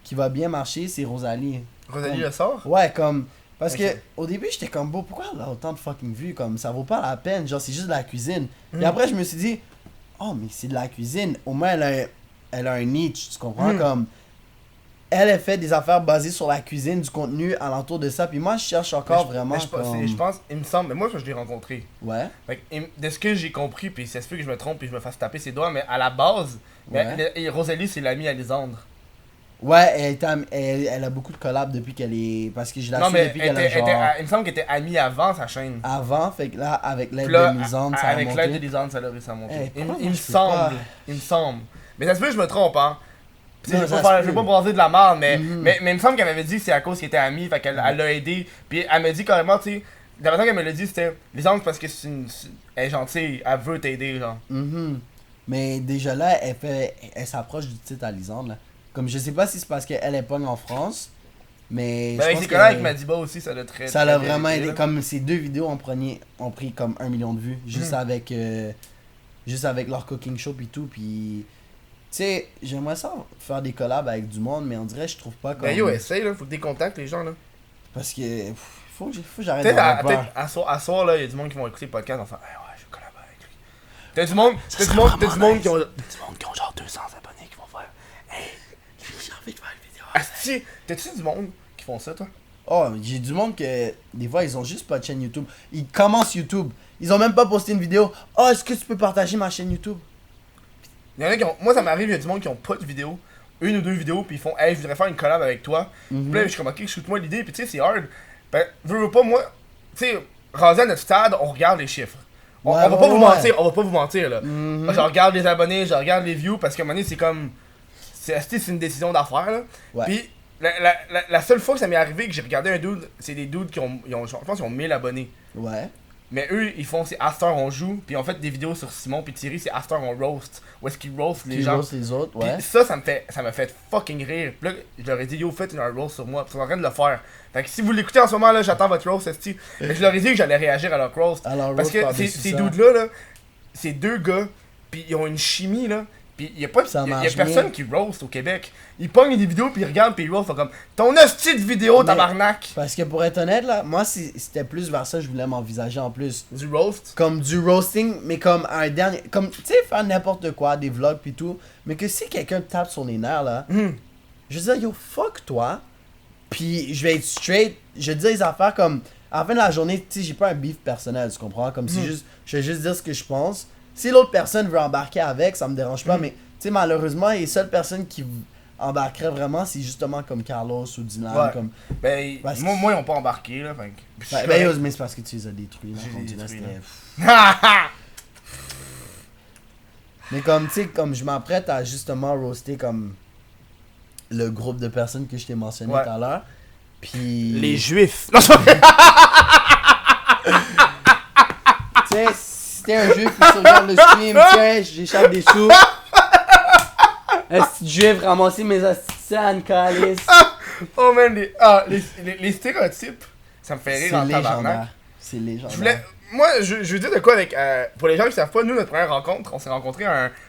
Speaker 3: qui va bien marcher, c'est Rosalie.
Speaker 2: Rosalie le sort?
Speaker 3: Ouais, comme. Parce que au début, j'étais comme, bon, pourquoi elle a autant de fucking vues? Comme, ça vaut pas la peine, genre, c'est juste de la cuisine. Et après, je me suis dit, oh, mais c'est de la cuisine. Au moins, elle a un niche, tu comprends? Comme, elle fait des affaires basées sur la cuisine, du contenu alentour de ça. Puis moi, je cherche encore vraiment.
Speaker 2: Je pense, il me semble, mais moi, je l'ai rencontré.
Speaker 3: Ouais.
Speaker 2: Fait que, de ce que j'ai compris, puis ça se peut que je me trompe et je me fasse taper ses doigts, mais à la base, Rosalie, c'est l'amie Alisandre.
Speaker 3: Ouais, elle a beaucoup de collabs depuis qu'elle est. Parce que je l'ai su depuis qu'elle a genre.
Speaker 2: Il me semble qu'elle était amie avant sa chaîne.
Speaker 3: Avant, fait que là, avec l'aide de Lisandre, ça a monté.
Speaker 2: Avec l'aide de Lisandre, ça a réussi à monter. Il me semble. Mais ça se peut que je me trompe, hein. Je vais pas braser de la merde, mais il me semble qu'elle m'avait dit que c'est à cause qu'elle était amie, fait qu'elle l'a aidé. Puis elle m'a dit carrément, tu sais, la façon qu'elle me l'a dit, c'était Lisandre parce que elle est gentille, elle veut t'aider, genre.
Speaker 3: Mais déjà là, elle s'approche du titre à Lisandre, là. Comme je sais pas si c'est parce qu'elle est pogne en France, mais.
Speaker 2: Ben avec ses collègues avec Madiba aussi, ça l'a très.
Speaker 3: Ça l'a vraiment aidé. Comme ces 2 vidéos ont pris comme 1 million de vues, juste avec leur cooking show et tout. Puis. Tu sais, j'aimerais ça faire des collabs avec du monde, mais on dirait que je trouve pas comme.
Speaker 2: Ben yo, essaye là, faut que tu contactes les gens là.
Speaker 3: Parce que. Faut que j'arrête d'avoir peur.
Speaker 2: Peut-être à soir là, il y a du monde qui vont écouter le podcast en faisant ouais, je collab avec lui. T'as du monde qui ont genre 200 abonnés qui vont faire hey, j'ai envie de faire une vidéo. Asti, t'as-tu du monde qui font ça toi?
Speaker 3: Oh, j'ai du monde que des fois ils ont juste pas de chaîne YouTube. Ils commencent YouTube. Ils ont même pas posté une vidéo. Oh, est-ce que tu peux partager ma chaîne YouTube?
Speaker 2: Il y en a qui ont. Moi, ça m'arrive, il y a du monde qui ont pas de vidéo. Une ou deux vidéos, puis ils font, hey, je voudrais faire une collab avec toi. Puis là, je suis comme, ok, shoot-moi l'idée, puis tu sais, c'est hard. Ben, veux pas, moi, tu sais, rendu à notre stade, on regarde les chiffres. On va pas vous mentir, on va pas vous mentir, là. Je regarde les abonnés, je regarde les views, parce qu'à un moment donné, c'est comme. C'est une décision d'affaires, là.
Speaker 3: Ouais.
Speaker 2: Puis, la seule fois que ça m'est arrivé que j'ai regardé un dude, c'est des dudes qui ont, je pense qu'ils ont 1000 abonnés.
Speaker 3: Ouais.
Speaker 2: Mais eux, ils font, c'est After on joue, puis en fait des vidéos sur Simon puis Thierry, c'est After on roast, où est-ce qu'ils roast les
Speaker 3: Qui
Speaker 2: gens.
Speaker 3: roast les autres, ouais.
Speaker 2: Puis ça m'a fait fucking rire. Puis là, je leur ai dit, yo, faites un roast sur moi, puis ils sont en train de le faire. Fait que si vous l'écoutez en ce moment, là, j'attends votre roast, esti. Mais je leur ai dit que j'allais réagir à leur roast. Parce que ces dudes-là, là, ces deux gars, puis ils ont une chimie, là. Puis y a personne qui roast au Québec. Ils pognent des vidéos, puis ils regardent, puis ils roast, comme ton hostie de vidéo, tabarnak.
Speaker 3: Parce que pour être honnête, là, moi, c'était plus vers ça que je voulais m'envisager en plus.
Speaker 2: Du roast?
Speaker 3: Comme du roasting, mais comme un dernier. Comme, tu sais, faire n'importe quoi, des vlogs, puis tout. Mais que si quelqu'un te tape sur les nerfs, là, je veux dire, yo, fuck toi. Puis je vais être straight. Je vais dire les affaires comme. À la fin de la journée, tu sais, j'ai pas un beef personnel, tu comprends? Comme si juste. Je vais juste dire ce que je pense. Si l'autre personne veut embarquer avec, ça me dérange pas, mais tu sais, malheureusement, les seules personnes qui embarqueraient vraiment, c'est justement comme Carlos ou Dylan.
Speaker 2: Ouais.
Speaker 3: Comme...
Speaker 2: Ben, moi, ils ont pas embarqué, là.
Speaker 3: Mais c'est parce que tu les as détruits, là. Mais comme, tu sais, comme je m'apprête à justement roaster comme le groupe de personnes que je t'ai mentionné tout à l'heure. Puis.
Speaker 2: Les juifs. Non, ça
Speaker 3: tu sais, c'était un juif qui se regarde le stream, tiens, j'échappe des sous. Un petit juif ramasser mes asticanes, calice.
Speaker 2: Oh man, les stéréotypes, ça me fait rire en tabarnak.
Speaker 3: C'est légendaire.
Speaker 2: Moi, je veux dire de quoi avec. Pour les gens qui savent pas, nous, notre première rencontre, on s'est rencontrés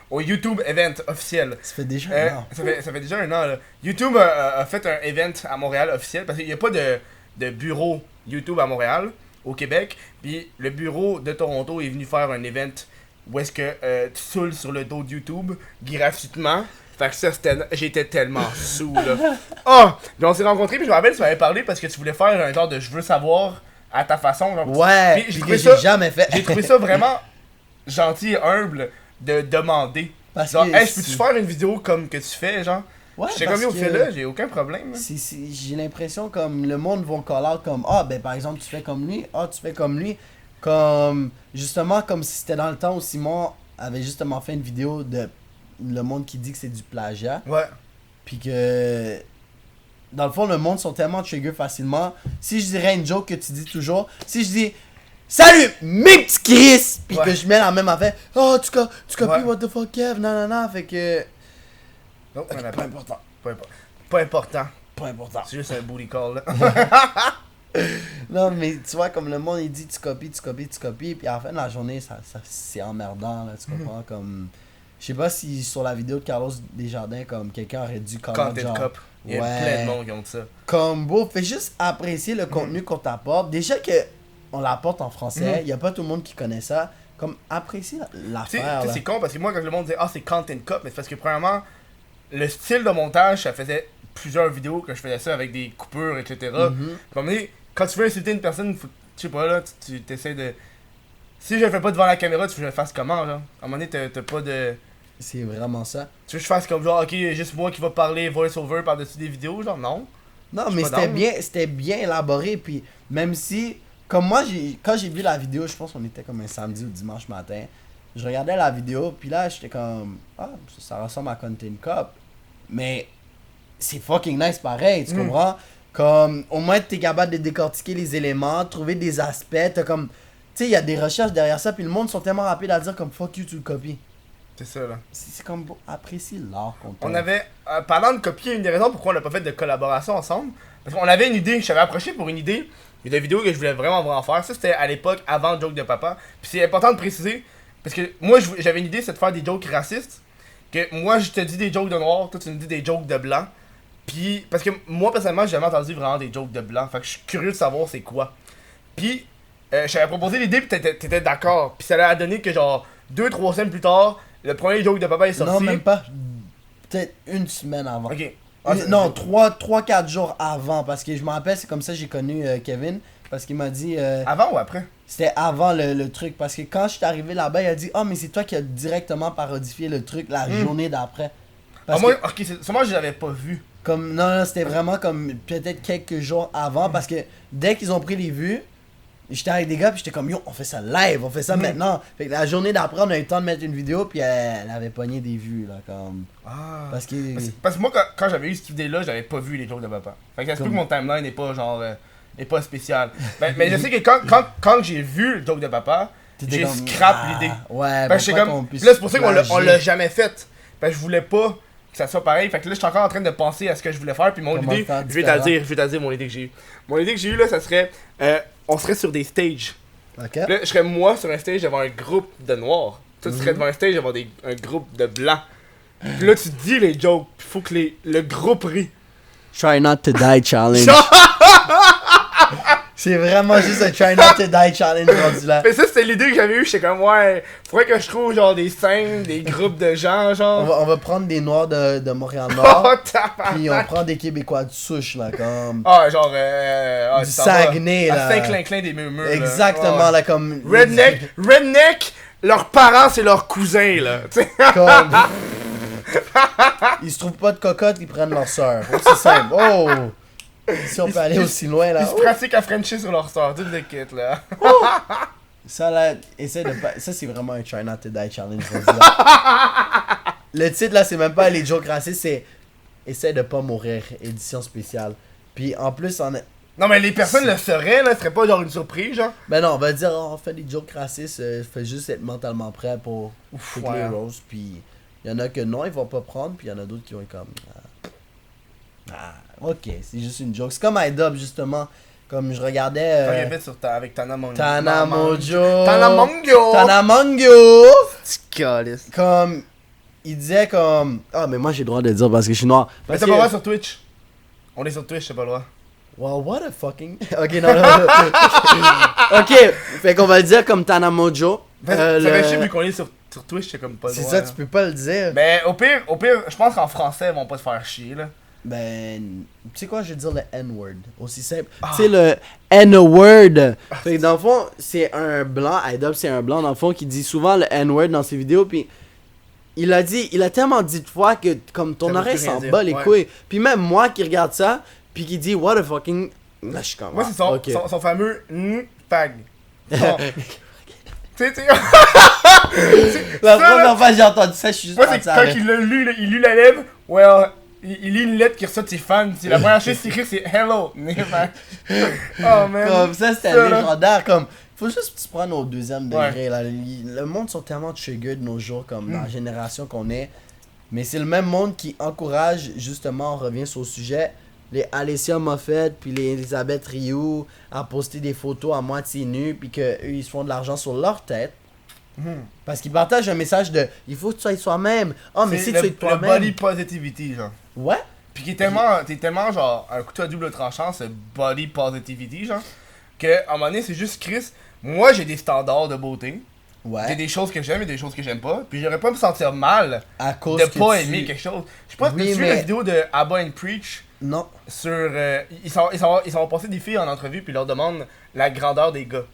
Speaker 2: au YouTube event officiel.
Speaker 3: Ça fait déjà un an.
Speaker 2: Ça fait déjà un an, là. YouTube a fait un event à Montréal officiel parce qu'il n'y a pas de bureau YouTube à Montréal, au Québec. Puis le bureau de Toronto est venu faire un event où est-ce que tu saoules sur le dos de YouTube gratuitement. Fait que ça, j'étais tellement sous, là. Oh! Puis on s'est rencontrés, puis je me rappelle, tu m'avais parlé parce que tu voulais faire un genre de je veux savoir à ta façon. Genre,
Speaker 3: ouais, puis j'ai jamais fait.
Speaker 2: J'ai trouvé ça vraiment gentil et humble de demander.
Speaker 3: Parce
Speaker 2: genre,
Speaker 3: que
Speaker 2: hey, je peux-tu faire une vidéo comme que tu fais, genre?
Speaker 3: Ouais,
Speaker 2: j'étais comme, yo, fais-le, j'ai aucun problème.
Speaker 3: J'ai l'impression comme le monde va call out comme, ah, ben par exemple, tu fais comme lui, ah, tu fais comme lui. Comme, justement, comme si c'était dans le temps où Simon avait justement fait une vidéo de le monde qui dit que c'est du plagiat.
Speaker 2: Ouais.
Speaker 3: Puis que, dans le fond, le monde sont tellement trigger facilement. Si je dirais une joke que tu dis toujours, si je dis salut, mes petits Chris, puis que je mets la même affaire, oh, tu copies what the fuck, Kev, non, fait que.
Speaker 2: Non,
Speaker 3: okay, pas important.
Speaker 2: Pas important.
Speaker 3: Pas important.
Speaker 2: C'est juste un booty call, là.
Speaker 3: Non, mais tu vois, comme le monde, il dit tu copies, puis à la fin de la journée, ça c'est emmerdant, là, tu comprends, comme. Je sais pas si sur la vidéo de Carlos Desjardins, comme quelqu'un aurait dû
Speaker 2: Content genre, Cup. Il y a plein de monde qui ont ça.
Speaker 3: Comme, beau, fais juste apprécier le contenu qu'on t'apporte. Déjà que on l'apporte en français, il y a pas tout le monde qui connaît ça. Comme, apprécie l'affaire.
Speaker 2: C'est con parce que moi, quand le monde dit ah, c'est Content Cup, mais c'est parce que, premièrement, le style de montage, ça faisait plusieurs vidéos que je faisais ça avec des coupures, etc. Comme, quand tu veux insulter une personne, faut, je sais pas, là, tu t'essaies de. Si je le fais pas devant la caméra, tu veux que je le fasse comment, genre? À un moment donné, t'as pas de.
Speaker 3: C'est vraiment ça.
Speaker 2: Tu veux que je fasse comme genre, ok, juste moi qui va parler voice-over par-dessus des vidéos, genre, non?
Speaker 3: Non, mais c'était bien élaboré, puis même si. Comme moi, quand j'ai vu la vidéo, je pense qu'on était comme un samedi ou dimanche matin. Je regardais la vidéo, puis là, j'étais comme. Ah, ça ressemble à Content Cup. Mais c'est fucking nice pareil, tu comprends? Comme, au moins, t'es capable de décortiquer les éléments, trouver des aspects, t'as comme. Tu sais, il y a des recherches derrière ça, puis le monde sont tellement rapides à dire comme fuck you, tu le copies.
Speaker 2: C'est ça, là.
Speaker 3: C'est comme, bon, apprécie l'art qu'on
Speaker 2: On avait, parlant de copier, une des raisons pourquoi on n'a pas fait de collaboration ensemble, parce qu'on avait une idée, je t'avais approché pour une idée, une vidéo que je voulais vraiment faire. Ça, c'était à l'époque, avant Joke de Papa. Puis c'est important de préciser, parce que moi, j'avais une idée, c'est de faire des jokes racistes, que moi, je te dis des jokes de noir, toi, tu me dis des jokes de blanc. Puis, parce que moi, personnellement, j'ai jamais entendu vraiment des jokes de blanc, fait que je suis curieux de savoir c'est quoi. Puis, je t'avais proposé l'idée, puis t'étais d'accord. Puis ça a donné que genre 2-3 semaines plus tard, le premier joke de Papa est sorti.
Speaker 3: Non, même pas. Peut-être une semaine avant.
Speaker 2: Ok.
Speaker 3: Non, 3-4 jours avant, parce que je me rappelle, c'est comme ça que j'ai connu Kevin, parce qu'il m'a dit...
Speaker 2: Avant ou après?
Speaker 3: C'était avant le truc, parce que quand je suis arrivé là-bas, il a dit « Ah, mais c'est toi qui as directement parodifié le truc la journée d'après. »
Speaker 2: Moi, ok, sûrement je l'avais pas vu.
Speaker 3: Comme, non, c'était vraiment comme peut-être quelques jours avant, parce que dès qu'ils ont pris les vues, j'étais avec des gars, puis j'étais comme « Yo, on fait ça live, on fait ça maintenant. » Fait que la journée d'après, on a eu le temps de mettre une vidéo, puis elle avait pogné des vues, là, comme...
Speaker 2: Ah.
Speaker 3: Parce que...
Speaker 2: Parce que moi, quand j'avais eu cette idée-là, j'avais pas vu les jokes de papa. Fait que ça se peut que mon timeline n'est pas genre... n'est pas spécial. Mais je sais que quand j'ai vu le joke de papa, j'ai
Speaker 3: comme,
Speaker 2: scrap l'idée.
Speaker 3: Ouais,
Speaker 2: Parce que j'étais comme... Là, c'est pour ça qu'on l'a jamais fait. Parce que je voulais pas que ça soit pareil. Fait que là, je suis encore en train de penser à ce que je voulais faire. Puis mon idée, je vais te dire mon idée que j'ai eue. Mon idée que j'ai eue, là, ça serait... on serait sur des stages.
Speaker 3: Ok.
Speaker 2: Là, je serais moi sur un stage devant un groupe de noirs. Toi, tu serais devant un stage devant un groupe de blancs. Puis là, tu dis les jokes. Puis faut que le groupe rit.
Speaker 3: Try not to die challenge. C'est vraiment juste un try not to die challenge rendu là.
Speaker 2: Mais ça, c'était l'idée que j'avais eue. J'étais comme, ouais, faudrait que je trouve genre des scènes, des groupes de gens, genre.
Speaker 3: On va prendre des noirs de Montréal-Nord.
Speaker 2: Oh, tabarnak.
Speaker 3: Puis on prend des Québécois de souche, là, comme.
Speaker 2: Ah, genre,
Speaker 3: du Saguenay, là.
Speaker 2: À Saint-Clinclin des murmures.
Speaker 3: Exactement,
Speaker 2: là,
Speaker 3: là, comme.
Speaker 2: Redneck, leurs parents, c'est leurs cousins, là. T'sais.
Speaker 3: Comme. Ils se trouvent pas de cocotte, ils prennent leur soeur. C'est simple. Oh! Si on peut aller aussi loin, là.
Speaker 2: Ils se pratiquent à Frencher sur leur sœur, toute l'équipe, là.
Speaker 3: Ça, là, essaie de pas. Ça, c'est vraiment un try not to die challenge. Le titre, là, c'est même pas les jokes racistes, c'est essaie de pas mourir, édition spéciale. Puis en plus,
Speaker 2: Non, mais les personnes le sauraient, là, ce serait pas genre une surprise, genre.
Speaker 3: Ben non, on va dire, on fait des jokes racistes, fait juste être mentalement prêt pour toutes les roses. Puis il y en a que non, ils vont pas prendre, puis il y en a d'autres qui vont être comme. Ok, c'est juste une joke. C'est comme iDub, justement. Comme je regardais.
Speaker 2: Avec Tana Mongeau.
Speaker 3: Tana Mongeau.
Speaker 2: Tana Mongeau.
Speaker 3: Tana Mongeau.
Speaker 2: Calice.
Speaker 3: Comme. Il disait comme. Ah, mais moi j'ai le droit de le dire parce que je suis noir.
Speaker 2: Mais t'as pas le droit sur Twitch. On est sur Twitch, t'as pas le droit.
Speaker 3: Well, what a fucking. Ok, non. Ok, fait qu'on va le dire comme Tana Mongeau.
Speaker 2: Ça fait chier vu qu'on est sur Twitch, c'est comme pas le droit.
Speaker 3: C'est ça, tu peux pas le dire.
Speaker 2: Mais au pire, je pense qu'en français, ils vont pas se faire chier, là.
Speaker 3: Ben, tu sais quoi, je vais dire le N-word. Aussi simple. Tu sais, le N-word. Fait que dans le fond, c'est un blanc. iDub, c'est un blanc, dans le fond, qui dit souvent le N-word dans ses vidéos. Puis il a tellement dit de fois que comme ton oreille s'en bat les couilles. Puis même moi qui regarde ça, puis qui dit what a fucking. Là, je suis comme.
Speaker 2: Moi, c'est son fameux N-tag. Tu sais,
Speaker 3: la première fois que j'ai entendu ça, je suis juste.
Speaker 2: Moi, c'est quand il l'a lu, il lit la lèvre. Well. Il lit une lettre qui reçoit de ses fans. C'est la première chose qu'il écrit, c'est Hello, Never. Oh man.
Speaker 3: Comme ça, c'était légendaire. Comme, faut juste que tu prennes au deuxième degré. Là. Le monde sont tellement triggered de nos jours, comme dans la génération qu'on est. Mais c'est le même monde qui encourage, justement, on revient sur le sujet, les Alessia Moffett puis les Elisabeth Rioux à poster des photos à moitié nues, puis qu'eux, ils se font de l'argent sur leur tête. Parce qu'ils partagent un message de il faut que tu sois toi-même. Oh, mais si tu es toi-même.
Speaker 2: Le body positivity, genre.
Speaker 3: Ouais.
Speaker 2: Puis qui est tellement genre un couteau à double tranchant, ce body positivity, genre. Que à un moment donné, c'est juste Chris. Moi, j'ai des standards de beauté.
Speaker 3: Ouais.
Speaker 2: J'ai des choses que j'aime et des choses que j'aime pas. Puis j'aurais pas me sentir mal
Speaker 3: à cause
Speaker 2: de pas aimer quelque chose. Je sais pas, tu as vu la vidéo de Abba and Preach?
Speaker 3: Non.
Speaker 2: Sur. Ils sont passer des filles en entrevue puis ils leur demandent la grandeur des gars.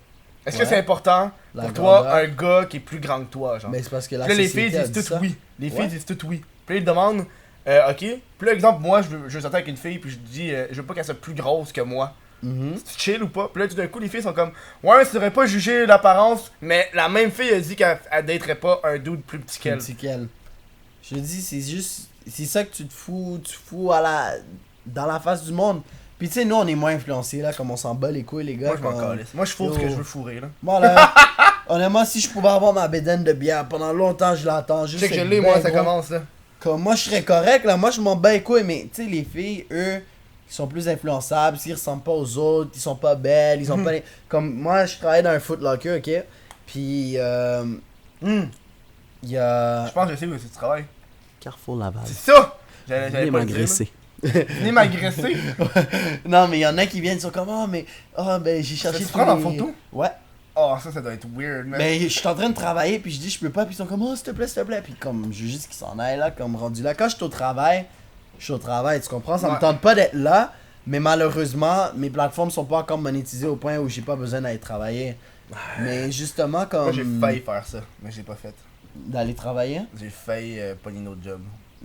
Speaker 2: Est-ce que c'est important pour toi, un gars qui est plus grand que toi, genre?
Speaker 3: Mais c'est parce que
Speaker 2: les filles disent toutes oui. Les filles disent toutes oui. Puis là, ils demandent, ok. Puis là, exemple, moi, je veux sortir avec une fille, puis je dis, je veux pas qu'elle soit plus grosse que moi. C'est chill ou pas? Puis là, tout d'un coup, les filles sont comme, ouais, ça devrait pas juger l'apparence, mais la même fille a dit qu'elle daterait pas un dude plus petit qu'elle.
Speaker 3: Je dis, c'est juste, c'est ça que tu te fous dans la face du monde. Puis tu sais, nous on est moins influencés là, comme on s'en bat les couilles les gars.
Speaker 2: Moi je m'en calisse. Moi je fourre ce que je veux fourrer là.
Speaker 3: Bon là, honnêtement si je pouvais avoir ma bédaine de bière pendant longtemps je l'attends juste.
Speaker 2: Tu sais que je l'ai moi, ça commence là.
Speaker 3: Comme moi je serais correct là, moi je m'en bats les couilles, mais tu sais les filles, eux, ils sont plus influençables, s'ils ressemblent pas aux autres, ils sont pas belles, ils sont pas les... Comme moi je travaille dans un Foot Locker, ok? Puis il y a...
Speaker 2: Je pense que je sais où tu travailles.
Speaker 3: Carrefour Laval.
Speaker 2: C'est ça!
Speaker 3: J'allais m'agresser.
Speaker 2: Venez m'agresser.
Speaker 3: Non, mais il y en a qui viennent, ils sont comme, ben j'ai cherché.
Speaker 2: Tu prends en photo?
Speaker 3: Ouais.
Speaker 2: Oh, ça doit être weird, man.
Speaker 3: Ben, je suis en train de travailler, puis je dis, je peux pas, puis ils sont comme, oh, s'il te plaît. Puis comme, je veux juste qu'ils s'en aillent là, comme rendu là. Quand je suis au travail, je suis au travail, tu comprends? Ça
Speaker 2: Ouais.
Speaker 3: me tente pas d'être là, mais malheureusement, mes plateformes sont pas encore monétisées au point où j'ai pas besoin d'aller travailler. Mais justement, comme.
Speaker 2: Moi, j'ai failli faire ça, mais j'ai pas fait.
Speaker 3: D'aller travailler?
Speaker 2: J'ai failli pogner une autre job.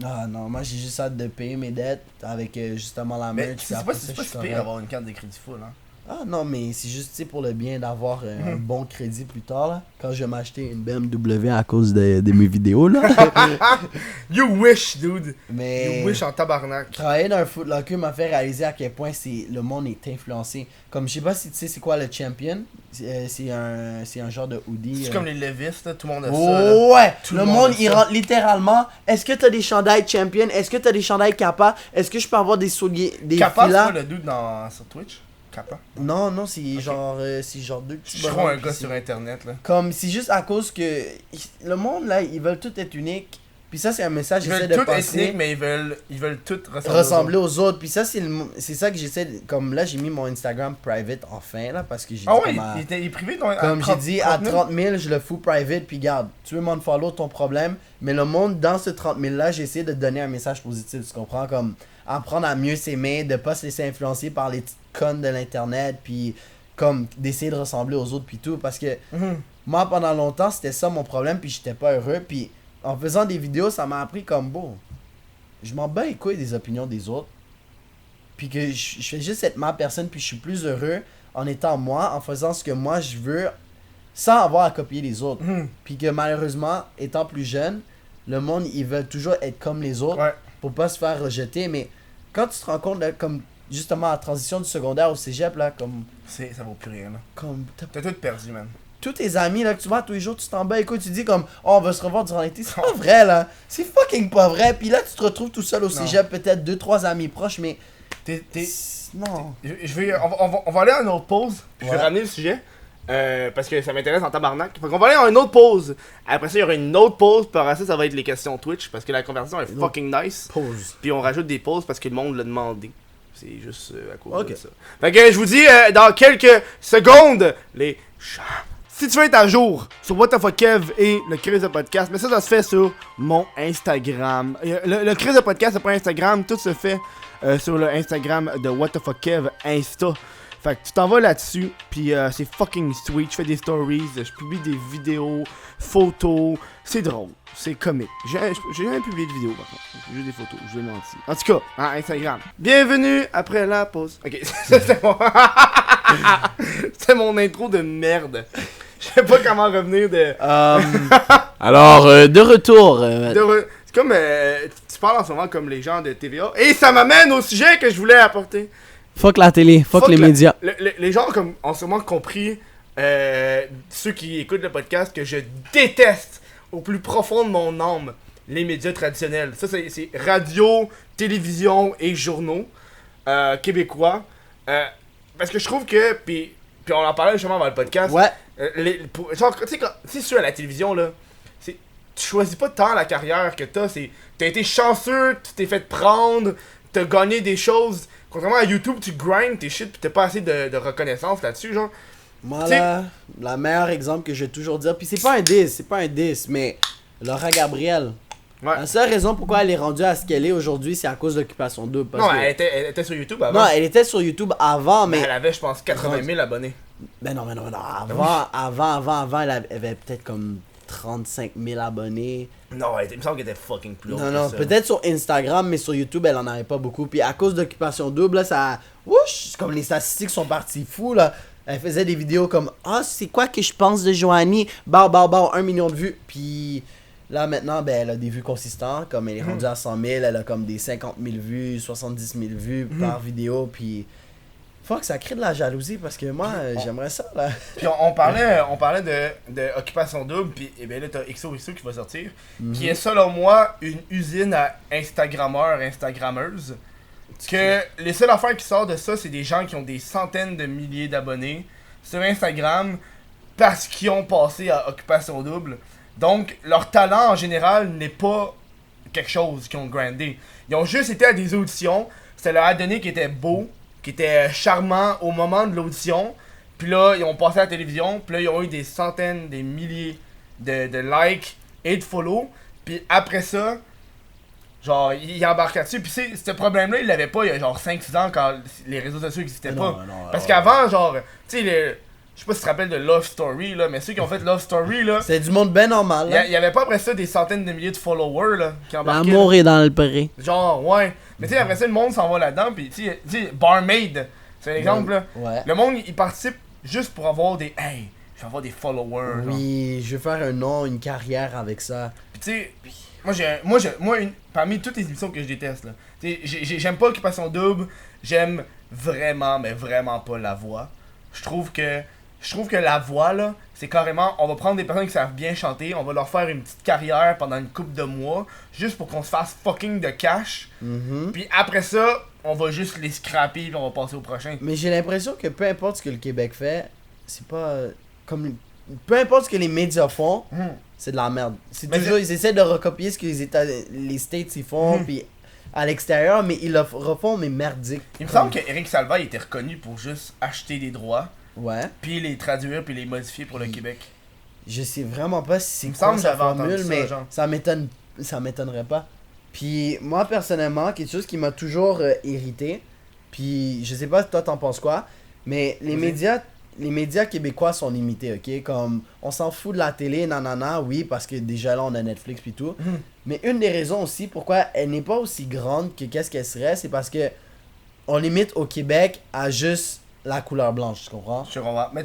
Speaker 3: Ah non, moi j'ai juste hâte de payer mes dettes avec justement la
Speaker 2: Mais
Speaker 3: merch.
Speaker 2: c'est pas si pire d'avoir une carte de crédit full, hein.
Speaker 3: Ah non, mais c'est juste pour le bien d'avoir un bon crédit plus tard, là. Quand je vais m'acheter une BMW à cause de mes vidéos, là.
Speaker 2: You wish, dude.
Speaker 3: Mais.
Speaker 2: You wish en tabarnak.
Speaker 3: Travailler dans un Foot Locker m'a fait réaliser à quel point le monde est influencé. Comme je sais pas si tu sais c'est quoi le Champion. C'est un genre de hoodie.
Speaker 2: C'est comme les Levis, là, tout le monde a ça. Là.
Speaker 3: Ouais!
Speaker 2: Tout
Speaker 3: le
Speaker 2: le
Speaker 3: monde
Speaker 2: monde a
Speaker 3: il
Speaker 2: ça.
Speaker 3: rentre littéralement. Est-ce que t'as des chandails Champion? Est-ce que t'as des chandails Kappa? Est-ce que je peux avoir des souliers, des
Speaker 2: Kappa, c'est
Speaker 3: filas?
Speaker 2: pas le dude sur Twitch? Kappa?
Speaker 3: Non, non, c'est
Speaker 2: Ok.
Speaker 3: genre deux petits
Speaker 2: Je crois un gars sur internet, là.
Speaker 3: Comme c'est juste à cause que le monde là, ils veulent tout être unique. Puis ça c'est un message que
Speaker 2: Ils
Speaker 3: j'essaie
Speaker 2: veulent
Speaker 3: de
Speaker 2: tout
Speaker 3: passer.
Speaker 2: ethnique, mais ils veulent tout
Speaker 3: Ressembler aux autres. Puis ça c'est ça que j'essaie comme là j'ai mis mon Instagram private enfin là parce que j'ai dit
Speaker 2: Ah ouais,
Speaker 3: comme,
Speaker 2: il est privé donc,
Speaker 3: comme j'ai dit à
Speaker 2: 000?
Speaker 3: 30 000 je le fous private puis garde tu veux m'unfollow ton problème mais le monde dans ce 30 000 là j'ai essayé de donner un message positif tu comprends comme apprendre à mieux s'aimer de pas se laisser influencer par les petites connes de l'internet puis comme d'essayer de ressembler aux autres puis tout parce que
Speaker 2: Mhm.
Speaker 3: moi pendant longtemps c'était ça mon problème puis j'étais pas heureux puis en faisant des vidéos ça m'a appris comme bon je m'en bats les couilles des opinions des autres puis que je fais juste être ma personne puis je suis plus heureux en étant moi en faisant ce que moi je veux sans avoir à copier les autres
Speaker 2: Mhm.
Speaker 3: puis que malheureusement étant plus jeune le monde ils veulent toujours être comme les autres
Speaker 2: Ouais.
Speaker 3: pour pas se faire rejeter mais quand tu te rends compte là, comme justement la transition du secondaire au cégep là comme
Speaker 2: Ça vaut plus rien, là.
Speaker 3: t'as
Speaker 2: T'as tout perdu, man.
Speaker 3: tous tes amis là que tu vois tous les jours tu t'en bats écoute tu dis comme oh, on va se revoir durant l'été c'est pas vrai là c'est fucking pas vrai puis là tu te retrouves tout seul au cégep peut-être 2-3 amis proches mais non
Speaker 2: On va aller à une autre pause, puis je vais
Speaker 3: Ouais.
Speaker 2: ramener le sujet. Parce que ça m'intéresse en tabarnak. Fait qu'on va aller à une autre pause. Après ça, il y aura une autre pause. Puis après ça, ça va être les questions Twitch. Parce que la conversation est fucking nice.
Speaker 3: pause
Speaker 2: Puis on rajoute des pauses parce que le monde l'a demandé. C'est juste à cause
Speaker 3: Ok.
Speaker 2: de ça. Fait que je vous dis dans quelques secondes, les chats. Si tu veux être à jour sur What the fuck Kev et le Chris de podcast, mais ça se fait sur mon Instagram. Le Chris de podcast, c'est pas Instagram, tout se fait sur le Instagram de What the fuck Kev Insta. Fait que tu t'en vas là-dessus, puis c'est fucking sweet. Je fais des stories, je publie des vidéos, photos. C'est drôle, c'est comique. J'ai jamais publié de vidéo par contre, juste des photos, je l'ai menti. En tout cas, hein, Instagram. Bienvenue après la pause. Ok, c'était mon... c'était mon intro de merde. Je sais pas comment revenir de...
Speaker 3: alors de retour
Speaker 2: C'est comme... tu parles en ce moment comme les gens de TVA. Et ça m'amène au sujet que je voulais apporter.
Speaker 3: fuck la télé fuck les médias
Speaker 2: Les gens comme, ont sûrement compris, ceux qui écoutent le podcast, que je déteste au plus profond de mon âme les médias traditionnels. Ça, c'est radio, télévision et journaux québécois. Parce que je trouve que, puis on en parlait justement avant le podcast,
Speaker 3: ouais
Speaker 2: genre, tu sais, si tu es à la télévision, là, tu choisis pas tant la carrière que t'as été chanceux, tu t'es fait prendre, t'as gagné des choses. Contrairement à YouTube, tu grindes tes shit pis t'as pas assez de reconnaissance là-dessus, genre.
Speaker 3: moi
Speaker 2: T'sais-
Speaker 3: là la meilleure exemple que je vais toujours dire puis c'est pas un 10 mais Laura Gabriel
Speaker 2: Ouais.
Speaker 3: la seule raison pourquoi elle est rendue à ce qu'elle est aujourd'hui c'est à cause d'Occupation Double parce
Speaker 2: Non,
Speaker 3: que-
Speaker 2: elle était sur YouTube avant.
Speaker 3: non elle était sur YouTube avant
Speaker 2: mais
Speaker 3: mais
Speaker 2: elle avait, je pense, 80 000 abonnés.
Speaker 3: ben non avant elle avait peut-être comme 35 000 abonnés.
Speaker 2: Non, il me semble qu'elle était fucking plus haute
Speaker 3: Non,
Speaker 2: que
Speaker 3: non,
Speaker 2: ça.
Speaker 3: peut-être sur Instagram, mais sur YouTube, elle en avait pas beaucoup. Puis à cause d'Occupation Double, là, ça. Wouch! Comme les statistiques sont parties fous, là. Elle faisait des vidéos comme ah, c'est quoi que je pense de Joanie? Bah, 1 million de vues. Puis là, maintenant, ben, elle a des vues consistantes. Comme elle est rendue à 100 000, elle a comme des 50 000 vues, 70 000 vues par vidéo. Puis. Fuck, ça crée de la jalousie parce que moi, j'aimerais ça, là.
Speaker 2: Puis on parlait de Occupation Double, puis et ben là t'as XOXO qui va sortir, qui est selon moi une usine à Instagrammeurs, Instagrammeuses. Que les seules affaires qui sortent de ça, c'est des gens qui ont des centaines de milliers d'abonnés sur Instagram parce qu'ils ont passé à Occupation Double. Donc leur talent en général n'est pas quelque chose qu'ils ont grindé. Ils ont juste été à des auditions, ça leur a donné qu'ils étaient beaux, qui était charmant au moment de l'audition. Puis là, ils ont passé à la télévision. Puis là, ils ont eu des centaines, des milliers de likes et de follow. Puis après ça, Genre, il embarque là-dessus. Puis ce problème-là, il l'avait pas il y a genre 5-6 ans quand les réseaux sociaux n'existaient pas.
Speaker 3: Non,
Speaker 2: Parce qu'avant, genre, tu sais, je sais pas si tu te rappelles de Love Story, là, mais ceux qui ont fait Love Story, là,
Speaker 3: C'est du monde ben normal.
Speaker 2: il y avait pas après ça des centaines de milliers de followers, là, qui embarquaient.
Speaker 1: L'amour est dans le pré.
Speaker 2: Genre, ouais. Mais tu sais, après ça, le monde s'en va là-dedans. Puis tu sais, Barmaid, c'est un exemple, là.
Speaker 3: Ouais.
Speaker 2: Le monde, il participe juste pour avoir des. Hey, je vais avoir des followers. Genre.
Speaker 3: Oui, je veux faire un nom, une carrière avec ça.
Speaker 2: Puis tu sais, parmi toutes les émissions que je déteste, là, tu sais, j'aime pas Occupation Double, j'aime vraiment, mais vraiment pas La Voix. Je trouve que La Voix, là, c'est carrément, on va prendre des personnes qui savent bien chanter, on va leur faire une petite carrière pendant une couple de mois, juste pour qu'on se fasse fucking de cash. Puis après ça, on va juste les scraper puis on va passer au prochain.
Speaker 3: Mais j'ai l'impression que peu importe ce que le Québec fait, c'est pas comme. Peu importe ce que les médias font, c'est de la merde. C'est
Speaker 2: Mais
Speaker 3: toujours, ils essaient de recopier ce que les States ils font, puis à l'extérieur, mais ils le refont, mais merdique.
Speaker 2: Il me semble que Eric Salva était reconnu pour juste acheter des droits,
Speaker 3: Ouais.
Speaker 2: puis les traduire, puis les modifier pour le Québec.
Speaker 3: Je sais vraiment pas si c'est
Speaker 2: Il me
Speaker 3: quoi
Speaker 2: semble que
Speaker 3: sa
Speaker 2: j'avais entendu
Speaker 3: formule,
Speaker 2: ça,
Speaker 3: mais
Speaker 2: genre.
Speaker 3: ça m'étonnerait pas. Puis moi personnellement, quelque chose qui m'a toujours irrité, puis je sais pas toi t'en penses quoi, mais les médias québécois sont limités, ok? Comme on s'en fout de la télé, nanana, oui, parce que déjà là on a Netflix puis tout. Mais une des raisons aussi pourquoi elle n'est pas aussi grande que qu'est-ce qu'elle serait, c'est parce que on limite au Québec à juste la couleur blanche, tu comprends?
Speaker 2: Je comprends. Mais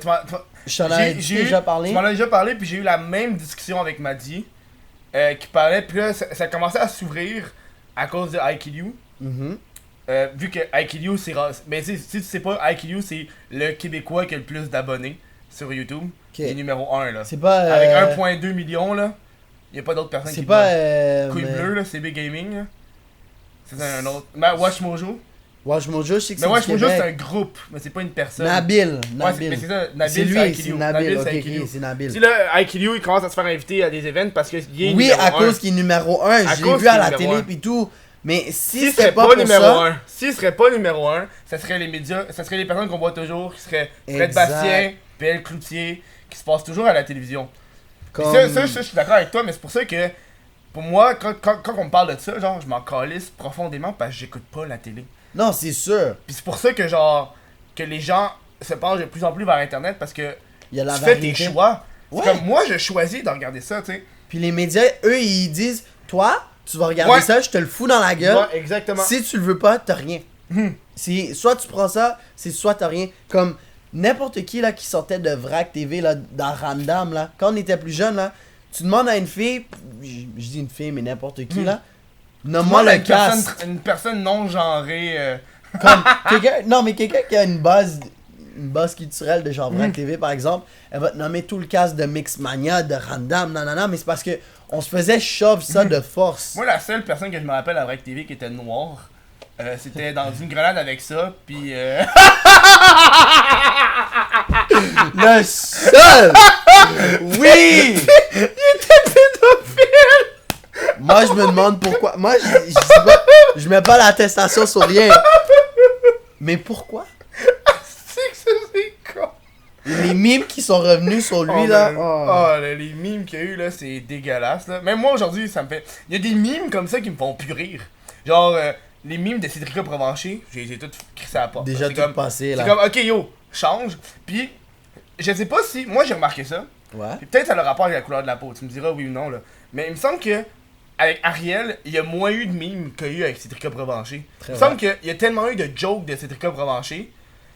Speaker 3: Je t'en ai déjà parlé.
Speaker 2: Tu m'en as déjà parlé, puis j'ai eu la même discussion avec Maddy, qui parlait, puis là, ça commençait à s'ouvrir à cause de IQLU.
Speaker 3: Mhm.
Speaker 2: Vu que IQLU, c'est. Mais si tu sais pas, IQLU, c'est le Québécois qui a le plus d'abonnés sur YouTube.
Speaker 3: Ok.
Speaker 2: Il est numéro 1, là.
Speaker 3: C'est pas.
Speaker 2: Avec 1,2 million, là. Il a pas d'autres personnes
Speaker 3: C'est
Speaker 2: qui
Speaker 3: pas.
Speaker 2: Couille
Speaker 3: mais-
Speaker 2: bleue, là, CB Gaming, là. C'est un autre. Mais Watch Mojo.
Speaker 3: Watch Mojo, je sais que
Speaker 2: Mais
Speaker 3: c'est
Speaker 2: Watch
Speaker 3: du
Speaker 2: Mojo, c'est un
Speaker 3: Québec.
Speaker 2: groupe, mais c'est pas une personne.
Speaker 3: Nabil.
Speaker 2: Ouais, mais
Speaker 3: Nabil.
Speaker 2: c'est ça,
Speaker 3: C'est
Speaker 2: Nabil,
Speaker 3: lui,
Speaker 2: c'est
Speaker 3: c'est
Speaker 2: IQLU.
Speaker 3: Nabil. Ok,
Speaker 2: c'est
Speaker 3: ok,
Speaker 2: IQLU.
Speaker 3: c'est Nabil.
Speaker 2: Si là, IQLU, il commence à se faire inviter à des events parce qu'il est
Speaker 3: Oui,
Speaker 2: numéro
Speaker 3: à
Speaker 2: 1.
Speaker 3: cause qu'il est numéro 1,
Speaker 2: À
Speaker 3: je l'ai
Speaker 2: cause
Speaker 3: vu à
Speaker 2: qu'il est
Speaker 3: la
Speaker 2: numéro
Speaker 3: télé
Speaker 2: un.
Speaker 3: pis tout. Mais si
Speaker 2: S'il
Speaker 3: c'était
Speaker 2: serait
Speaker 3: pas
Speaker 2: pas
Speaker 3: pour
Speaker 2: numéro
Speaker 3: ça,
Speaker 2: 1, s'il serait pas numéro 1, ça serait les médias, ça serait les personnes qu'on voit toujours, qui seraient Fred
Speaker 3: Exact.
Speaker 2: Bastien, PL Cloutier, qui se passent toujours à la télévision. Puis
Speaker 3: comme...
Speaker 2: ça, je suis d'accord avec toi, mais c'est pour ça que, pour moi, quand on me parle de ça, genre, je m'en calisse profondément parce que j'écoute pas la télé.
Speaker 3: Non, c'est sûr.
Speaker 2: Puis c'est pour ça que, genre, que les gens se penchent de plus en plus vers Internet parce que
Speaker 3: Il y a la
Speaker 2: tu fais
Speaker 3: variété.
Speaker 2: tes choix. C'est
Speaker 3: Ouais.
Speaker 2: comme moi, je choisis de regarder ça, tu sais.
Speaker 3: Puis les médias, eux, ils disent, toi, tu vas regarder
Speaker 2: Ouais.
Speaker 3: ça, je te le fous dans la gueule.
Speaker 2: Ouais, exactement.
Speaker 3: Si tu le veux pas, t'as rien. C'est soit tu prends ça, c'est soit t'as rien. Comme n'importe qui là qui sortait de Vrac TV là, dans Random là, quand on était plus jeune là, tu demandes à une fille, je dis une fille mais n'importe qui là, nomme-moi
Speaker 2: Moi,
Speaker 3: le cast.
Speaker 2: une personne non genrée.
Speaker 3: Comme quelqu'un qui a une base culturelle de genre Vrac TV par exemple, elle va te nommer tout le cast de Mixmania, de Random, nanana, mais c'est parce que on se faisait shove ça de force.
Speaker 2: Moi, la seule personne que je me rappelle à Vrac TV qui était noire, c'était dans une grenade avec ça, puis
Speaker 3: Le seul! Oui!
Speaker 2: il était pédophile!
Speaker 3: Moi, je me demande pourquoi. Moi, je dis pas, je mets pas l'attestation sur rien. Mais pourquoi?
Speaker 2: C'est que ça, c'est con!
Speaker 3: Les mimes qui sont revenus sur lui,
Speaker 2: Oh,
Speaker 3: là.
Speaker 2: man.
Speaker 3: oh.
Speaker 2: Oh, là, les mimes qu'il y a eu, là, c'est dégueulasse, là. Même moi, aujourd'hui, ça me fait... Il y a des mimes comme ça qui me font plus rire. Genre, les mimes de Cédric Provencher, j'ai tout crissé à la porte.
Speaker 3: Déjà
Speaker 2: C'est
Speaker 3: tout
Speaker 2: comme...
Speaker 3: passé, là.
Speaker 2: C'est comme, ok, yo, change. Puis, je sais pas si... Moi, j'ai remarqué ça.
Speaker 3: Ouais.
Speaker 2: Puis peut-être ça a le rapport avec la couleur de la peau. Tu me diras oui ou non, là. Mais il me semble que... Avec Ariel, il y a moins eu de mimes qu'il y a eu avec Cédric Provencher.
Speaker 3: Très
Speaker 2: Il me semble qu'il y a tellement eu de jokes de Cédric Provencher.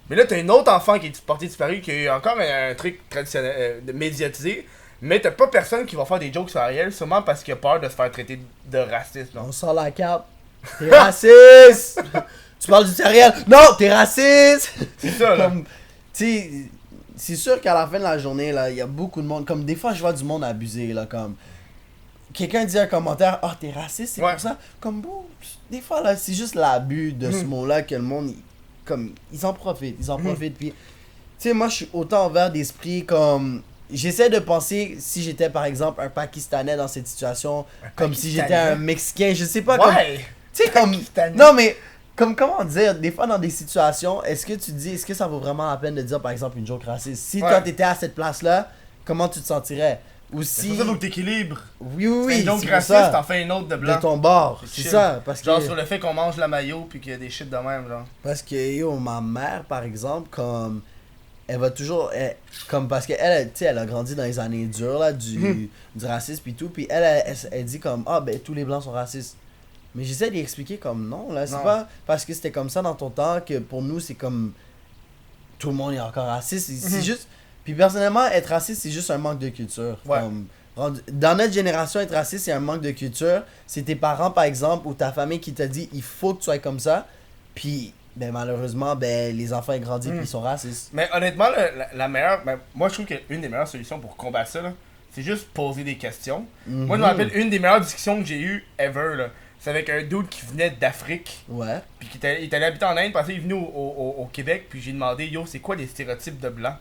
Speaker 2: Mais là, t'as un autre enfant qui est porté disparu, qui a eu encore un truc traditionnel, de médiatisé. Mais t'as pas personne qui va faire des jokes sur Ariel, sûrement parce qu'il a peur de se faire traiter de raciste. Non?
Speaker 3: On sort la carte. T'es raciste! Tu parles du sériel? Non, t'es raciste!
Speaker 2: C'est ça, là.
Speaker 3: Comme, tu sais, c'est sûr qu'à la fin de la journée, là, il y a beaucoup de monde. Comme des fois, je vois du monde abusé, là, comme. Quelqu'un dit un commentaire, ah, t'es raciste, c'est
Speaker 2: Ouais.
Speaker 3: pour ça. Comme, bon, des fois, là, c'est juste l'abus de ce mot-là que le monde, comme, ils en profitent, Puis, tu sais, moi, je suis autant ouvert d'esprit, comme. J'essaie de penser si j'étais, par exemple, un Pakistanais dans cette situation, comme si j'étais
Speaker 2: Pakistanais?
Speaker 3: un Mexicain, je sais pas, comme.
Speaker 2: Ouais!
Speaker 3: Tu sais, comme.
Speaker 2: Pakistanais.
Speaker 3: Non, mais. Comme, comment dire, des fois dans des situations, est-ce que tu dis, est-ce que ça vaut vraiment la peine de dire, par exemple, une joke raciste? Si
Speaker 2: Ouais.
Speaker 3: toi t'étais à cette place-là, comment tu te sentirais? aussi.
Speaker 2: C'est pour ça faut que t'équilibres.
Speaker 3: Oui, oui, oui.
Speaker 2: Donc
Speaker 3: c'est
Speaker 2: raciste,
Speaker 3: pour ça.
Speaker 2: t'en fais une autre de blanc.
Speaker 3: De ton bord,
Speaker 2: C'est
Speaker 3: c'est
Speaker 2: chill.
Speaker 3: ça. Parce
Speaker 2: Genre
Speaker 3: que,
Speaker 2: sur le fait qu'on mange la mayo puis qu'il y a des shit de même, genre.
Speaker 3: parce que, yo, ma mère, par exemple, comme. Elle va toujours. Comme parce qu'elle, tu sais, elle a grandi dans les années dures, là, du racisme et tout. Puis elle dit comme, ah, ben, tous les blancs sont racistes. Mais j'essaie d'y expliquer comme non, là. C'est
Speaker 2: Non.
Speaker 3: pas parce que c'était comme ça dans ton temps que pour nous, c'est comme. Tout le monde est encore raciste. C'est juste. Puis personnellement, être raciste, c'est juste un manque de culture.
Speaker 2: Ouais.
Speaker 3: Comme, dans notre génération, être raciste, c'est un manque de culture. C'est tes parents, par exemple, ou ta famille qui t'a dit il faut que tu sois comme ça. Puis, ben, malheureusement, ben, les enfants ils grandissent puis ils sont racistes.
Speaker 2: Mais honnêtement, la meilleure. Ben, moi, je trouve qu'une des meilleures solutions pour combattre ça, là, c'est juste poser des questions. Moi, je me rappelle une des meilleures discussions que j'ai eues ever, là. C'est avec un dude qui venait d'Afrique.
Speaker 3: Ouais.
Speaker 2: Puis il était allé habiter en Inde, parce qu'il est venu au Québec. Puis j'ai demandé, yo, c'est quoi les stéréotypes de blanc?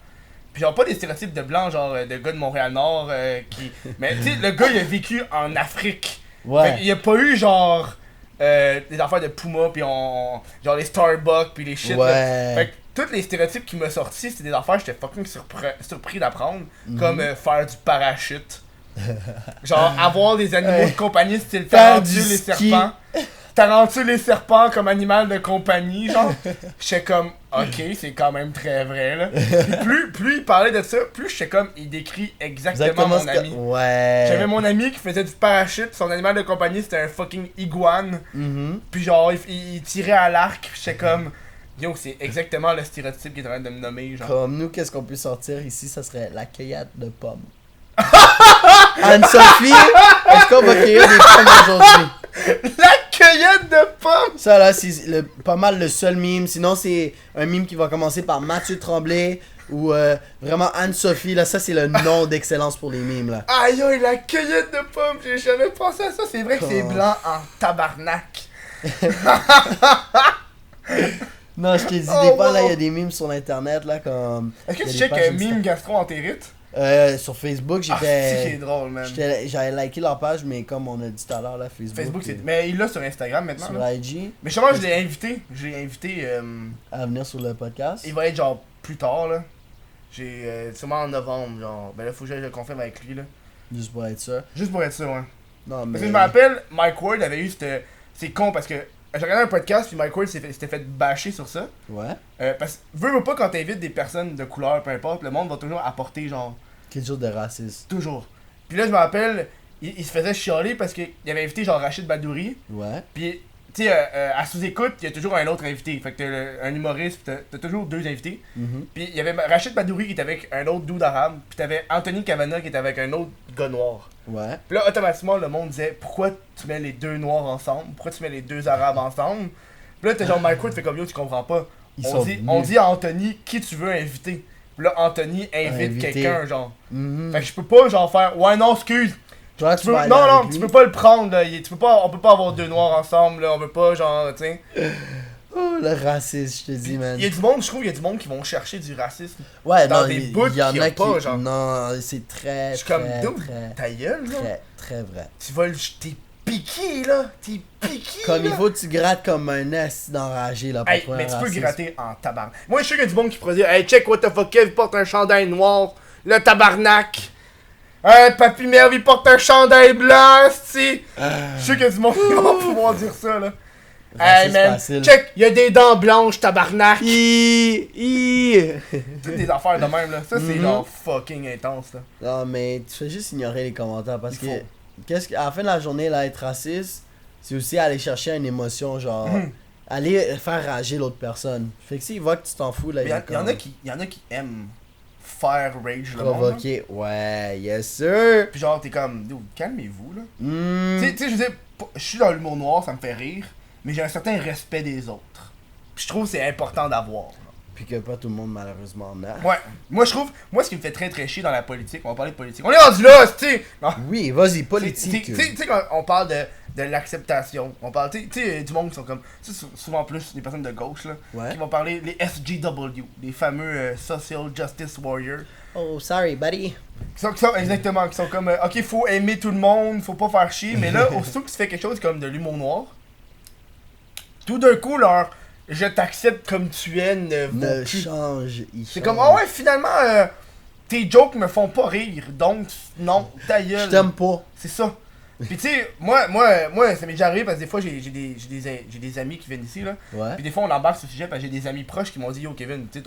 Speaker 2: Puis genre, pas des stéréotypes de blanc, genre de gars de Montréal-Nord qui. Mais tu sais, le gars, il a vécu en Afrique.
Speaker 3: Ouais.
Speaker 2: Il y a pas eu genre. Des affaires de Puma, puis genre les Starbucks, puis les shit.
Speaker 3: Ouais.
Speaker 2: Là. Fait que tous les stéréotypes qui m'ont sorti, c'était des affaires que j'étais fucking surpris d'apprendre. Comme faire du parachute. Genre avoir des animaux de compagnie, style
Speaker 3: Faire
Speaker 2: Tarentule
Speaker 3: du
Speaker 2: les
Speaker 3: ski.
Speaker 2: serpents. Tarentule les serpents comme animal de compagnie, genre. J'étais comme, ok, c'est quand même très vrai, là. Puis plus il parlait de ça, plus j'étais comme, il décrit exactement mon ami.
Speaker 3: Ouais.
Speaker 2: J'avais mon ami qui faisait du parachute, son animal de compagnie c'était un fucking iguane. Puis genre, il tirait à l'arc, j'étais comme, yo, c'est exactement le stéréotype qu'il est en train de me nommer, genre.
Speaker 3: Comme nous, qu'est-ce qu'on peut sortir ici? Ça serait la cueillette de pommes. Anne-Sophie, est-ce qu'on va cueillir des pommes aujourd'hui?
Speaker 2: La cueillette de pommes!
Speaker 3: Ça là, c'est pas mal le seul mime. Sinon, c'est un mime qui va commencer par Mathieu Tremblay ou vraiment Anne-Sophie. Là, ça, c'est le nom d'excellence pour les mimes. Là.
Speaker 2: Aïe aïe, la cueillette de pommes, j'ai jamais pensé à ça. C'est vrai que c'est blanc en tabarnak.
Speaker 3: Non, je t'ai dit,
Speaker 2: Oh,
Speaker 3: des fois, là,
Speaker 2: wow.
Speaker 3: il y a des mimes sur Internet. Là, comme.
Speaker 2: Est-ce que
Speaker 3: il y a
Speaker 2: tu
Speaker 3: des
Speaker 2: checkes
Speaker 3: pages
Speaker 2: mime gastro-entérite?
Speaker 3: Sur Facebook,
Speaker 2: Ah, c'est
Speaker 3: j'étais.
Speaker 2: drôle, man.
Speaker 3: J'avais liké leur page, mais comme on a dit tout à l'heure, là,
Speaker 2: Facebook, c'est. Mais il l'a sur Instagram maintenant.
Speaker 3: sur
Speaker 2: Là.
Speaker 3: IG,
Speaker 2: Mais justement, je l'ai invité. J'ai invité.
Speaker 3: à venir sur le podcast.
Speaker 2: Il va être genre plus tard, là. J'ai. Sûrement en novembre, genre. Ben là, faut que je le confirme avec lui, là.
Speaker 3: Juste pour être sûr.
Speaker 2: Juste pour être sûr, ouais.
Speaker 3: Non, mais.
Speaker 2: Parce que je me rappelle, Mike Ward avait eu cette. C'est con parce que. J'ai regardé un podcast, puis Mike Ward s'était fait bâcher sur ça.
Speaker 3: Ouais.
Speaker 2: Parce que, veux pas, quand t'invites des personnes de couleur, peu importe, le monde va toujours apporter, genre.
Speaker 3: Quelque chose de raciste.
Speaker 2: Toujours. Puis là, je me rappelle, il se faisait chialer parce qu'il avait invité, genre, Rachid Badouri.
Speaker 3: Ouais.
Speaker 2: Puis, tu sais, à sous-écoute, il y a toujours un autre invité. Fait que t'as un humoriste, puis t'as toujours deux invités. Puis il y avait Rachid Badouri qui était avec un autre dude arabe. Puis t'avais Anthony Cavana qui était avec un autre gars noir.
Speaker 3: Ouais.
Speaker 2: Puis là, automatiquement, le monde disait pourquoi tu mets les deux noirs ensemble? Pourquoi tu mets les deux arabes ensemble? Puis là, t'es genre Mike Ward fait comme yo, tu comprends pas.
Speaker 3: Ils
Speaker 2: On
Speaker 3: sont
Speaker 2: dit,
Speaker 3: venus.
Speaker 2: on dit à Anthony qui tu veux inviter. Puis là, Anthony invite
Speaker 3: Invité.
Speaker 2: quelqu'un, genre.
Speaker 3: Mhm.
Speaker 2: Fait que je peux pas, genre, faire ouais, non, excuse.
Speaker 3: Toi,
Speaker 2: Tu peux,
Speaker 3: vas aller
Speaker 2: non, non,
Speaker 3: avec
Speaker 2: tu
Speaker 3: lui.
Speaker 2: peux pas le prendre, là. Tu peux pas, on peut pas avoir deux noirs ensemble, là. On veut pas, genre, tu sais.
Speaker 3: Oh, le racisme, je te dis, man.
Speaker 2: Il y a du monde, je trouve, il y a du monde qui vont chercher du racisme.
Speaker 3: Ouais,
Speaker 2: dans
Speaker 3: non,
Speaker 2: des
Speaker 3: il
Speaker 2: bouts
Speaker 3: y en
Speaker 2: qu'il y
Speaker 3: a
Speaker 2: a
Speaker 3: qui.
Speaker 2: pas, genre.
Speaker 3: Non, c'est très.
Speaker 2: Je suis comme,
Speaker 3: très,
Speaker 2: dude,
Speaker 3: très,
Speaker 2: ta gueule, là.
Speaker 3: très, très vrai.
Speaker 2: Tu vas le. T'es piqué, là. T'es piqué.
Speaker 3: Comme
Speaker 2: là.
Speaker 3: il faut que tu grattes comme un esti d'enragé, là, pour
Speaker 2: Hey,
Speaker 3: trouver
Speaker 2: mais
Speaker 3: un
Speaker 2: tu peux
Speaker 3: raciste.
Speaker 2: gratter en tabarnak. Moi, je sais qu'il y a du monde qui pourrait dire hey, check what the fuck, il porte un chandail noir. Le tabarnak. Papy Merv, il porte un chandail blanc, si. Je sais qu'il y a du monde qui va pouvoir dire ça, là. Hey
Speaker 3: Raciste
Speaker 2: man,
Speaker 3: facile.
Speaker 2: check, il y a des dents blanches, tabarnak.
Speaker 3: Hi.
Speaker 2: Toutes des affaires de même, là. Ça, c'est
Speaker 3: Mhm.
Speaker 2: genre fucking intense, là.
Speaker 3: Non, mais tu fais juste ignorer les commentaires parce
Speaker 2: Il
Speaker 3: que.
Speaker 2: faut.
Speaker 3: À la fin de la journée, là, être raciste, c'est aussi aller chercher une émotion, genre.
Speaker 2: Mhm.
Speaker 3: Aller faire rager l'autre personne. Fait que s'il voit que tu t'en fous, là,
Speaker 2: Mais
Speaker 3: il
Speaker 2: il y en a qui aiment faire rage le monde. là.
Speaker 3: provoquer. Ouais, yes sir.
Speaker 2: Puis genre, t'es comme, dude, calmez-vous, là.
Speaker 3: Hmm.
Speaker 2: Tu sais, je veux dire, je suis dans l'humour noir, ça me fait rire, mais j'ai un certain respect des autres. Puis je trouve que c'est important d'avoir. là.
Speaker 3: Puis que pas tout le monde, malheureusement, en a.
Speaker 2: Ouais, moi je trouve, moi ce qui me fait très très chier dans la politique, on va parler de politique. On est rendu là, tu sais! Non.
Speaker 3: Oui, vas-y,
Speaker 2: Tu
Speaker 3: politique.
Speaker 2: sais, quand on parle de l'acceptation, on parle, tu sais, du monde qui sont comme, tu sais, souvent plus des personnes de gauche, là,
Speaker 3: Ouais.
Speaker 2: qui vont parler, les SJW, les fameux Social Justice Warriors.
Speaker 3: Oh, sorry, buddy.
Speaker 2: Exactement, qui sont comme, ok, faut aimer tout le monde, faut pas faire chier, mais là, aussitôt que tu fais quelque chose comme de l'humour noir, tout d'un coup, leur je t'accepte comme tu es ne vaut
Speaker 3: Ne
Speaker 2: plus.
Speaker 3: change, il
Speaker 2: C'est
Speaker 3: change.
Speaker 2: comme, ah ouais, finalement, tes jokes me font pas rire, donc non, ta
Speaker 3: Je
Speaker 2: gueule.
Speaker 3: t'aime pas.
Speaker 2: C'est ça. Puis tu sais, moi, ça m'est déjà arrivé parce que des fois, j'ai des amis qui viennent ici, là.
Speaker 3: Ouais.
Speaker 2: Puis des fois, on embarque sur le sujet parce que j'ai des amis proches qui m'ont dit, yo Kevin, tu sais,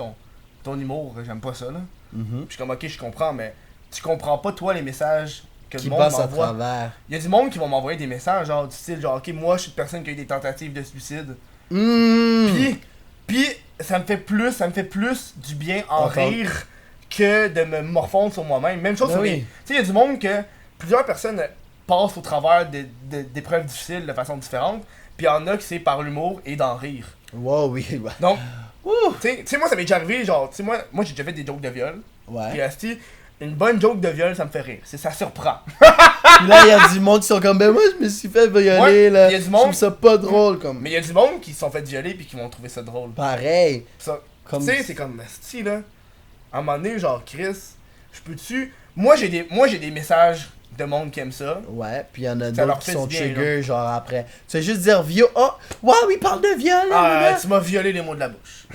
Speaker 2: ton humour, j'aime pas ça, là.
Speaker 3: Mhm.
Speaker 2: Puis je suis comme, ok, je comprends, mais tu comprends pas, toi, les messages que
Speaker 3: Qui
Speaker 2: le monde
Speaker 3: passe à
Speaker 2: m'envoie.
Speaker 3: travers.
Speaker 2: Il y a du monde qui va m'envoyer des messages, genre, du style, genre, ok, moi, je suis une personne qui a eu des tentatives de suicide. Puis ça me fait plus du bien en
Speaker 3: Entendre.
Speaker 2: rire que de me morfondre sur moi-même. Même chose
Speaker 3: Ben
Speaker 2: sur
Speaker 3: oui.
Speaker 2: les... Tu sais, il y a du monde que plusieurs personnes passent au travers d'épreuves difficiles de façon différente, puis il y en a qui c'est par l'humour et d'en rire.
Speaker 3: Wow, oui, ouais.
Speaker 2: Donc,
Speaker 3: Ouh.
Speaker 2: tu sais, moi ça m'est déjà arrivé, genre, tu sais, moi j'ai déjà fait des jokes de viol, puis
Speaker 3: Ouais.
Speaker 2: asti, une bonne joke de viol, ça me fait rire, ça surprend.
Speaker 3: Puis là, il y a du monde qui sont comme, ben moi, je me suis fait violer,
Speaker 2: Ouais,
Speaker 3: là.
Speaker 2: y a du
Speaker 3: Je
Speaker 2: monde-
Speaker 3: trouve ça pas drôle, comme.
Speaker 2: Mais il y a du monde qui se sont fait violer puis qui vont trouver ça drôle.
Speaker 3: Pareil.
Speaker 2: Ça,
Speaker 3: Comme.
Speaker 2: tu sais, c'est comme asti là. À un moment donné, genre Chris, je peux-tu. Moi j'ai des messages de monde qui aime ça.
Speaker 3: Ouais, puis il y en a
Speaker 2: Ça
Speaker 3: d'autres
Speaker 2: leur
Speaker 3: qui
Speaker 2: fait
Speaker 3: sont
Speaker 2: du bien,
Speaker 3: trigger, genre après. Tu vas juste dire viol. Oh, wow, il parle de viol,
Speaker 2: Ah,
Speaker 3: là,
Speaker 2: tu m'as violé les mots de la bouche.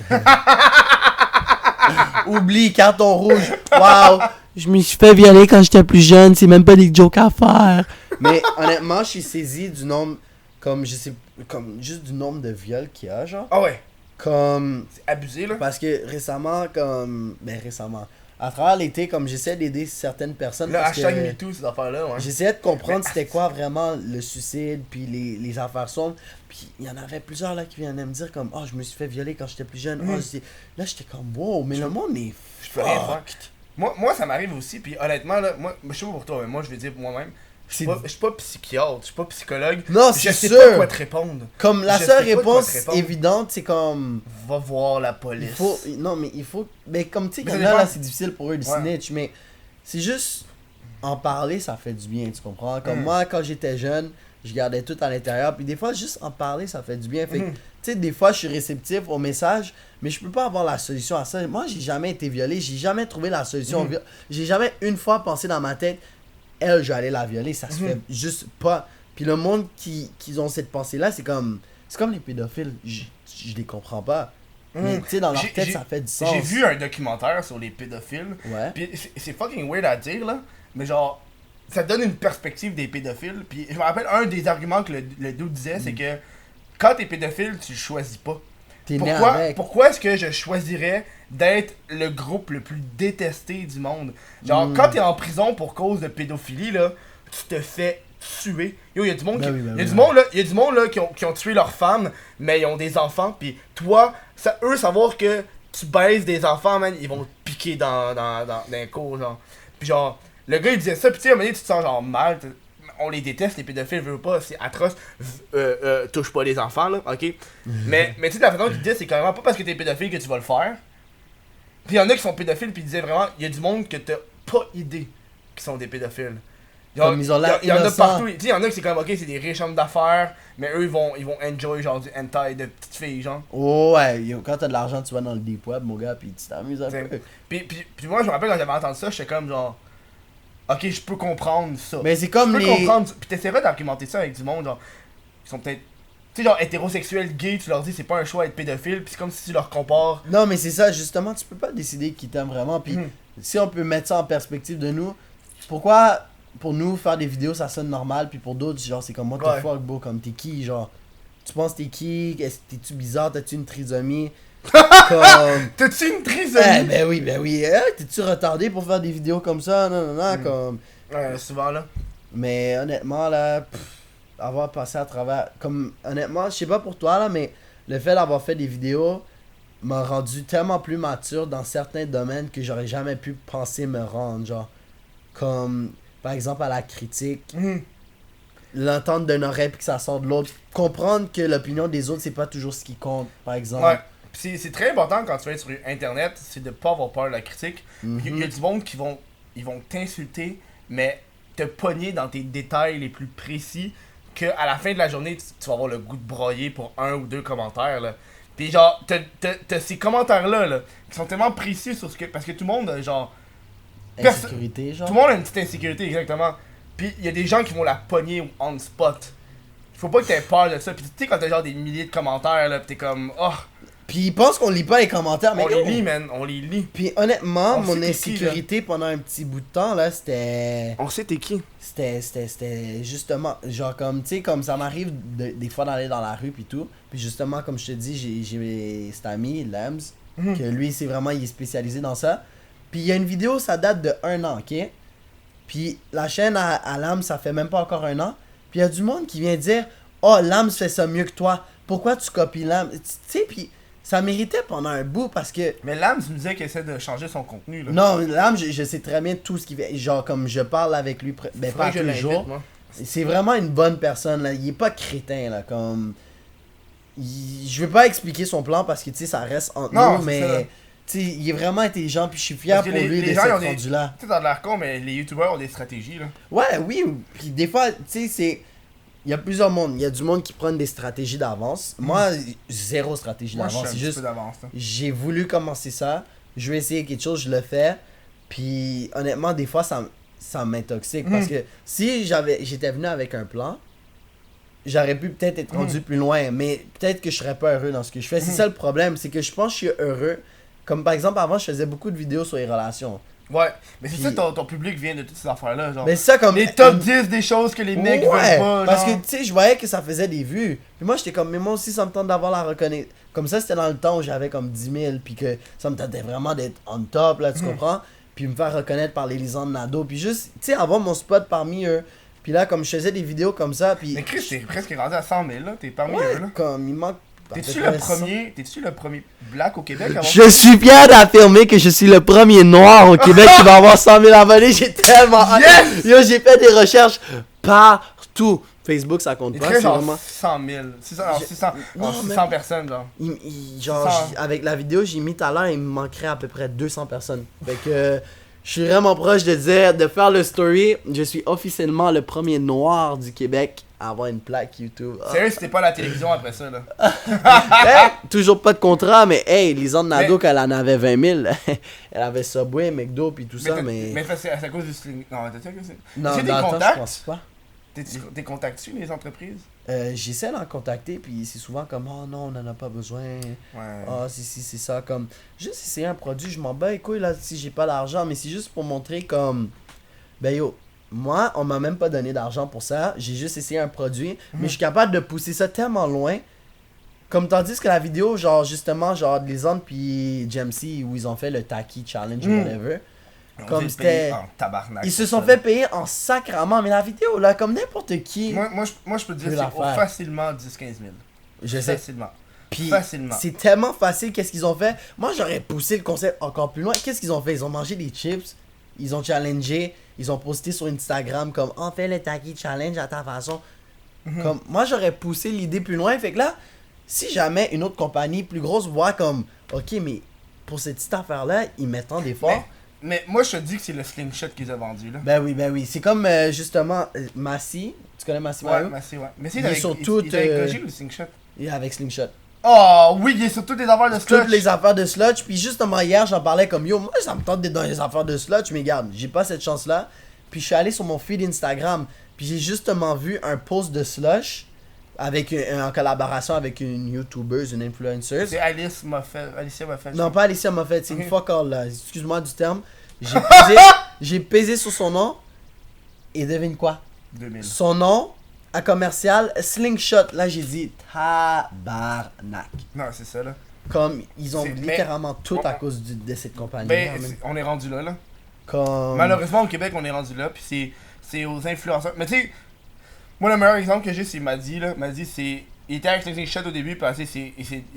Speaker 3: Oublie, carton rouge. Wow. Je me suis fait violer quand j'étais plus jeune, c'est même pas des jokes à faire. Mais honnêtement, je suis saisi du nombre, comme je sais, comme juste du nombre de viols qu'il y a, genre.
Speaker 2: Ah ouais,
Speaker 3: Comme.
Speaker 2: c'est abusé là.
Speaker 3: Parce que récemment, comme. Ben récemment. À travers l'été, comme j'essaie d'aider certaines personnes.
Speaker 2: Le
Speaker 3: parce
Speaker 2: hashtag
Speaker 3: que
Speaker 2: MeToo, ces affaires-là, ouais.
Speaker 3: j'essayais de comprendre
Speaker 2: Mais-
Speaker 3: c'était quoi vraiment le suicide, puis les affaires sombres. Puis il y en avait plusieurs là qui venaient me dire comme, oh, je me suis fait violer quand j'étais plus jeune.
Speaker 2: Mhm.
Speaker 3: Là, j'étais comme, wow, mais le monde est
Speaker 2: Je peux rien faire.
Speaker 3: fucked.
Speaker 2: Moi ça m'arrive aussi, puis honnêtement là, moi, je sais pas pour toi, mais moi je vais dire pour moi-même.
Speaker 3: C'est-
Speaker 2: Je suis pas psychiatre, je suis pas psychologue.
Speaker 3: Non,
Speaker 2: Je
Speaker 3: c'est
Speaker 2: sais
Speaker 3: sûr.
Speaker 2: pas quoi te répondre.
Speaker 3: Comme la
Speaker 2: Je
Speaker 3: seule
Speaker 2: sais pas quoi te
Speaker 3: réponse
Speaker 2: répondre.
Speaker 3: évidente, c'est comme.
Speaker 2: Va voir la
Speaker 3: Il
Speaker 2: police.
Speaker 3: faut. Non, mais il faut. Mais comme tu sais,
Speaker 2: Mais
Speaker 3: comme
Speaker 2: ça
Speaker 3: là,
Speaker 2: dépend.
Speaker 3: là c'est difficile pour eux de
Speaker 2: Ouais.
Speaker 3: snitch, mais c'est juste. En parler, ça fait du bien, tu comprends? Comme
Speaker 2: Mm.
Speaker 3: moi, quand j'étais jeune, je gardais tout à l'intérieur. Puis des fois, juste en parler, ça fait du bien. Fait que,
Speaker 2: Mhm.
Speaker 3: tu sais, des fois, je suis réceptif au message, mais je peux pas avoir la solution à ça. Moi, j'ai jamais été violé, j'ai jamais trouvé la solution.
Speaker 2: Mhm.
Speaker 3: J'ai jamais une fois pensé dans ma tête, elle, je vais aller la violer. Ça se
Speaker 2: Mhm.
Speaker 3: fait juste pas. Puis le monde qui ont cette pensée-là, c'est comme les pédophiles. Je les comprends pas. Mais
Speaker 2: Mhm.
Speaker 3: tu sais, dans leur
Speaker 2: J'ai-
Speaker 3: tête,
Speaker 2: j'ai-
Speaker 3: ça fait du sens.
Speaker 2: J'ai vu un documentaire sur les pédophiles.
Speaker 3: Ouais.
Speaker 2: Puis c'est fucking weird à dire là, mais genre ça donne une perspective des pédophiles. Puis je me rappelle un des arguments que le dude disait, c'est que quand t'es pédophile, tu le choisis pas.
Speaker 3: T'es né avec.
Speaker 2: Pourquoi est-ce que je choisirais d'être le groupe le plus détesté du monde? Genre quand t'es en prison pour cause de pédophilie là, tu te fais tuer. Yo, y a du monde
Speaker 3: Ben
Speaker 2: qui
Speaker 3: oui, ben
Speaker 2: y a
Speaker 3: oui,
Speaker 2: du monde là, y a du monde là qui ont tué leurs femmes, mais ils ont des enfants, puis toi, eux savoir que tu baises des enfants, man, ils vont te piquer dans un cours, genre. Puis genre, le gars il disait ça, puis tu sais, à un moment donné, tu te sens genre mal, on les déteste, les pédophiles, veulent pas, c'est atroce, touche pas les enfants, là, ok? mais tu sais, la façon qu'il disait, c'est carrément pas parce que t'es pédophile que tu vas le faire. Puis il y en a qui sont pédophiles, puis ils disaient vraiment, il y a du monde que t'as pas idée qui sont des pédophiles.
Speaker 3: Comme ils ont l'air
Speaker 2: y en a
Speaker 3: innocents.
Speaker 2: partout. Tu sais, il y en a qui c'est comme, ok, c'est des riches hommes d'affaires, mais eux, ils vont enjoy genre du hentai de petites filles, genre.
Speaker 3: Oh, ouais, yo, quand t'as de l'argent, tu vas dans le deep web, mon gars, puis tu t'amuses un
Speaker 2: T'sais.
Speaker 3: peu.
Speaker 2: Puis moi, je me rappelle quand j'avais entendu ça, j'étais comme genre, ok, je peux comprendre ça.
Speaker 3: Mais c'est comme
Speaker 2: je peux
Speaker 3: les.
Speaker 2: comprendre ça. Puis t'essaieras d'argumenter ça avec du monde, genre, qui sont peut-être, tu sais, genre hétérosexuels, gays, tu leur dis c'est pas un choix d'être pédophile, puis c'est comme si tu leur compares.
Speaker 3: Non, mais c'est ça, justement, tu peux pas décider qui t'aime vraiment. Puis
Speaker 2: Mhm.
Speaker 3: si on peut mettre ça en perspective de nous, pourquoi pour nous faire des vidéos ça sonne normal, puis pour d'autres, genre, c'est comme what
Speaker 2: Ouais.
Speaker 3: the fuck, bro, comme t'es qui, genre. Tu penses t'es qui, t'es-tu bizarre, t'as-tu une trisomie? Comme.
Speaker 2: T'as-tu une trisomie?
Speaker 3: Ben oui, t'es-tu retardé pour faire des vidéos comme ça? Non,
Speaker 2: Mhm.
Speaker 3: comme.
Speaker 2: Souvent là.
Speaker 3: Mais honnêtement, là, avoir passé à travers. Comme, honnêtement, je sais pas pour toi, là, mais le fait d'avoir fait des vidéos m'a rendu tellement plus mature dans certains domaines que j'aurais jamais pu penser me rendre. Genre, comme, par exemple, à la critique,
Speaker 2: Mhm.
Speaker 3: l'entendre d'une oreille puis que ça sort de l'autre. Comprendre que l'opinion des autres, c'est pas toujours ce qui compte, par exemple.
Speaker 2: Ouais. Pis c'est très important quand tu vas être sur internet, c'est de pas avoir peur de la critique.
Speaker 3: Mhm.
Speaker 2: Il y a du monde qui vont t'insulter, mais te pogner dans tes détails les plus précis, que à la fin de la journée, tu vas avoir le goût de broyer pour un ou deux commentaires, là. Pis genre, t'as ces commentaires-là, là, qui sont tellement précis sur ce que... Parce que tout le monde, genre...
Speaker 3: Insécurité, genre.
Speaker 2: Tout le monde a une petite insécurité, exactement. Puis il y a des gens qui vont la pogner on the spot. Faut pas que t'aies peur de ça. Puis tu sais, quand t'as genre des milliers de commentaires, là, pis t'es comme... Oh,
Speaker 3: Puis ils pensent qu'on lit pas les commentaires, mais
Speaker 2: On les lit, man, on les lit.
Speaker 3: Puis honnêtement,
Speaker 2: On sait
Speaker 3: mon
Speaker 2: t'es qui,
Speaker 3: insécurité pendant un petit bout de temps, là, c'était...
Speaker 2: On sait t'es qui.
Speaker 3: C'était justement, genre comme, tu sais, comme ça m'arrive des fois d'aller dans la rue puis tout. Puis justement, comme je te dis, j'ai cet ami, Lams, que lui, c'est vraiment, il est spécialisé dans ça. Puis il y a une vidéo, ça date de 1 an, ok? Puis la chaîne à Lams, ça fait même pas encore 1 an. Puis il y a du monde qui vient dire, oh, Lams fait ça mieux que toi. Pourquoi tu copies Lams? Tu sais, puis ça méritait pendant un bout parce que...
Speaker 2: Mais Lams me disait qu'il essaie de changer son contenu, là.
Speaker 3: Non, Lams, je sais très bien tout ce qu'il fait. Genre, comme je parle avec lui, ben pas
Speaker 2: Faudrait que
Speaker 3: tous
Speaker 2: je
Speaker 3: les jours.
Speaker 2: l'invite, moi.
Speaker 3: C'est vraiment une bonne personne, là. Il est pas crétin, là, comme... Je vais pas expliquer son plan parce que, tu sais, ça reste entre
Speaker 2: Non,
Speaker 3: nous,
Speaker 2: c'est ça.
Speaker 3: mais... Tu sais, il est vraiment intelligent, puis je suis fier
Speaker 2: Parce que
Speaker 3: pour lui
Speaker 2: les
Speaker 3: de
Speaker 2: gens, ils ont
Speaker 3: s'être
Speaker 2: des...
Speaker 3: rendu là.
Speaker 2: Tu sais, dans l'air con, mais les youtubeurs ont des stratégies, là.
Speaker 3: Ouais, oui, puis des fois, tu sais, c'est... Il y a plusieurs mondes. Il y a du monde qui prennent des stratégies d'avance. Moi, zéro stratégie
Speaker 2: Moi, je
Speaker 3: d'avance.
Speaker 2: suis un
Speaker 3: C'est
Speaker 2: petit
Speaker 3: juste...
Speaker 2: peu d'avance, là.
Speaker 3: J'ai voulu commencer ça. Je vais essayer quelque chose, je le fais. Puis honnêtement, des fois, ça m'intoxique. Parce que si j'étais venu avec un plan, j'aurais pu peut-être être rendu plus loin. Mais peut-être que je serais pas heureux dans ce que je fais. C'est ça le problème. C'est que je pense que je suis heureux. Comme par exemple, avant, je faisais beaucoup de vidéos sur les relations.
Speaker 2: Ouais, mais c'est
Speaker 3: Puis-
Speaker 2: ça ton public vient de toutes ces affaires-là, genre.
Speaker 3: Mais c'est ça comme...
Speaker 2: Les top 10 des choses que les mecs
Speaker 3: Ouais,
Speaker 2: veulent pas,
Speaker 3: parce que
Speaker 2: genre.
Speaker 3: tu sais, je voyais que ça faisait des vues. Puis moi, j'étais comme, mais moi aussi, ça me tente d'avoir la reconnaissance. Comme ça, c'était dans le temps où j'avais comme 10 000, puis que ça me tentait vraiment d'être on top, là, tu comprends? Puis me faire reconnaître par les Lisandre Nadeau, puis juste, tu sais, avoir mon spot parmi eux. Puis là, comme je faisais des vidéos comme ça, puis...
Speaker 2: Mais Chris, t'es presque rendu à 100 000, là. T'es parmi
Speaker 3: Ouais,
Speaker 2: eux, là.
Speaker 3: comme, il manque... à
Speaker 2: T'es-tu
Speaker 3: peu
Speaker 2: le
Speaker 3: près 100.
Speaker 2: premier... T'es-tu le premier black au Québec à avoir...
Speaker 3: Je suis fier d'affirmer que je suis le premier noir au Québec qui va avoir 100 000 abonnés. J'ai tellement hâte.
Speaker 2: Yes!
Speaker 3: Yo, j'ai fait des recherches partout. Facebook, ça compte
Speaker 2: Il
Speaker 3: pas,
Speaker 2: très
Speaker 3: c'est
Speaker 2: genre
Speaker 3: vraiment...
Speaker 2: 100 000. 600, alors 600,
Speaker 3: Non,
Speaker 2: alors
Speaker 3: mais-
Speaker 2: 600 personnes, genre.
Speaker 3: Genre,
Speaker 2: Ça.
Speaker 3: avec la vidéo, j'ai mis tout à l'heure, il me manquerait à peu près 200 personnes. Fait que je suis vraiment proche de dire, de faire le story. Je suis officiellement le premier noir du Québec à avoir une plaque YouTube. Ah.
Speaker 2: Sérieux, c'était pas la télévision après ça, là.
Speaker 3: Hey, toujours pas de contrat, mais hey, Lisandre Nadeau,
Speaker 2: Mais-
Speaker 3: qu'elle en avait 20 000. Elle avait Subway, McDo, puis tout ça,
Speaker 2: t'as-
Speaker 3: mais...
Speaker 2: Mais c'est à cause du sling. Non, t'as dit que c'est.
Speaker 3: Non,
Speaker 2: Est-ce que
Speaker 3: dans
Speaker 2: t'es
Speaker 3: le temps, je
Speaker 2: contacts?
Speaker 3: pense pas.
Speaker 2: T'es contactes-tu les entreprises?
Speaker 3: J'essaie d'en contacter, puis c'est souvent comme, oh non, on en a pas besoin.
Speaker 2: Ouais.
Speaker 3: Ah, si, c'est ça, comme, juste essayer un produit, je m'en bats les couilles, là, si j'ai pas d'argent, mais c'est juste pour montrer, comme, ben yo, moi, on m'a même pas donné d'argent pour ça, j'ai juste essayé un produit, mais je suis capable de pousser ça tellement loin, comme tandis que la vidéo, genre, justement, genre, Lisandre puis Jamesy, où ils ont fait le Taki Challenge, whatever,
Speaker 2: On
Speaker 3: comme
Speaker 2: s'est payé
Speaker 3: c'était...
Speaker 2: en tabarnak.
Speaker 3: Ils se
Speaker 2: pour
Speaker 3: sont
Speaker 2: ça.
Speaker 3: fait payer en sacrament, mais la vidéo, là, comme n'importe qui,
Speaker 2: Moi, je peux te dire,
Speaker 3: peut
Speaker 2: c'est
Speaker 3: la faire.
Speaker 2: facilement 10-15 000.
Speaker 3: je sais.
Speaker 2: Facilement.
Speaker 3: Puis
Speaker 2: Facilement.
Speaker 3: c'est tellement facile, qu'est-ce qu'ils ont fait? Moi, j'aurais poussé le concept encore plus loin. Qu'est-ce qu'ils ont fait? Ils ont mangé des chips, ils ont challengé, ils ont posté sur Instagram comme on fait le Taki Challenge à ta façon. Comme moi, j'aurais poussé l'idée plus loin. Fait que là, si jamais une autre compagnie plus grosse voit comme ok, mais pour cette petite affaire-là, ils mettent tant d'efforts.
Speaker 2: Mais moi, je te dis que c'est le slingshot qu'ils ont vendu, là.
Speaker 3: Ben oui. C'est comme justement Massy. Tu connais Massy
Speaker 2: Ouais,
Speaker 3: Mayo?
Speaker 2: mais c'est, ouais. Mais c'est
Speaker 3: Il est
Speaker 2: avec,
Speaker 3: sur
Speaker 2: il
Speaker 3: toutes,
Speaker 2: est avec Koji ou le slingshot?
Speaker 3: Et avec Slingshot.
Speaker 2: Oh, oui, il est sur toutes les affaires de
Speaker 3: Toutes
Speaker 2: sludge.
Speaker 3: les affaires de sludge. Puis justement hier, j'en parlais comme yo, moi ça me tente d'être dans les affaires de sludge, mais regarde, j'ai pas cette chance là. Puis je suis allé sur mon feed Instagram, puis j'ai justement vu un post de slush avec en collaboration avec une youtubeuse, une influenceuse.
Speaker 2: C'est Alicia Moffett.
Speaker 3: Non, pas Alicia Moffett, c'est une
Speaker 2: Ok.
Speaker 3: fuck all là. Excuse-moi du terme. J'ai pesé sur son nom et devine quoi?
Speaker 2: 2000.
Speaker 3: Son nom à commercial Slingshot. Là j'ai dit tabarnak.
Speaker 2: Non, c'est ça, là.
Speaker 3: Comme ils ont
Speaker 2: C'est-
Speaker 3: littéralement tout à
Speaker 2: on-
Speaker 3: cause de cette compagnie.
Speaker 2: Ben, on est rendu là, là.
Speaker 3: Comme...
Speaker 2: Malheureusement, au Québec, on est rendu là, puis c'est aux influenceurs. Mais tu sais, moi, le meilleur exemple que j'ai, c'est Maddy, là. Maddy, c'est... Il était avec Slingshot au début, puis après, il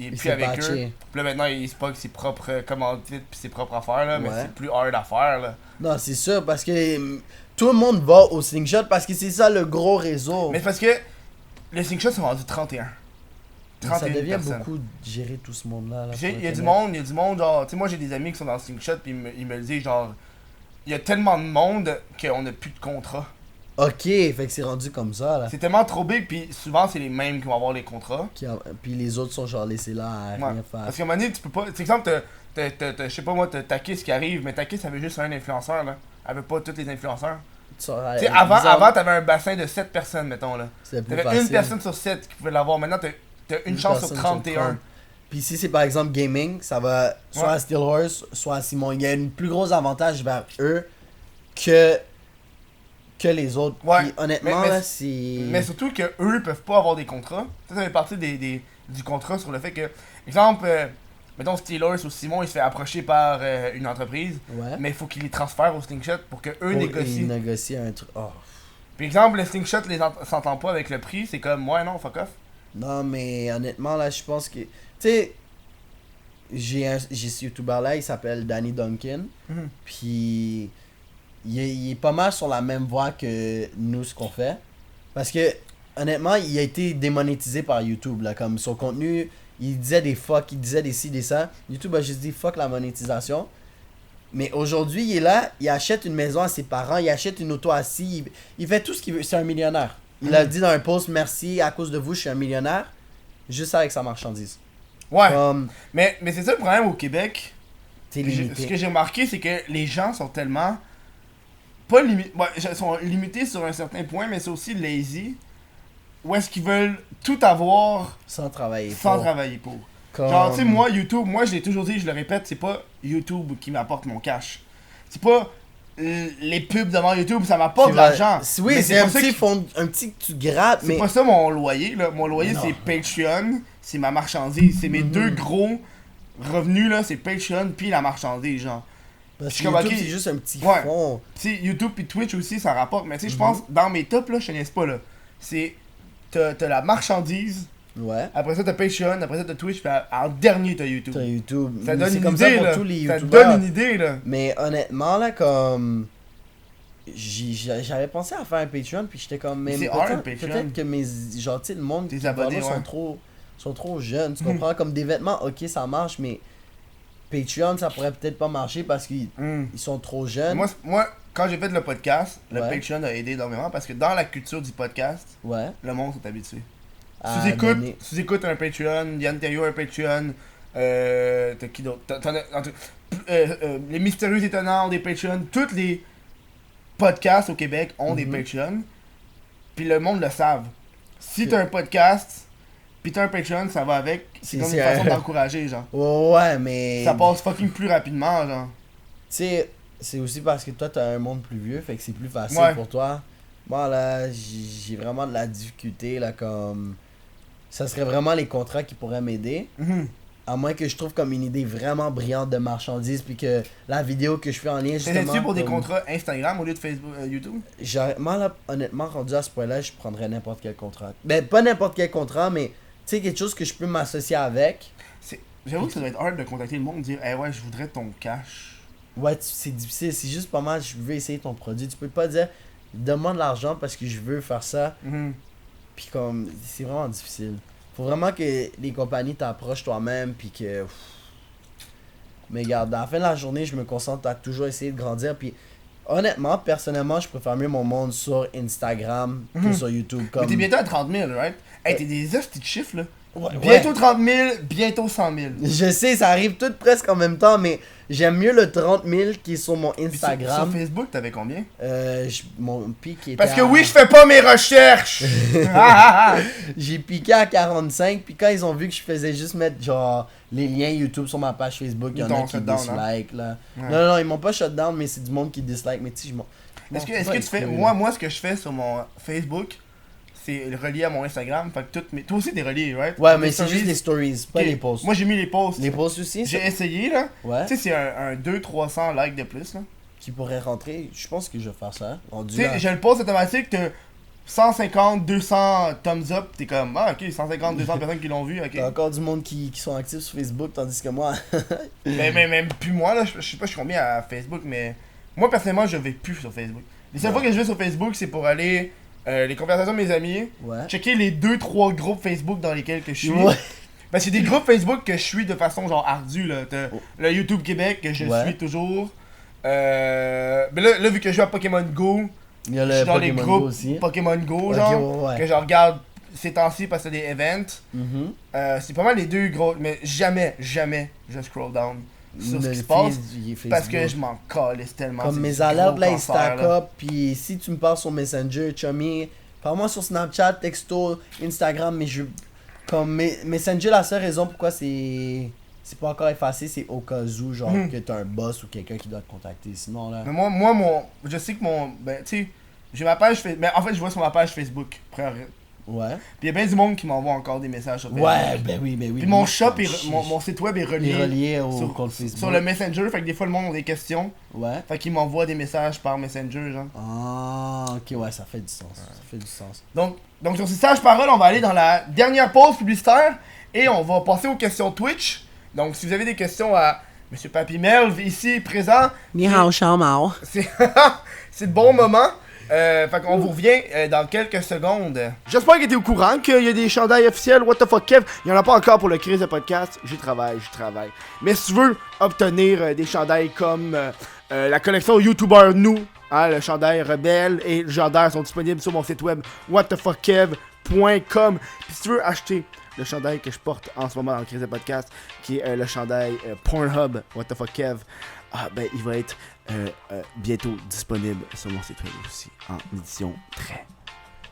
Speaker 2: est plus
Speaker 3: s'est
Speaker 2: avec
Speaker 3: patché.
Speaker 2: eux. Puis là, maintenant, il se pogne ses propres commandites, puis ses propres affaires, là. Mais
Speaker 3: Ouais.
Speaker 2: c'est plus hard à faire, là.
Speaker 3: Non, c'est sûr, parce que tout le monde va au Slingshot parce que c'est ça le gros réseau.
Speaker 2: Mais c'est parce que les Slingshot sont rendus 31.
Speaker 3: Mais ça
Speaker 2: 31
Speaker 3: devient
Speaker 2: personnes.
Speaker 3: beaucoup de gérer tout ce monde-là. là,
Speaker 2: Puis, tu sais,
Speaker 3: pour
Speaker 2: il y a
Speaker 3: le
Speaker 2: du
Speaker 3: Québec.
Speaker 2: monde, genre, tu sais, moi j'ai des amis qui sont dans le Slingshot, puis ils me le disent, genre, il y a tellement de monde qu'on n'a plus de contrat.
Speaker 3: Ok, fait que c'est rendu comme ça, là.
Speaker 2: C'est tellement trop big, puis souvent c'est les mêmes qui vont avoir les contrats.
Speaker 3: Puis les autres sont genre laissés là à
Speaker 2: Ouais.
Speaker 3: rien faire.
Speaker 2: Parce qu'à un moment donné, tu peux pas. C'est exemple, je sais pas moi, t'as Takis qui arrive, mais Takis ça veut juste un influenceur, là. Elle veut pas tous les influenceurs.
Speaker 3: Tu sauras-
Speaker 2: Tu sais, avant t'avais un bassin de 7 personnes, mettons, là.
Speaker 3: c'est plus
Speaker 2: T'avais
Speaker 3: facile.
Speaker 2: une personne sur 7 qui pouvait l'avoir. Maintenant, t'as une chance sur
Speaker 3: personne
Speaker 2: 31.
Speaker 3: Puis Puis si c'est par exemple gaming, ça va soit à Steelhorse, soit à Simon. Il y a un plus gros avantage vers eux que les autres.
Speaker 2: Ouais.
Speaker 3: Puis honnêtement,
Speaker 2: Mais
Speaker 3: là, c'est...
Speaker 2: Mais surtout que eux peuvent pas avoir des contrats. Ça fait partie du contrat sur le fait que, exemple, mettons Steelers ou Simon, il se fait approcher par une entreprise,
Speaker 3: Ouais.
Speaker 2: mais il faut qu'il les transfère au Slingshot pour que eux
Speaker 3: Pour-
Speaker 2: négocient.
Speaker 3: Ils négocient un truc. Oh.
Speaker 2: Puis exemple, le Slingshot s'entend pas avec le prix, c'est comme, ouais, non, fuck off.
Speaker 3: Non, mais honnêtement, là, je pense que... Tu sais, j'ai ce YouTuber-là, il s'appelle Danny Duncan.
Speaker 2: Mhm.
Speaker 3: Puis, il est pas mal sur la même voie que nous, ce qu'on fait. Parce que, honnêtement, il a été démonétisé par YouTube, là. Comme son contenu, il disait des fuck, il disait des ci, des ça. YouTube a juste dit fuck la monétisation. Mais aujourd'hui, il est là, il achète une maison à ses parents, il achète une auto assis, il fait tout ce qu'il veut. C'est un millionnaire. Il a dit dans un post, merci, à cause de vous, je suis un millionnaire. Juste avec sa marchandise.
Speaker 2: Ouais,
Speaker 3: Comme,
Speaker 2: mais c'est ça le problème au Québec.
Speaker 3: t'es
Speaker 2: Ce
Speaker 3: limité.
Speaker 2: que j'ai remarqué, c'est que les gens sont tellement. Pas limités. Ouais, ils sont limités sur un certain point, mais c'est aussi lazy. Où est-ce qu'ils veulent tout avoir
Speaker 3: Sans travailler.
Speaker 2: sans
Speaker 3: pour.
Speaker 2: travailler pour.
Speaker 3: Comme-
Speaker 2: Genre, tu sais, moi, YouTube, moi, je l'ai toujours dit, je le répète, c'est pas YouTube qui m'apporte mon cash. C'est pas les pubs devant YouTube, ça m'apporte de l'argent.
Speaker 3: Oui,
Speaker 2: Mais
Speaker 3: c'est un
Speaker 2: pas ça
Speaker 3: petit
Speaker 2: qui-
Speaker 3: fond, un petit que tu grattes,
Speaker 2: C'est
Speaker 3: mais.
Speaker 2: pas ça mon loyer, là. Mon loyer,
Speaker 3: Non.
Speaker 2: c'est Patreon, c'est ma marchandise. C'est mes
Speaker 3: Mhm.
Speaker 2: deux gros revenus, là, c'est Patreon puis la marchandise, genre.
Speaker 3: Parce
Speaker 2: je
Speaker 3: que
Speaker 2: suis comme,
Speaker 3: YouTube,
Speaker 2: ok.
Speaker 3: c'est juste un petit
Speaker 2: Ouais.
Speaker 3: fond.
Speaker 2: Tu sais, YouTube puis Twitch aussi, ça rapporte. Mais tu sais, je
Speaker 3: Mhm.
Speaker 2: pense, dans mes tops, là, je te niaise pas, là. C'est. T'as la marchandise,
Speaker 3: Ouais.
Speaker 2: après ça, t'as Patreon, après ça, t'as Twitch, puis en dernier, t'as YouTube.
Speaker 3: Sur YouTube.
Speaker 2: Ça
Speaker 3: Mais
Speaker 2: donne
Speaker 3: c'est
Speaker 2: une
Speaker 3: comme
Speaker 2: idée,
Speaker 3: ça pour
Speaker 2: là.
Speaker 3: tous les
Speaker 2: Ça te
Speaker 3: YouTubers.
Speaker 2: donne une idée, là.
Speaker 3: Mais honnêtement, là, comme. J'avais pensé à faire un Patreon, puis j'étais comme. Mais
Speaker 2: C'est
Speaker 3: peut-être,
Speaker 2: hard, un Patreon.
Speaker 3: peut-être que mes. Genre, tu sais, le monde
Speaker 2: Tes
Speaker 3: qui va
Speaker 2: abonnés,
Speaker 3: là
Speaker 2: ouais.
Speaker 3: sont trop jeunes. Tu comprends? Comme des vêtements, ok, ça marche, mais. Patreon, ça pourrait peut-être pas marcher parce qu'ils ils sont trop jeunes.
Speaker 2: Moi, quand j'ai fait le podcast, le
Speaker 3: Ouais.
Speaker 2: Patreon a aidé énormément parce que dans la culture du podcast,
Speaker 3: Ouais.
Speaker 2: le monde s'est habitué.
Speaker 3: À
Speaker 2: Si tu écoutes un Patreon, Yann Terriot a un Patreon, t'as qui d'autre? Les Mystérieux Étonnants ont des Patreons, tous les podcasts au Québec ont des
Speaker 3: Mhm.
Speaker 2: Patreons, puis le monde le savent. Si
Speaker 3: Ok.
Speaker 2: t'as un podcast, puis t'as un Patreon, ça va avec, c'est comme une
Speaker 3: c'est
Speaker 2: façon
Speaker 3: un-
Speaker 2: d'encourager, genre.
Speaker 3: Ouais, mais.
Speaker 2: Ça passe fucking plus rapidement, genre.
Speaker 3: Tu sais, c'est aussi parce que toi, t'as un monde plus vieux, fait que c'est plus facile
Speaker 2: Ouais.
Speaker 3: pour toi. Moi, là, j'ai vraiment de la difficulté, là, comme... Ça serait vraiment les contrats qui pourraient m'aider.
Speaker 2: Mhm.
Speaker 3: À moins que je trouve comme une idée vraiment brillante de marchandise, puis que la vidéo que je fais en lien, justement...
Speaker 2: T'es pour des
Speaker 3: comme-
Speaker 2: contrats Instagram au lieu de Facebook, YouTube?
Speaker 3: Moi, là, honnêtement, rendu à ce point-là, je prendrais n'importe quel contrat. Ben, pas n'importe quel contrat, mais, tu sais, quelque chose que je peux m'associer avec.
Speaker 2: J'avoue que ça doit être hard de contacter le monde et dire hey, ouais, je voudrais ton cash.
Speaker 3: Ouais, c'est difficile, c'est juste pas mal, je veux essayer ton produit. Tu peux pas dire, donne-moi de l'argent parce que je veux faire ça.
Speaker 2: Mhm.
Speaker 3: Puis comme, c'est vraiment difficile. Faut vraiment que les compagnies t'approchent toi-même, puis que... pff. Mais regarde, à la fin de la journée, je me concentre à toujours essayer de grandir, puis honnêtement, personnellement, je préfère mieux mon monde sur Instagram que
Speaker 2: Mhm.
Speaker 3: sur YouTube.
Speaker 2: Mais
Speaker 3: Comme...
Speaker 2: t'es bientôt à 30 000, right? Hey, t'es des hosties de chiffres, là.
Speaker 3: Ouais,
Speaker 2: Bientôt
Speaker 3: ouais.
Speaker 2: 30 000, bientôt 100 000.
Speaker 3: Je sais, ça arrive tout presque en même temps, mais j'aime mieux le 30 000 qui est sur mon
Speaker 2: Puis sur
Speaker 3: Instagram.
Speaker 2: Facebook, t'avais combien?
Speaker 3: Mon pic était
Speaker 2: Parce que
Speaker 3: à-
Speaker 2: oui, je fais pas mes recherches! Ah, ah, ah.
Speaker 3: J'ai piqué à 45, puis quand ils ont vu que je faisais juste mettre genre les liens YouTube sur ma page Facebook, il y en
Speaker 2: Ils
Speaker 3: a
Speaker 2: t'ont
Speaker 3: qui
Speaker 2: shut down,
Speaker 3: dislike là.
Speaker 2: Ouais.
Speaker 3: Non, non, ils m'ont pas shut down, mais c'est du monde qui dislike, mais tu sais, je m'en.
Speaker 2: Est-ce que,
Speaker 3: je
Speaker 2: est-ce
Speaker 3: m'en
Speaker 2: que tu fais.
Speaker 3: exclue,
Speaker 2: Moi, ce que je fais sur mon Facebook, c'est relié à mon Instagram. Fait que toi aussi, t'es relié, right?
Speaker 3: Ouais,
Speaker 2: Tes
Speaker 3: mais c'est
Speaker 2: stories,
Speaker 3: juste les stories, pas
Speaker 2: ok.
Speaker 3: les posts.
Speaker 2: Moi, j'ai mis les posts.
Speaker 3: Les posts aussi,
Speaker 2: J'ai
Speaker 3: ça?
Speaker 2: essayé, là.
Speaker 3: Ouais.
Speaker 2: Tu sais, c'est un 200-300 likes de plus, là.
Speaker 3: Qui pourrait rentrer, je pense que je vais faire ça. Rendu
Speaker 2: Tu
Speaker 3: là.
Speaker 2: sais, j'ai le post automatique, t'as 150, 200 thumbs up, t'es comme, ah ok, 150, 200 personnes qui l'ont vu, ok.
Speaker 3: T'as encore du monde qui sont actifs sur Facebook, tandis que moi.
Speaker 2: Mais même plus moi, là, je sais pas, je suis combien à Facebook, mais moi personnellement, je vais plus sur Facebook. Les seules
Speaker 3: Ouais.
Speaker 2: fois que je vais sur Facebook, c'est pour aller les conversations de mes amis,
Speaker 3: Ouais.
Speaker 2: checker les 2-3 groupes Facebook dans lesquels que je suis.
Speaker 3: Ouais.
Speaker 2: Parce qu'il y a des groupes Facebook que je suis de façon genre ardue, là. T'as
Speaker 3: Oh.
Speaker 2: le YouTube Québec que je
Speaker 3: Ouais.
Speaker 2: suis toujours. Mais là, vu que je joue à Pokémon Go,
Speaker 3: Il y a
Speaker 2: je suis
Speaker 3: le
Speaker 2: dans les
Speaker 3: Pokémon
Speaker 2: groupes
Speaker 3: Go aussi.
Speaker 2: Pokémon Go,
Speaker 3: Ok,
Speaker 2: genre,
Speaker 3: ouais, ouais.
Speaker 2: que je regarde ces temps-ci parce que c'est des events.
Speaker 3: Mhm.
Speaker 2: C'est pas mal les deux gros, mais jamais je scroll down sur ce
Speaker 3: Le
Speaker 2: qui se passe
Speaker 3: feed, il est
Speaker 2: parce que
Speaker 3: Facebook.
Speaker 2: je m'en calisse tellement.
Speaker 3: Comme
Speaker 2: c'est
Speaker 3: mes
Speaker 2: du
Speaker 3: alertes
Speaker 2: gros
Speaker 3: là, ils
Speaker 2: cancer,
Speaker 3: stack
Speaker 2: là.
Speaker 3: up. Puis si tu me parles sur Messenger, Chummy, parle-moi sur Snapchat, texto, Instagram, mais Comme Messenger, la seule raison pourquoi c'est pas encore effacé, c'est au cas où, genre, que t'as un boss ou quelqu'un qui doit te contacter. Sinon, là.
Speaker 2: Mais je sais que ben, tu sais, j'ai ma page Facebook. Ben, en fait, je vois sur ma page Facebook.
Speaker 3: Ouais.
Speaker 2: Puis il y a bien du monde qui m'envoie encore des messages sur Facebook.
Speaker 3: Ouais, ben oui.
Speaker 2: Puis mon shop, mon site web est relié
Speaker 3: au compte Facebook.
Speaker 2: sur le Messenger, fait que des fois le monde a des questions.
Speaker 3: Ouais.
Speaker 2: Fait qu'ils m'envoient des messages par Messenger, genre.
Speaker 3: Ah, ok, ouais, ça fait du sens. Ça fait du sens.
Speaker 2: Donc sur ces sages paroles, on va aller dans la dernière pause publicitaire et on va passer aux questions Twitch. Donc si vous avez des questions à Monsieur Papy Melv, ici présent.
Speaker 3: Ni hao shao mao.
Speaker 2: C'est le bon moment. Fait qu'on vous revient dans quelques secondes. J'espère que t'es au courant qu'il y a des chandails officiels. What the fuck, Kev? Il y en a pas encore pour le Crise de podcast. J'y travaille. Mais si tu veux obtenir des chandails comme la collection YouTuber Nous, hein, le chandail Rebelle et le chandail sont disponibles sur mon site web whatthefuckkev.com. Puis si tu veux acheter le chandail que je porte en ce moment dans le Crise de podcast, qui est le chandail Pornhub What the fuck Kev, ben il va être bientôt disponible sur mon site web aussi en édition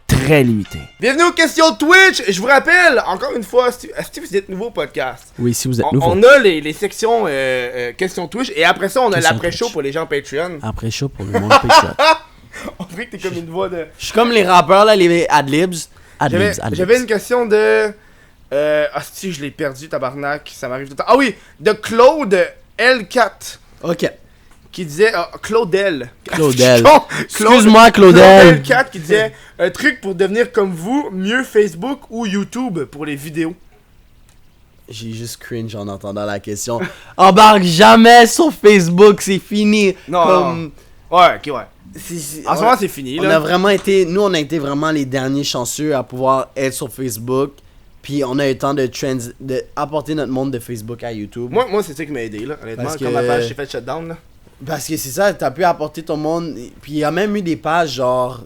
Speaker 2: très limitée. Bienvenue aux questions Twitch. Je vous rappelle encore une fois, si vous êtes nouveau au podcast,
Speaker 3: oui, si vous êtes nouveau,
Speaker 2: on a les sections questions Twitch et après ça on a l'après-show pour les gens Patreon.
Speaker 3: Après-show pour le monde Patreon.
Speaker 2: On dirait que t'es comme une voix de...
Speaker 3: Je suis comme les rappeurs là, les adlibs.
Speaker 2: J'avais une question de... si je l'ai perdu, tabarnak, ça m'arrive tout le temps. Ah oui, de Claude L4.
Speaker 3: Ok.
Speaker 2: Qui disait... Claudel.
Speaker 3: Excuse-moi, Claudel.
Speaker 2: Claudel 4 qui disait... Un truc pour devenir comme vous, mieux Facebook ou YouTube pour les vidéos.
Speaker 3: J'ai juste cringe en entendant la question. Embarque jamais sur Facebook, c'est fini.
Speaker 2: Non,
Speaker 3: comme...
Speaker 2: non. Ouais, ok, ouais. En ce moment, c'est fini, là.
Speaker 3: On a été vraiment les derniers chanceux à pouvoir être sur Facebook. Puis on a eu le temps de apporter notre monde de Facebook à YouTube.
Speaker 2: Moi c'est ça qui m'a aidé, là, honnêtement.
Speaker 3: Parce
Speaker 2: quand ma page s'est fait shutdown, là.
Speaker 3: Parce que c'est ça, t'as pu apporter ton monde. Puis il y a même eu des pages genre...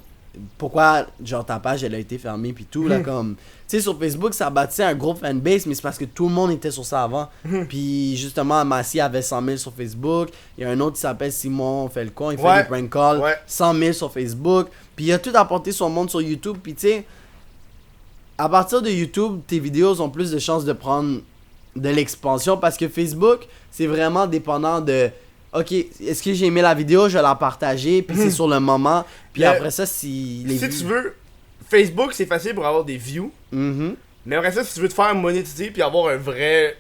Speaker 3: Pourquoi genre ta page elle a été fermée puis tout là comme... Tu sais sur Facebook ça bâtissait un gros fanbase mais c'est parce que tout le monde était sur ça avant. Puis justement Massy avait 100 000 sur Facebook. Il y a un autre qui s'appelle Simon Felcon, il fait des prank calls. 100 000 sur Facebook. Puis il a tout apporté son monde sur YouTube. Puis tu sais... À partir de YouTube, tes vidéos ont plus de chances de prendre de l'expansion parce que Facebook, c'est vraiment dépendant de... Ok, est-ce que j'ai aimé la vidéo, je vais la partager, puis c'est sur le moment. Puis après ça, si
Speaker 2: tu veux, Facebook, c'est facile pour avoir des views. Mais après ça, si tu veux te faire monétiser puis avoir un vrai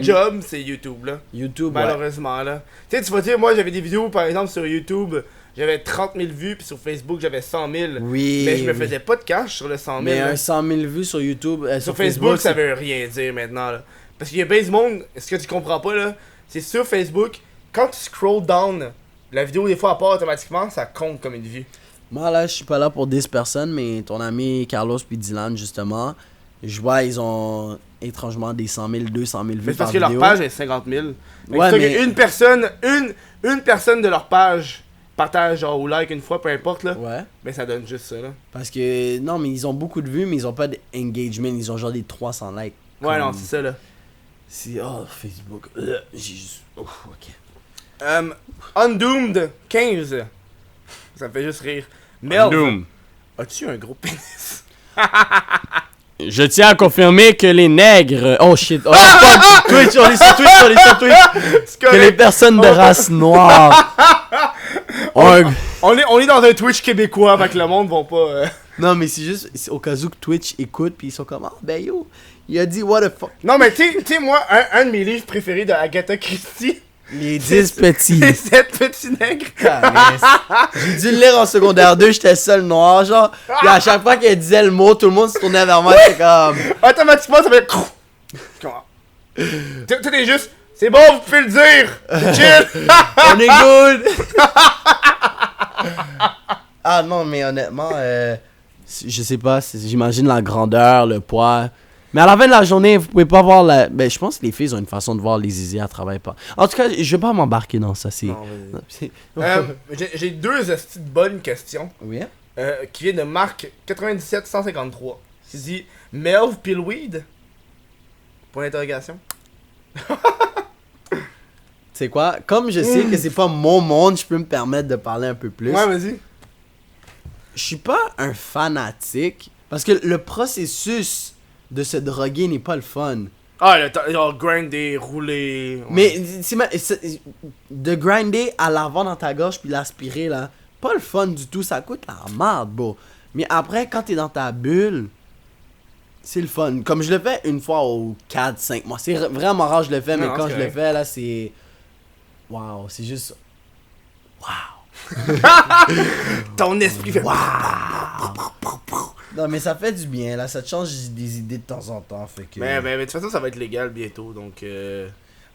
Speaker 2: job, c'est YouTube, là.
Speaker 3: YouTube,
Speaker 2: malheureusement, là. Tu sais, tu vas dire, moi, j'avais des vidéos, par exemple, sur YouTube... J'avais 30 000 vues, puis sur Facebook, j'avais 100 000.
Speaker 3: Oui.
Speaker 2: Mais je me faisais pas de cash sur le 100 000.
Speaker 3: Mais un 100 000 vues sur YouTube...
Speaker 2: sur Facebook, ça veut rien dire maintenant, là. Parce qu'il y a bien du monde, ce que tu comprends pas, là, c'est sur Facebook, quand tu scroll down, la vidéo, des fois, elle part automatiquement, ça compte comme une vue.
Speaker 3: Moi, là, je suis pas là pour 10 personnes, mais ton ami Carlos puis Dylan, justement, je vois, ils ont étrangement des 100 000, 200 000 vues
Speaker 2: mais
Speaker 3: par
Speaker 2: vidéo. Parce que leur page est 50 000.
Speaker 3: Ouais, mais...
Speaker 2: Une personne de leur page... partage genre ou like une fois, peu importe là.
Speaker 3: Ouais.
Speaker 2: Mais ça donne juste ça là.
Speaker 3: Parce que non, mais ils ont beaucoup de vues, mais ils ont pas d'engagement, ils ont genre des 300 likes.
Speaker 2: Ouais, non, c'est ça là.
Speaker 3: C'est Facebook. J'ai juste. Ok.
Speaker 2: Undoomed 15. Ça me fait juste rire. Melv, as-tu un gros pénis?
Speaker 3: Je tiens à confirmer que les nègres... Oh shit. Oh, Twitch, on est sur Twitch. Que les personnes de race noire...
Speaker 2: On est dans un Twitch québécois, fait que le monde va pas...
Speaker 3: Non, mais c'est juste au cas où que Twitch écoute, puis ils sont comme... Ah, ben yo, il a dit what the fuck.
Speaker 2: Non, mais tu sais, moi, un de mes livres préférés de Agatha Christie...
Speaker 3: Les 10 petits.
Speaker 2: Les 7 petits nègres.
Speaker 3: J'ai dû le lire en secondaire 2, j'étais seul noir, genre. Puis à chaque fois qu'elle disait le mot, tout le monde se tournait vers moi, c'était comme...
Speaker 2: Automatiquement, ça fait... Comment? Tout est juste... C'est bon, vous pouvez le dire! Chill!
Speaker 3: On est good! Ah non, mais honnêtement, je sais pas, j'imagine la grandeur, le poids... Mais à la fin de la journée, vous pouvez pas voir la... Ben, je pense que les filles ont une façon de voir les zizi à travers pas. En tout cas, je vais pas m'embarquer dans ça, c'est...
Speaker 2: J'ai deux bonnes questions.
Speaker 3: Oui?
Speaker 2: Qui viennent de Marc 97153. Qui dit « Melv Pillweed? » Point d'interrogation.
Speaker 3: C'est quoi? Comme je sais que c'est pas mon monde, je peux me permettre de parler un peu plus.
Speaker 2: Ouais, vas-y.
Speaker 3: Je suis pas un fanatique, parce que le processus de se droguer n'est pas le fun.
Speaker 2: Ah, genre grinder, rouler. Ouais.
Speaker 3: Mais de grinder à l'avant dans ta gorge puis l'aspirer là, pas le fun du tout, ça coûte la merde, bro. Mais après, quand t'es dans ta bulle, c'est le fun. Comme je le fais une fois aux 4-5 mois. C'est vraiment rare je le fais, mais
Speaker 2: Non,
Speaker 3: quand
Speaker 2: c'est
Speaker 3: je le
Speaker 2: correct.
Speaker 3: fais là, c'est. Waouh, c'est juste. Waouh!
Speaker 2: Ton esprit fait.
Speaker 3: Waouh! Non, mais ça fait du bien là, ça te change des idées de temps en temps. Fait que.
Speaker 2: Mais de toute façon, ça va être légal bientôt, donc.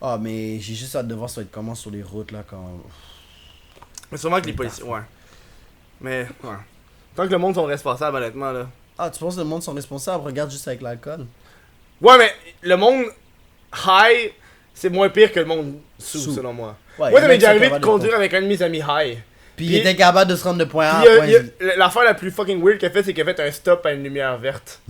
Speaker 3: Ah, mais j'ai juste hâte de voir ça va être comment sur les routes là quand.
Speaker 2: Mais sûrement que les policiers. Ouais. Mais, ouais. Tant que le monde sont responsables, honnêtement, là.
Speaker 3: Ah, tu penses que le monde sont responsables? Regarde juste avec l'alcool.
Speaker 2: Ouais, mais le monde high, c'est moins pire que le monde sous, selon moi.
Speaker 3: Ouais,
Speaker 2: Moi,
Speaker 3: il y
Speaker 2: ça
Speaker 3: en a
Speaker 2: m'est
Speaker 3: qui
Speaker 2: déjà
Speaker 3: sont
Speaker 2: arrivé de
Speaker 3: capables
Speaker 2: conduire avec un de mes amis high.
Speaker 3: Puis il était capable de se rendre de point A à
Speaker 2: Puis,
Speaker 3: point Z.
Speaker 2: l'affaire la plus fucking weird qu'il a fait, c'est qu'il a fait un stop à une lumière verte.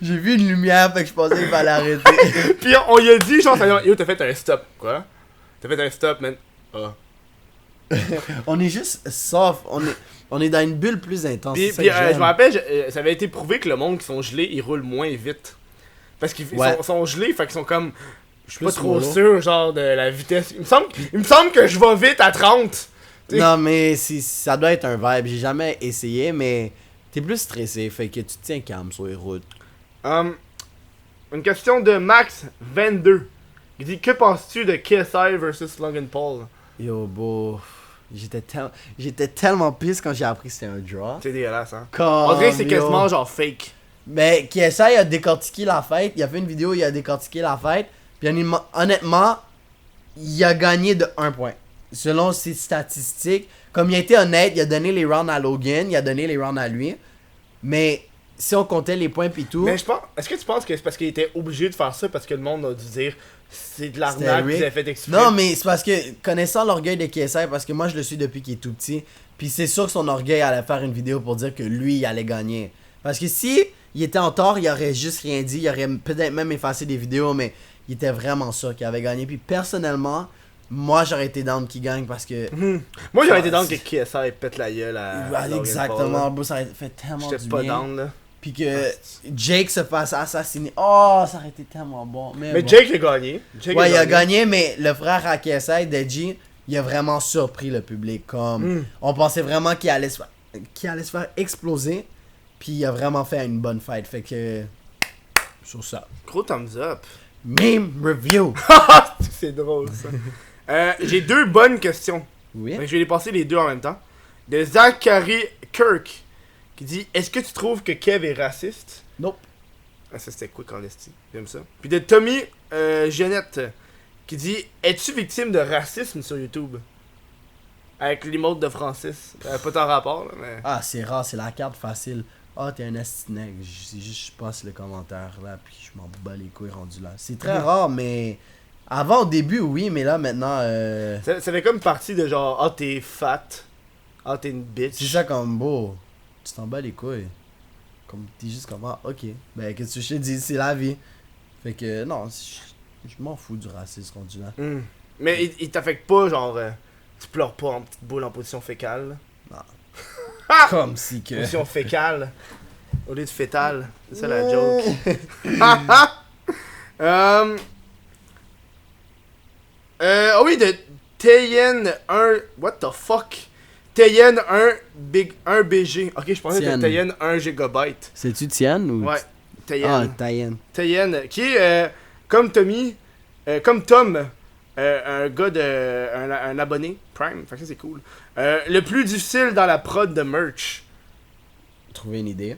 Speaker 3: J'ai vu une lumière, fait que je pensais qu'il fallait arrêter.
Speaker 2: Puis on lui a dit, genre, yo, t'as fait un stop. Quoi? T'as fait un stop, man. Ah.
Speaker 3: On est juste soft, on est dans une bulle plus intense.
Speaker 2: Puis,
Speaker 3: c'est ça
Speaker 2: puis,
Speaker 3: que j'aime.
Speaker 2: je me rappelle, ça avait été prouvé que le monde qui sont gelés, ils roulent moins vite. Parce qu'ils sont gelés, fait qu'ils sont comme. Je suis pas
Speaker 3: Plus
Speaker 2: trop
Speaker 3: mollo.
Speaker 2: sûr, genre, de la vitesse. Il me semble que je vais vite à 30. T'sais.
Speaker 3: Non, mais ça doit être un vibe. J'ai jamais essayé, mais t'es plus stressé, fait que tu te tiens calme sur les routes.
Speaker 2: Une question de Max22. Il dit, que penses-tu de KSI versus Logan Paul?
Speaker 3: Yo, beau. J'étais tellement pisse quand j'ai appris que c'était un draw.
Speaker 2: C'est dégueulasse, hein?
Speaker 3: Comme,
Speaker 2: On dirait que c'est
Speaker 3: yo.
Speaker 2: quasiment genre fake.
Speaker 3: Mais KSI a décortiqué la fête. Il a fait une vidéo, il a décortiqué la fête. Puis honnêtement, il a gagné de 1 point. Selon ses statistiques. Comme il a été honnête, il a donné les rounds à Logan, il a donné les rounds à lui. Mais si on comptait les points pis tout.
Speaker 2: Mais est-ce que tu penses que c'est parce qu'il était obligé de faire ça parce que le monde a dû dire c'est de l'arnaque
Speaker 3: C'était
Speaker 2: qu'ils
Speaker 3: rigged.
Speaker 2: avaient fait exprès?
Speaker 3: Non, mais c'est parce que, connaissant l'orgueil de KSI, parce que moi je le suis depuis qu'il est tout petit, puis c'est sûr que son orgueil allait faire une vidéo pour dire que lui, il allait gagner. Parce que si il était en tort, il aurait juste rien dit, il aurait peut-être même effacé des vidéos, mais il était vraiment sûr qu'il avait gagné. Puis personnellement, moi j'aurais été down qu'il gagne parce que.
Speaker 2: Moi j'aurais été
Speaker 3: Ah,
Speaker 2: down que KSI pète la gueule à Logan
Speaker 3: Exactement,
Speaker 2: Paul,
Speaker 3: bro, ça aurait fait
Speaker 2: là.
Speaker 3: tellement
Speaker 2: J'étais
Speaker 3: du
Speaker 2: pas
Speaker 3: bien.
Speaker 2: down, là.
Speaker 3: Puis que Jake se fasse assassiner. Oh, ça aurait été tellement bon. Mais bon.
Speaker 2: Jake a gagné.
Speaker 3: Ouais, il a gagné, mais le frère à KSI, Deji, il a vraiment surpris le public. Comme, on pensait vraiment qu'il allait se faire exploser. Puis il a vraiment fait une bonne fight. Fait que. Sur ça.
Speaker 2: Gros thumbs up.
Speaker 3: Meme review.
Speaker 2: C'est drôle ça. J'ai 2 bonnes questions.
Speaker 3: Oui.
Speaker 2: Je vais les passer les 2 en même temps. De Zachary Kirk qui dit, est-ce que tu trouves que Kev est raciste?
Speaker 3: Nope.
Speaker 2: Ah, ça c'était quick en esti. J'aime ça. Puis de Tommy Jeannette qui dit, es-tu victime de racisme sur YouTube? Avec l'emote de Francis. Pas tant rapport là, mais.
Speaker 3: Ah, c'est rare, c'est la carte facile. Ah, t'es un astinègue. C'est juste, je passe le commentaire là, puis je m'en bats les couilles rendu là. C'est très rare, mais. Avant, au début, oui, mais là, maintenant.
Speaker 2: Ça fait comme partie de genre, ah, t'es fat. Ah, t'es une bitch.
Speaker 3: C'est ça comme beau. Tu t'en bats les couilles. Comme t'es juste comme ah, ok. Ben qu'est-ce que je te dis, c'est la vie. Fait que non, je m'en fous du racisme rendu là.
Speaker 2: Mais il t'affecte pas, genre, tu pleures pas en petite boule en position fécale.
Speaker 3: Comme si que.
Speaker 2: Position fécale. Au lieu de fétale. C'est ça la joke. Ah oui, de Tayen 1. What the fuck? Tayen 1 BG. Ok, je pensais que c'était Tayen 1 gigabyte.
Speaker 3: C'est-tu Tienne ou.
Speaker 2: Ouais, Tayen.
Speaker 3: Ah, Tayen.
Speaker 2: Tayen, qui est comme Tommy, comme Tom, un gars de. Un abonné Prime. Fait que ça c'est cool. Le plus difficile dans la prod de merch.
Speaker 3: Trouver une idée.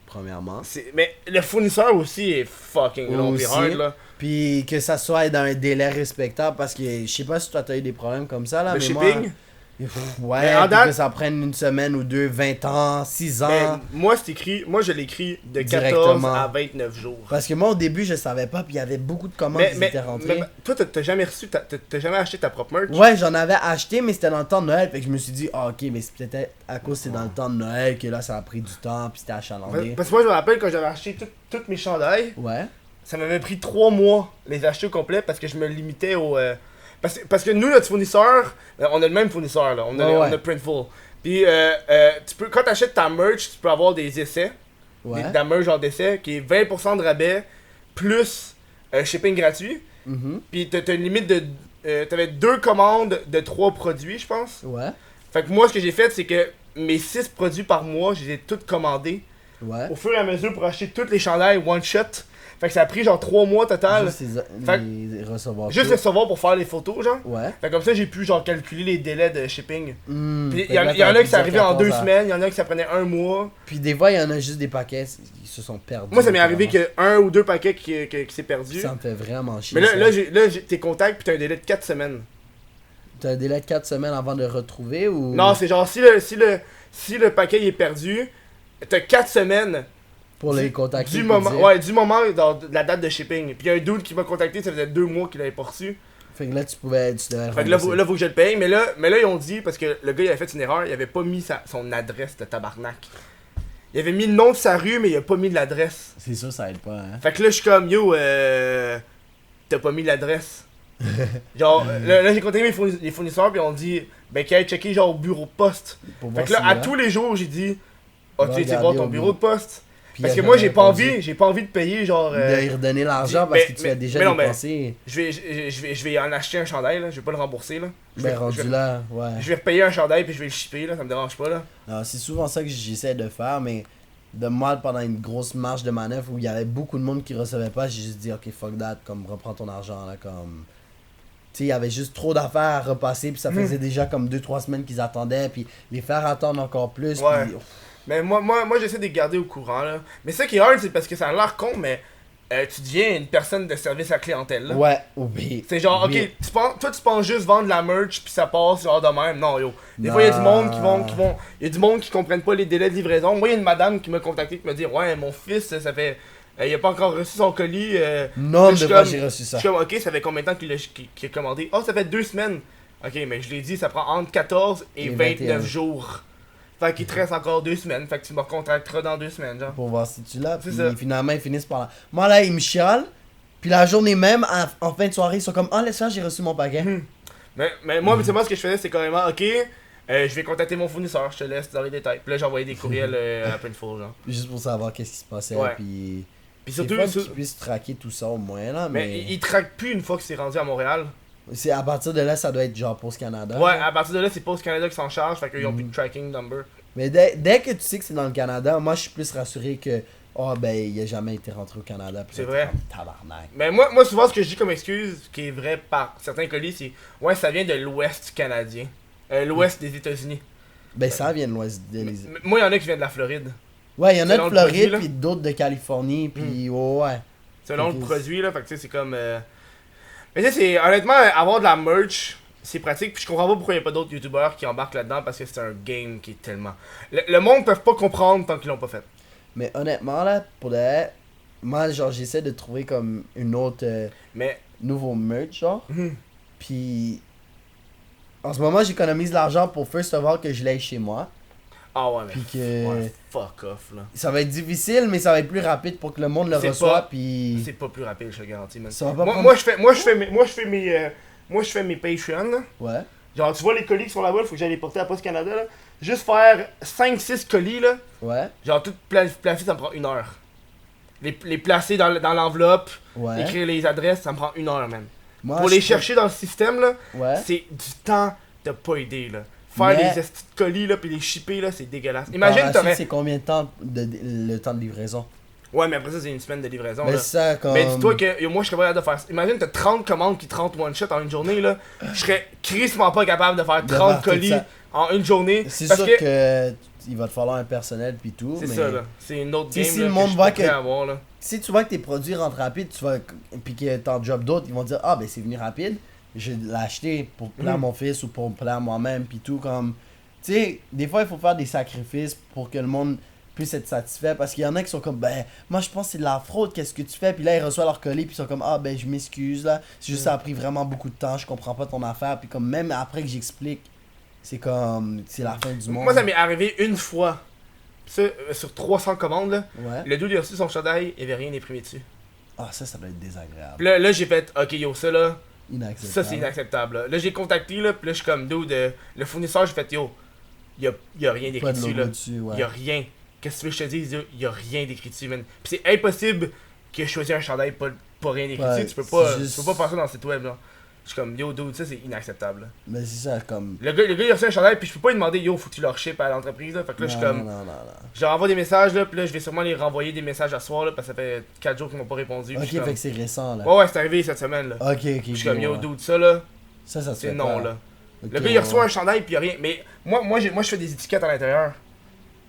Speaker 3: Premièrement.
Speaker 2: Mais le fournisseur aussi est fucking long et hard là.
Speaker 3: Puis que ça soit dans un délai respectable parce que je sais pas si toi t'as eu des problèmes comme ça là.
Speaker 2: Le
Speaker 3: mais
Speaker 2: shipping?
Speaker 3: Moi,
Speaker 2: Mais
Speaker 3: ouais,
Speaker 2: en
Speaker 3: puis
Speaker 2: date-
Speaker 3: que ça prenne une semaine ou deux, 20 ans, 6 ans.
Speaker 2: Mais moi c'est écrit, moi je l'écris de 14
Speaker 3: Directement.
Speaker 2: à 29 jours.
Speaker 3: Parce que moi au début je savais pas, puis il y avait beaucoup de commandes qui étaient rentrées.
Speaker 2: mais toi t'as jamais reçu, t'as jamais acheté ta propre merch?
Speaker 3: Ouais, j'en avais acheté, mais c'était dans le temps de Noël. Fait que je me suis dit, ah ok, mais c'est peut-être à cause que c'est dans le temps de Noël que là ça a pris du temps, puis c'était achalandé.
Speaker 2: Parce que moi je me rappelle quand j'avais acheté toutes mes chandails,
Speaker 3: Ouais.
Speaker 2: ça m'avait pris 3 mois les acheter au complet parce que je me limitais au. Parce que nous, notre fournisseur, on a le même fournisseur là, on a Printful. Puis quand t'achètes ta merch, tu peux avoir des essais.
Speaker 3: Ouais.
Speaker 2: de la merch genre d'essai, qui est 20% de rabais, plus shipping gratuit.
Speaker 3: Mhm.
Speaker 2: Puis t'as une limite de... t'avais 2 commandes de 3 produits, je pense.
Speaker 3: Ouais.
Speaker 2: Fait que moi, ce que j'ai fait, c'est que mes 6 produits par mois, je les ai tous commandés.
Speaker 3: Ouais.
Speaker 2: Au fur et à mesure pour acheter tous les chandails one shot. Fait que ça a pris genre 3 mois total.
Speaker 3: Juste
Speaker 2: Fait-
Speaker 3: les recevoir.
Speaker 2: Juste les recevoir pour faire les photos, genre.
Speaker 3: Ouais.
Speaker 2: Fait que comme ça, j'ai pu genre calculer les délais de shipping. Puis
Speaker 3: Fait
Speaker 2: il y,
Speaker 3: que là,
Speaker 2: y en
Speaker 3: t'as
Speaker 2: a qui ça arrivait en 2
Speaker 3: 14 heures.
Speaker 2: semaines, il y en a qui ça prenait 1 mois.
Speaker 3: Puis des fois, il y en a juste des paquets qui se sont perdus.
Speaker 2: Moi, ça m'est arrivé que 1 ou 2 paquets qui s'est perdu.
Speaker 3: Ça me fait vraiment chier.
Speaker 2: Mais
Speaker 3: ça.
Speaker 2: là, j'ai tes contacts, puis t'as un délai de 4 semaines.
Speaker 3: T'as un délai de 4 semaines avant de le retrouver ou.
Speaker 2: Non, c'est genre si le paquet il est perdu, t'as 4 semaines.
Speaker 3: Pour les contacter.
Speaker 2: Du
Speaker 3: pour
Speaker 2: moment,
Speaker 3: dire.
Speaker 2: ouais, du moment de la date de shipping. Puis il y a un dude qui m'a contacté, ça faisait 2 mois qu'il avait pas reçu.
Speaker 3: Fait que là, tu devais le
Speaker 2: Fait que là,
Speaker 3: rembourser.
Speaker 2: faut que je le paye. Mais là, ils ont dit, parce que le gars il avait fait une erreur, il avait pas mis son adresse de tabarnak. Il avait mis le nom de sa rue, mais il a pas mis de l'adresse.
Speaker 3: C'est sûr, ça aide pas, hein.
Speaker 2: Fait que là, je suis comme, yo, t'as pas mis l'adresse. Genre, là j'ai contacté les fournisseurs, puis on dit, ben, qu'il aille checker genre au bureau de poste.
Speaker 3: Pour
Speaker 2: Fait
Speaker 3: voir
Speaker 2: que là,
Speaker 3: si
Speaker 2: à
Speaker 3: là-
Speaker 2: tous les jours, j'ai dit, oh,
Speaker 3: Va
Speaker 2: tu sais, c'est
Speaker 3: regarder
Speaker 2: voir
Speaker 3: au
Speaker 2: ton bureau de poste.
Speaker 3: Puis
Speaker 2: Parce
Speaker 3: il
Speaker 2: que
Speaker 3: a
Speaker 2: moi,
Speaker 3: jamais répondu.
Speaker 2: j'ai pas envie de payer, genre.
Speaker 3: De lui redonner l'argent parce que tu as déjà
Speaker 2: mais non, mais
Speaker 3: dépensé.
Speaker 2: je vais en acheter un chandail, là. Je vais pas le rembourser, là.
Speaker 3: Ben, rendu là, ouais.
Speaker 2: Je vais repayer un chandail, puis je vais le shipper, là. Ça me dérange pas, là.
Speaker 3: Non, c'est souvent ça que j'essaie de faire, mais de mal pendant une grosse marge de manœuvre où il y avait beaucoup de monde qui recevait pas, j'ai juste dit ok fuck that, comme reprends ton argent là, comme. Tu sais, il y avait juste trop d'affaires à repasser, puis ça faisait déjà comme 2-3 semaines qu'ils attendaient, puis les faire attendre encore plus,
Speaker 2: Ouais.
Speaker 3: puis.
Speaker 2: Mais moi j'essaie de les garder au courant, là. Mais ça qui est hard, c'est parce que ça a l'air con, mais tu deviens une personne de service à la clientèle, là.
Speaker 3: Ouais, oui.
Speaker 2: C'est genre, ok,
Speaker 3: Oui.
Speaker 2: toi tu penses juste vendre la merch puis ça passe genre de même. Non, yo. Des fois, il y a du monde il y a du monde qui comprennent pas les délais de livraison. Moi, il y a une madame qui m'a contacté qui m'a dit, ouais, mon fils, ça fait. Il a pas encore reçu son colis.
Speaker 3: Non,
Speaker 2: je suis
Speaker 3: de fois
Speaker 2: comme-
Speaker 3: j'ai reçu ça.
Speaker 2: Je suis comme, ok, ça fait combien de temps qu'il a commandé? Oh, ça fait 2 semaines. Ok, mais je l'ai dit, ça prend entre 14 et
Speaker 3: Et
Speaker 2: 29
Speaker 3: 21.
Speaker 2: jours. Fait qu'il te reste encore 2 semaines. Fait que tu me recontacteras dans 2 semaines, genre.
Speaker 3: Pour voir si tu l'as,
Speaker 2: C'est
Speaker 3: puis
Speaker 2: ça.
Speaker 3: finalement ils finissent par là. Moi là, ils me chialent, puis la journée même, en fin de soirée, ils sont comme, ah, laisse faire, j'ai reçu mon paquet.
Speaker 2: Mais moi, c'est moi ce que je faisais, c'est carrément, ok, je vais contacter mon fournisseur, je te laisse dans les détails. Puis là, j'envoyais des courriels à Printful, genre.
Speaker 3: Juste pour savoir qu'est-ce qui se passait,
Speaker 2: Ouais.
Speaker 3: puis.
Speaker 2: Puis
Speaker 3: C'est
Speaker 2: surtout,
Speaker 3: fun qu'ils puissent traquer tout ça au moins là,
Speaker 2: mais
Speaker 3: mais.
Speaker 2: il traque plus une fois que c'est rendu à Montréal.
Speaker 3: C'est à partir de là, ça doit être genre Post Canada.
Speaker 2: Ouais, à partir de là, c'est Post Canada qui s'en charge, fait qu'ils ont plus
Speaker 3: Mhm.
Speaker 2: de tracking number.
Speaker 3: Mais dès que tu sais que c'est dans le Canada, moi je suis plus rassuré que. Oh ben, il a jamais été rentré au Canada. Puis
Speaker 2: C'est
Speaker 3: là,
Speaker 2: vrai.
Speaker 3: t'es comme, tabarnak.
Speaker 2: Mais moi, souvent, ce que je dis comme excuse, qui est vrai par certains colis, c'est ouais, ça vient de l'ouest canadien. L'ouest des États-Unis.
Speaker 3: Ben, ça vient de l'Ouest de
Speaker 2: Moi, il y en a qui viennent de la Floride.
Speaker 3: Ouais, il y en a
Speaker 2: Selon
Speaker 3: de
Speaker 2: le produit,
Speaker 3: Floride,
Speaker 2: là.
Speaker 3: puis d'autres de Californie, puis ouais.
Speaker 2: Selon
Speaker 3: Ok.
Speaker 2: le produit, là. Fait que tu sais, c'est comme. Mais tu sais, c'est. Honnêtement, avoir de la merch, c'est pratique. Puis je comprends pas pourquoi il y a pas d'autres youtubeurs qui embarquent là-dedans parce que c'est un game qui est tellement. Le monde peut pas comprendre tant qu'ils l'ont pas fait.
Speaker 3: Mais honnêtement, là, pour de vrai, moi, genre, j'essaie de trouver comme une autre
Speaker 2: Mais.
Speaker 3: nouveau merch, genre.
Speaker 2: Mhm.
Speaker 3: Puis, en ce moment, j'économise l'argent pour first of all que je l'aille chez moi.
Speaker 2: Ah ouais, mais.
Speaker 3: Puis que
Speaker 2: Ouais, fuck off, là.
Speaker 3: ça va être difficile, mais ça va être plus rapide pour que le monde le
Speaker 2: C'est
Speaker 3: reçoive.
Speaker 2: pas-
Speaker 3: Puis,
Speaker 2: C'est pas plus rapide, je te garantis, man.
Speaker 3: ça va pas
Speaker 2: Moi,
Speaker 3: prendre-
Speaker 2: moi, je fais mes Patreon, là.
Speaker 3: Ouais.
Speaker 2: Genre, tu vois les colis qui sont là-bas, il faut que j'aille les porter à Post Canada, là. Juste faire 5-6 colis, là.
Speaker 3: Ouais.
Speaker 2: Genre, tout placer, ça me prend 1 heure. Les placer dans l'enveloppe,
Speaker 3: Ouais.
Speaker 2: écrire les adresses, ça me prend 1 heure, man.
Speaker 3: Moi,
Speaker 2: Pour
Speaker 3: je
Speaker 2: les
Speaker 3: suis-
Speaker 2: chercher dans le système, là,
Speaker 3: Ouais.
Speaker 2: c'est du temps de pas aider, là. Faire
Speaker 3: Mais-
Speaker 2: les estis de colis, là, puis les shipper, là, c'est dégueulasse.
Speaker 3: Par
Speaker 2: Imagine,
Speaker 3: la suite,
Speaker 2: t'aurais.
Speaker 3: c'est combien de temps le temps de livraison?
Speaker 2: Ouais, mais après ça, c'est une semaine de livraison,
Speaker 3: Mais
Speaker 2: là.
Speaker 3: ça, comme.
Speaker 2: Mais dis-toi que moi, je serais pas capable de faire ça. Imagine, t'as 30 commandes qui te rentrent one shot en une journée, là. Je serais crissement pas capable de faire
Speaker 3: De
Speaker 2: 30
Speaker 3: faire tout
Speaker 2: colis
Speaker 3: ça.
Speaker 2: en une journée.
Speaker 3: C'est
Speaker 2: parce
Speaker 3: sûr que... il va te falloir un personnel puis tout.
Speaker 2: C'est
Speaker 3: mais
Speaker 2: ça, là. C'est une autre
Speaker 3: Tu sais,
Speaker 2: game,
Speaker 3: si
Speaker 2: là,
Speaker 3: le
Speaker 2: que
Speaker 3: monde
Speaker 2: je suis
Speaker 3: voit
Speaker 2: pas prêt
Speaker 3: que-
Speaker 2: à avoir, là.
Speaker 3: Si tu vois que tes produits rentrent rapide, tu vas puis que t'en job d'autres, ils vont dire ah ben c'est venu rapide, je vais l'acheter pour plaire à mon fils ou pour plaire à moi-même puis tout comme tu sais, des fois il faut faire des sacrifices pour que le monde puisse être satisfait parce qu'il y en a qui sont comme ben moi je pense que c'est de la fraude, qu'est-ce que tu fais? Puis là ils reçoivent leur colis puis ils sont comme ah ben je m'excuse là, c'est juste ça a pris vraiment beaucoup de temps, je comprends pas ton affaire puis comme même après que j'explique, c'est comme c'est la fin du monde.
Speaker 2: Moi, ça m'est arrivé une fois. Ça, sur 300 commandes, là.
Speaker 3: Ouais.
Speaker 2: Le dude, il a reçu son chandail, il avait rien imprimé dessus.
Speaker 3: Ah ça doit être désagréable.
Speaker 2: Puis là, j'ai fait, ok, yo, ça, là,
Speaker 3: Inacceptable.
Speaker 2: ça, c'est inacceptable, là. Là, j'ai contacté, là, puis là, je suis comme, dude, le fournisseur, j'ai fait, yo, y a rien
Speaker 3: Pas
Speaker 2: d'écrit
Speaker 3: de
Speaker 2: dessus,
Speaker 3: logo
Speaker 2: là.
Speaker 3: dessus, ouais.
Speaker 2: Y a rien. qu'est-ce que tu veux que je te dise, il y a rien d'écrit dessus, man. Pis c'est impossible que je choisisse un chandail pas rien d'écrit dessus, tu peux pas faire ça dans le site web, là. Je suis comme, yo, dude, ça c'est inacceptable. Là.
Speaker 3: Mais c'est ça, comme.
Speaker 2: Le gars, il a reçu un chandail, puis je peux pas lui demander, yo, faut que tu leur ship à l'entreprise, là. Fait que là, je suis comme.
Speaker 3: Non.
Speaker 2: Je leur envoie des messages, là, puis là, je vais sûrement les renvoyer des messages à soir, là, parce que ça fait 4 jours qu'ils m'ont pas répondu.
Speaker 3: Ok,
Speaker 2: fait
Speaker 3: que c'est récent, là.
Speaker 2: Ouais, c'est arrivé cette semaine, là.
Speaker 3: Ok.
Speaker 2: Je suis comme, yo, dude, ça, là,
Speaker 3: ça se
Speaker 2: c'est
Speaker 3: fait
Speaker 2: non,
Speaker 3: pas.
Speaker 2: là.
Speaker 3: Ok,
Speaker 2: Le gars, il reçoit un chandail, puis il y a rien. Mais moi, je fais des étiquettes à l'intérieur.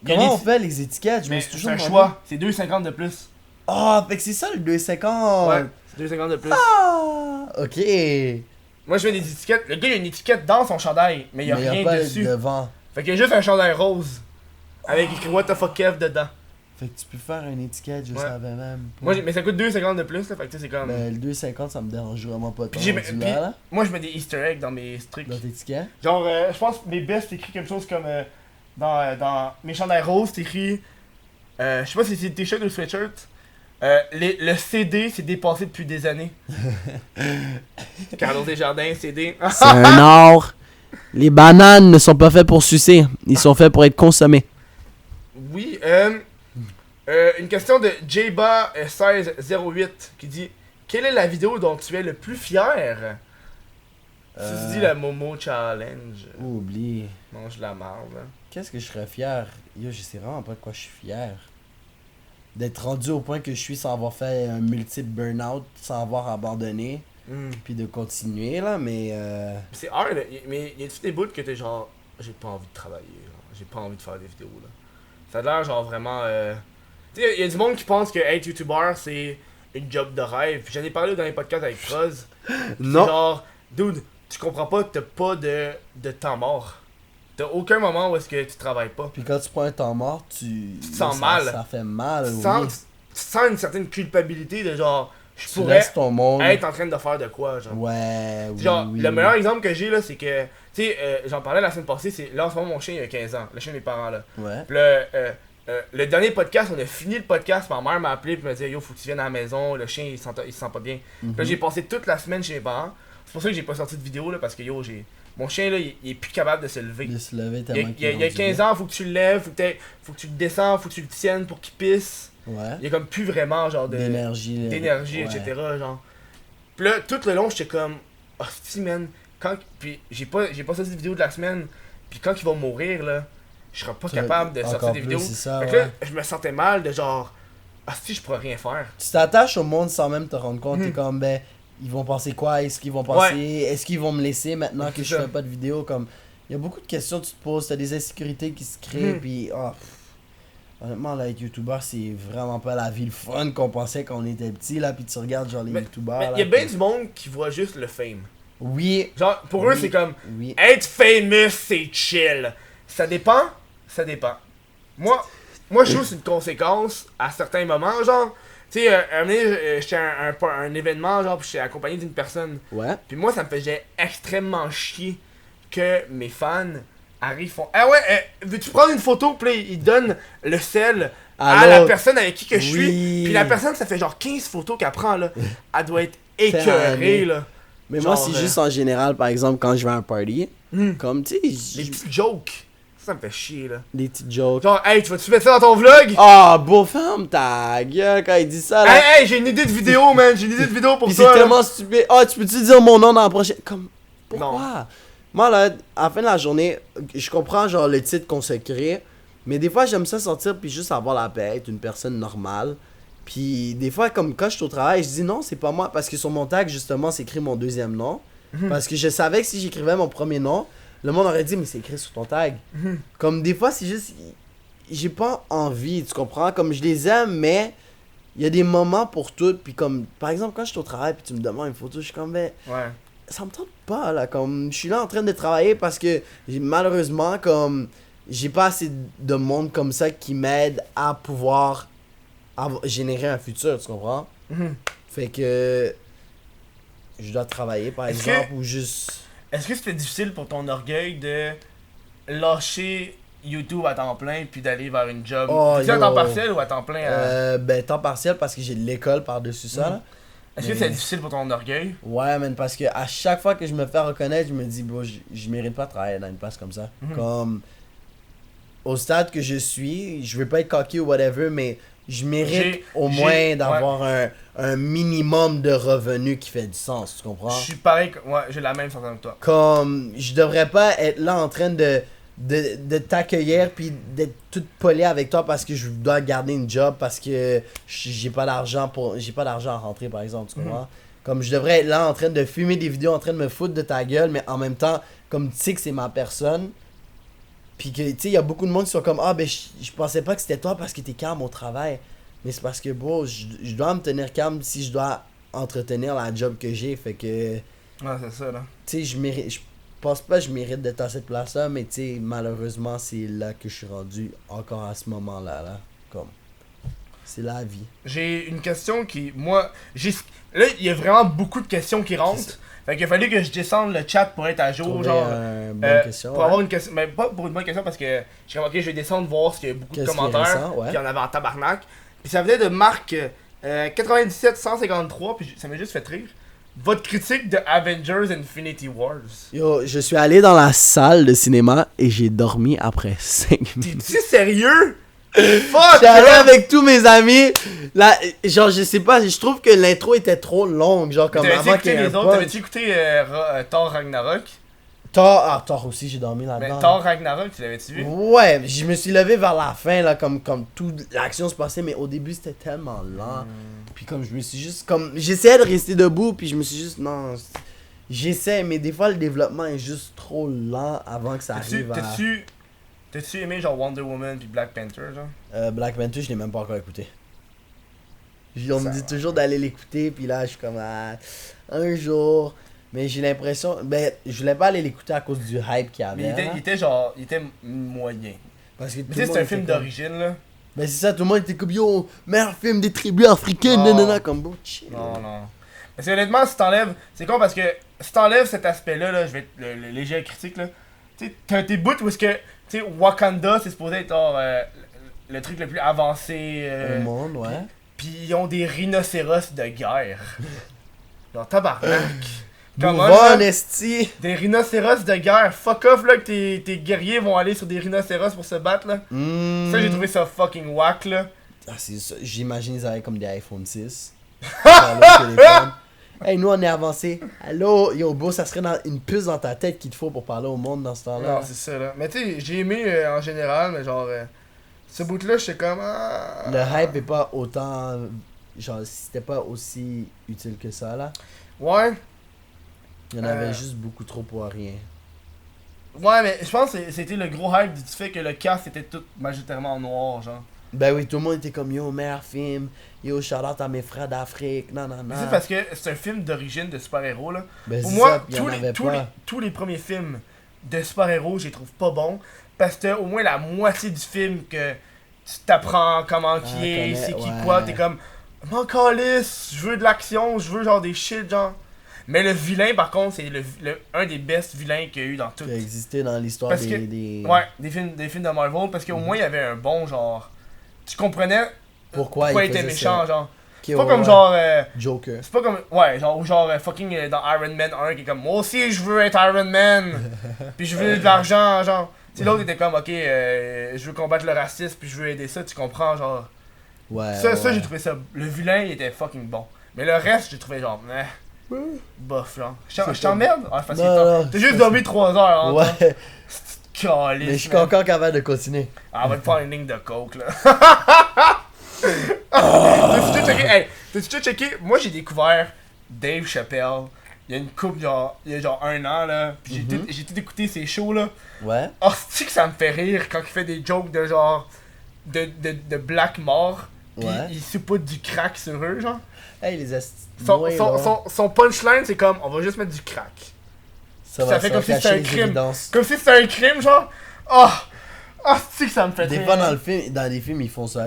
Speaker 3: Comment on fait les étiquettes? Je me
Speaker 2: Mais
Speaker 3: suis
Speaker 2: c'est
Speaker 3: toujours
Speaker 2: un
Speaker 3: demandé.
Speaker 2: choix, c'est 2,50 de plus.
Speaker 3: Ah, fait que c'est ça le 2,50.
Speaker 2: Ouais, c'est 2,50 de plus.
Speaker 3: Ah, ok.
Speaker 2: Moi, je fais des étiquettes. Le gars, il a une étiquette dans son chandail, mais il y a rien
Speaker 3: pas
Speaker 2: dessus.
Speaker 3: devant.
Speaker 2: Fait qu'il y a juste un chandail rose. Avec écrit What the fuck Kev dedans.
Speaker 3: Fait que tu peux faire une étiquette, je savais même.
Speaker 2: Moi, mais ça coûte 2,50 de plus, là. Fait que tu sais, c'est comme.
Speaker 3: Mais le 2,50, ça me dérange vraiment pas tant.
Speaker 2: Puis
Speaker 3: Là.
Speaker 2: moi, je mets des Easter eggs dans mes trucs.
Speaker 3: Dans tes étiquettes?
Speaker 2: Genre, je pense que mes bests, c'est écrit quelque chose comme. Dans mes chandails roses, c'est écrit. Je sais pas si c'est t-shirt ou sweatshirt. Le CD, c'est dépassé depuis des années. Carlos Desjardins, CD.
Speaker 1: C'est un art. Les bananes ne sont pas faites pour sucer, ils sont faits pour être consommés.
Speaker 2: Oui, une question de Jba1608 qui dit: quelle est la vidéo dont tu es le plus fier? Si tu dis la Momo Challenge,
Speaker 3: Oublie.
Speaker 2: mange la marde.
Speaker 3: Qu'est-ce que je serais fier? Yo, je sais vraiment pas de quoi je suis fier. D'être rendu au point que je suis sans avoir fait un multiple burn-out, sans avoir abandonné, puis de continuer là, mais
Speaker 2: C'est hard, là. Mais y a-tu des bouts que t'es genre, j'ai pas envie de travailler, genre. J'ai pas envie de faire des vidéos là. Ça a l'air genre vraiment. Tu sais, y a du monde qui pense que être YouTuber c'est une job de rêve. J'en ai parlé dans les podcasts avec Froz.
Speaker 3: non.
Speaker 2: Genre, dude, tu comprends pas que t'as pas de temps mort. T'as aucun moment où est-ce que tu travailles pas.
Speaker 3: Puis quand tu prends un temps mort, tu
Speaker 2: te sens
Speaker 3: ça,
Speaker 2: mal.
Speaker 3: Ça fait mal.
Speaker 2: Tu
Speaker 3: oui.
Speaker 2: sens une certaine culpabilité de genre, je
Speaker 3: Tu
Speaker 2: pourrais
Speaker 3: laisses ton monde.
Speaker 2: être en train de faire de quoi, genre.
Speaker 3: Ouais, oui,
Speaker 2: Genre,
Speaker 3: oui,
Speaker 2: le
Speaker 3: oui.
Speaker 2: meilleur exemple que j'ai là, c'est que, tu sais, j'en parlais la semaine passée, c'est là en ce moment mon chien il a 15 ans, le chien de mes parents là.
Speaker 3: Ouais.
Speaker 2: Puis là, le dernier podcast, on a fini le podcast, ma mère m'a appelé puis m'a dit yo, faut que tu viennes à la maison, le chien il se sent pas bien. Puis là, j'ai passé toute la semaine chez mes parents. C'est pour ça que j'ai pas sorti de vidéo là, parce que yo, mon chien là, il est plus capable de se lever.
Speaker 3: De se lever
Speaker 2: Il
Speaker 3: tellement
Speaker 2: y a 15 ans, faut que tu le lèves, faut que tu le descends, faut que tu le tiennes pour qu'il pisse.
Speaker 3: Ouais.
Speaker 2: Il y a comme plus vraiment genre
Speaker 3: D'énergie,
Speaker 2: d'énergie,
Speaker 3: ouais.
Speaker 2: etc. Genre. Puis là, tout le long, j'étais comme, oh, si, man. Puis j'ai pas sorti de vidéo de la semaine. Puis quand il va mourir, là, je serai pas capable de sortir des vidéos.
Speaker 3: C'est ça,
Speaker 2: Fait que
Speaker 3: ouais.
Speaker 2: là, je me sentais mal de genre, ah, si, je pourrais rien faire.
Speaker 3: Tu t'attaches au monde sans même te rendre compte. T'es comme, ben, ils vont penser quoi? Est-ce qu'ils vont penser? Est-ce qu'ils vont me laisser maintenant
Speaker 2: Ouais,
Speaker 3: que je
Speaker 2: c'est ça.
Speaker 3: fais pas de vidéo? Comme, il y a beaucoup de questions que tu te poses. T'as des insécurités qui se créent. Puis, honnêtement, là, être youtubeur, c'est vraiment pas la vie le fun qu'on pensait quand on était petit. Là, puis tu regardes, genre, les youtubeurs.
Speaker 2: Mais il y a bien du monde qui voit juste le fame.
Speaker 3: Oui.
Speaker 2: Genre, pour eux, c'est comme,
Speaker 3: Oui.
Speaker 2: être famous, c'est chill. Ça dépend. Moi, je trouve que c'est une conséquence à certains moments, genre. Tu sais, un moment donné, j'étais à un événement, genre, puis j'étais accompagné d'une personne.
Speaker 3: Ouais.
Speaker 2: Puis moi, ça me faisait extrêmement chier que mes fans arrivent, font ah ouais, veux-tu prendre une photo? Puis là, ils donnent le sel à la personne avec qui que je suis. Puis la personne, ça fait genre 15 photos qu'elle prend, là. Elle doit être écœurée, là.
Speaker 3: Mais
Speaker 2: genre,
Speaker 3: moi, c'est juste en général, par exemple, quand je vais à un party, comme, tu
Speaker 2: Les
Speaker 3: sais,
Speaker 2: petites jokes. Ça me fait chier, là.
Speaker 3: des petites jokes.
Speaker 2: Genre, hey, tu vas-tu mettre ça dans ton vlog?
Speaker 3: Ah, beau ferme ta gueule quand il dit ça, là.
Speaker 2: Hey, j'ai une idée de vidéo, man. J'ai une idée de vidéo pour
Speaker 3: Pis
Speaker 2: toi.
Speaker 3: c'est
Speaker 2: là.
Speaker 3: tellement stupide. Ah, tu peux-tu dire mon nom dans la prochaine? Comme, pourquoi? Moi, là, à la fin de la journée, je comprends, genre, le titre qu'on se crée. Mais des fois, j'aime ça sortir puis juste avoir la paix, être une personne normale. Puis des fois, comme quand je suis au travail, je dis non, c'est pas moi. Parce que sur mon tag, justement, c'est écrit mon deuxième nom. Parce que je savais que si j'écrivais mon premier nom, le monde aurait dit, mais c'est écrit sur ton tag. Comme des fois, c'est juste. J'ai pas envie, tu comprends? Comme je les aime, mais il y a des moments pour tout. Puis comme, par exemple, quand je suis au travail puis tu me demandes une photo, je suis comme, ben,
Speaker 2: Ouais.
Speaker 3: ça me tente pas, là. Comme, je suis là en train de travailler parce que malheureusement, comme, j'ai pas assez de monde comme ça qui m'aide à pouvoir générer un futur, tu comprends? Fait que. Je dois travailler, par
Speaker 2: Est-ce
Speaker 3: exemple,
Speaker 2: que-
Speaker 3: ou juste.
Speaker 2: Est-ce que c'était difficile pour ton orgueil de lâcher YouTube à temps plein puis d'aller vers une job?
Speaker 3: Oh,
Speaker 2: Tu à
Speaker 3: yo.
Speaker 2: temps partiel ou à temps plein?
Speaker 3: Ben, temps partiel parce que j'ai de l'école par-dessus ça, là.
Speaker 2: Est-ce que
Speaker 3: mais-
Speaker 2: c'est difficile pour ton orgueil?
Speaker 3: Ouais, man, parce que à chaque fois que je me fais reconnaître, je me dis, bro, je mérite pas de travailler dans une place comme ça. Comme. au stade que je suis, je veux pas être cocky ou whatever, mais je mérite
Speaker 2: J'ai-
Speaker 3: au
Speaker 2: j'ai-
Speaker 3: moins d'avoir un minimum de revenus qui fait du sens, tu comprends?
Speaker 2: Je suis pareil, ouais, j'ai la même sensation que toi.
Speaker 3: Comme, je devrais pas être là en train de t'accueillir puis d'être tout poli avec toi parce que je dois garder une job parce que j'ai pas d'argent à rentrer par exemple, tu comprends? Comme je devrais être là en train de filmer des vidéos en train de me foutre de ta gueule, mais en même temps, comme tu sais que c'est ma personne, puis que tu sais, il y a beaucoup de monde qui sont comme ah ben je pensais pas que c'était toi parce que t'es calme au travail. Mais c'est parce que bro, je dois me tenir calme si je dois entretenir la job que j'ai, fait que
Speaker 2: Ouais, c'est ça, là.
Speaker 3: tu sais, je pense pas que je mérite d'être à cette place-là, mais tu sais, malheureusement, c'est là que je suis rendu encore à ce moment-là, là. Comme, c'est la vie.
Speaker 2: J'ai une question qui, moi, là, il y a vraiment beaucoup de questions qui rentrent. Fait qu'il a fallu que je descende le chat pour être à jour,
Speaker 3: Trouver
Speaker 2: genre.
Speaker 3: une bonne question,
Speaker 2: Pour
Speaker 3: ouais.
Speaker 2: avoir une question, mais pas pour une bonne question parce que j'ai remarqué, je vais descendre voir s'il y a beaucoup de
Speaker 3: Qu'est-ce qui est
Speaker 2: commentaires.
Speaker 3: récent, ouais.
Speaker 2: Puis il y en avait en tabarnak. Puis ça venait de Marc 97-153, puis ça m'a juste fait rire. Votre critique de Avengers Infinity Wars.
Speaker 1: Yo, je suis allé dans la salle de cinéma et j'ai dormi après 5 minutes.
Speaker 2: T'es-tu sérieux? Fuck!
Speaker 3: J'étais allé
Speaker 2: là!
Speaker 3: avec tous mes amis. Là, genre, je sais pas, je trouve que l'intro était trop longue. Genre, comme
Speaker 2: T'avais-tu
Speaker 3: avant qu'il y
Speaker 2: écouté
Speaker 3: ait
Speaker 2: les
Speaker 3: un
Speaker 2: autres?
Speaker 3: punch.
Speaker 2: T'avais-tu écouté Thor Ragnarok?
Speaker 3: Thor aussi, j'ai dormi
Speaker 2: Mais
Speaker 3: là-dedans.
Speaker 2: Thor Ragnarok, tu l'avais-tu vu?
Speaker 3: Ouais, je me suis levé vers la fin, là, comme toute l'action se passait, mais au début, c'était tellement lent. Puis comme je me suis juste, comme, j'essayais de rester debout, puis je me suis juste, non, j'essaie, mais des fois, le développement est juste trop lent avant que ça arrive à...
Speaker 2: T'as-tu aimé genre Wonder Woman puis Black Panther, genre?
Speaker 3: Black Panther, je l'ai même pas encore écouté. On me dit toujours d'aller l'écouter, puis là, je suis comme, ah, un jour... Mais j'ai l'impression, ben, je voulais pas aller l'écouter à cause du hype qu'il y avait.
Speaker 2: Mais il était moyen.
Speaker 3: Parce que tout
Speaker 2: Mais
Speaker 3: le
Speaker 2: tu sais,
Speaker 3: monde
Speaker 2: c'est un
Speaker 3: était
Speaker 2: film
Speaker 3: comme-
Speaker 2: d'origine, là.
Speaker 3: Ben c'est ça, tout le monde était comme yo, meilleur film des tribus africaines,
Speaker 2: Non.
Speaker 3: nanana, comme beau chill.
Speaker 2: Non, non. Parce que honnêtement, si t'enlèves. C'est con parce que si t'enlèves cet aspect-là, là, je vais être le léger critique, là. Tu sais, t'as tes bouts où est-ce que. Tu sais, Wakanda, c'est supposé être genre, le truc le plus avancé.
Speaker 3: Au monde, ouais.
Speaker 2: Pis ils ont des rhinocéros de guerre. Genre, tabarnak. Comment,
Speaker 3: Bon,
Speaker 2: là?
Speaker 3: esti.
Speaker 2: Des rhinocéros de guerre. Fuck off, là, que tes guerriers vont aller sur des rhinocéros pour se battre, là. Ça, j'ai trouvé ça fucking whack, là.
Speaker 3: Ah, c'est ça. J'imagine ils avaient comme des iPhone 6. Sur leur téléphone. Hey, nous on est avancé. Allô, yo, bro, ça serait une puce dans ta tête qu'il te faut pour parler au monde dans ce temps-là.
Speaker 2: Non, c'est ça, là. Mais tu sais, j'ai aimé en général, mais genre, ce bout-là, j'étais comme. Ah...
Speaker 3: Le hype est pas autant. Genre, c'était pas aussi utile que ça, là.
Speaker 2: Ouais.
Speaker 3: Il y en avait juste beaucoup trop pour rien.
Speaker 2: Ouais, mais je pense que c'était le gros hype du fait que le cast était tout majoritairement en noir, genre.
Speaker 3: Ben oui, tout le monde était comme yo, meilleur film. Yo, shout out à mes frères d'Afrique. Non, non, non.
Speaker 2: Mais c'est parce que c'est un film d'origine de super-héros, là.
Speaker 3: Ben,
Speaker 2: Pour
Speaker 3: c'est
Speaker 2: moi,
Speaker 3: ça, puis il y en avait pas.
Speaker 2: tous les premiers films de super-héros, je les trouve pas bons. Parce que au moins la moitié du film que tu t'apprends comment qui est,
Speaker 3: connais,
Speaker 2: c'est qui
Speaker 3: ouais.
Speaker 2: quoi, t'es comme m'en calisse, je veux de l'action, je veux genre des shit, genre. Mais le vilain, par contre, c'est un des best vilains qu'il y a eu dans tout.
Speaker 3: Qui a existé dans l'histoire
Speaker 2: Parce que,
Speaker 3: des...
Speaker 2: ouais, des films de Marvel, parce qu'au moins il y avait un bon genre. Tu comprenais
Speaker 3: Pourquoi
Speaker 2: il
Speaker 3: il
Speaker 2: était
Speaker 3: faisait
Speaker 2: méchant,
Speaker 3: ça.
Speaker 2: genre.
Speaker 3: Ok,
Speaker 2: C'est pas
Speaker 3: ouais,
Speaker 2: comme
Speaker 3: ouais.
Speaker 2: genre.
Speaker 3: Joker.
Speaker 2: C'est pas comme. Ouais, genre, ou genre fucking dans Iron Man 1 qui est comme moi aussi je veux être Iron Man. Puis je veux de l'argent, genre. Tu sais, l'autre était comme ok, je veux combattre le racisme puis je veux aider ça, tu comprends, genre.
Speaker 3: Ouais,
Speaker 2: Ça,
Speaker 3: ouais.
Speaker 2: j'ai trouvé ça. Le vilain il était fucking bon. Mais le reste, j'ai trouvé genre. Bof, genre. Je t'emmerde? Ah, facile.
Speaker 3: Non, non,
Speaker 2: T'as juste dormi 3 heures, hein.
Speaker 3: Ouais,
Speaker 2: Calice,
Speaker 3: mais je suis
Speaker 2: man.
Speaker 3: encore capable de continuer.
Speaker 2: Ah, on va te prendre une ligne de coke, là. T'as-tu déjà checké? Hey, t'as-tu déjà checké? Moi, j'ai découvert Dave Chappelle. Il y a une couple, genre, il y a genre 1 an, là. Puis j'ai tout écouté ses shows, là.
Speaker 3: Ouais.
Speaker 2: Oh, c'est que ça me fait rire quand il fait des jokes de genre. de black mort. Pis
Speaker 3: Ouais.
Speaker 2: il saupoudre du crack sur eux, genre.
Speaker 3: Hey, les asti.
Speaker 2: Son punchline, c'est comme on va juste mettre du crack. ça fait comme si c'était un crime. Comme si c'était un crime, genre. Oh! Oh, c'est que ça me fait
Speaker 3: Des
Speaker 2: rire.
Speaker 3: fois dans les films, ils font ça.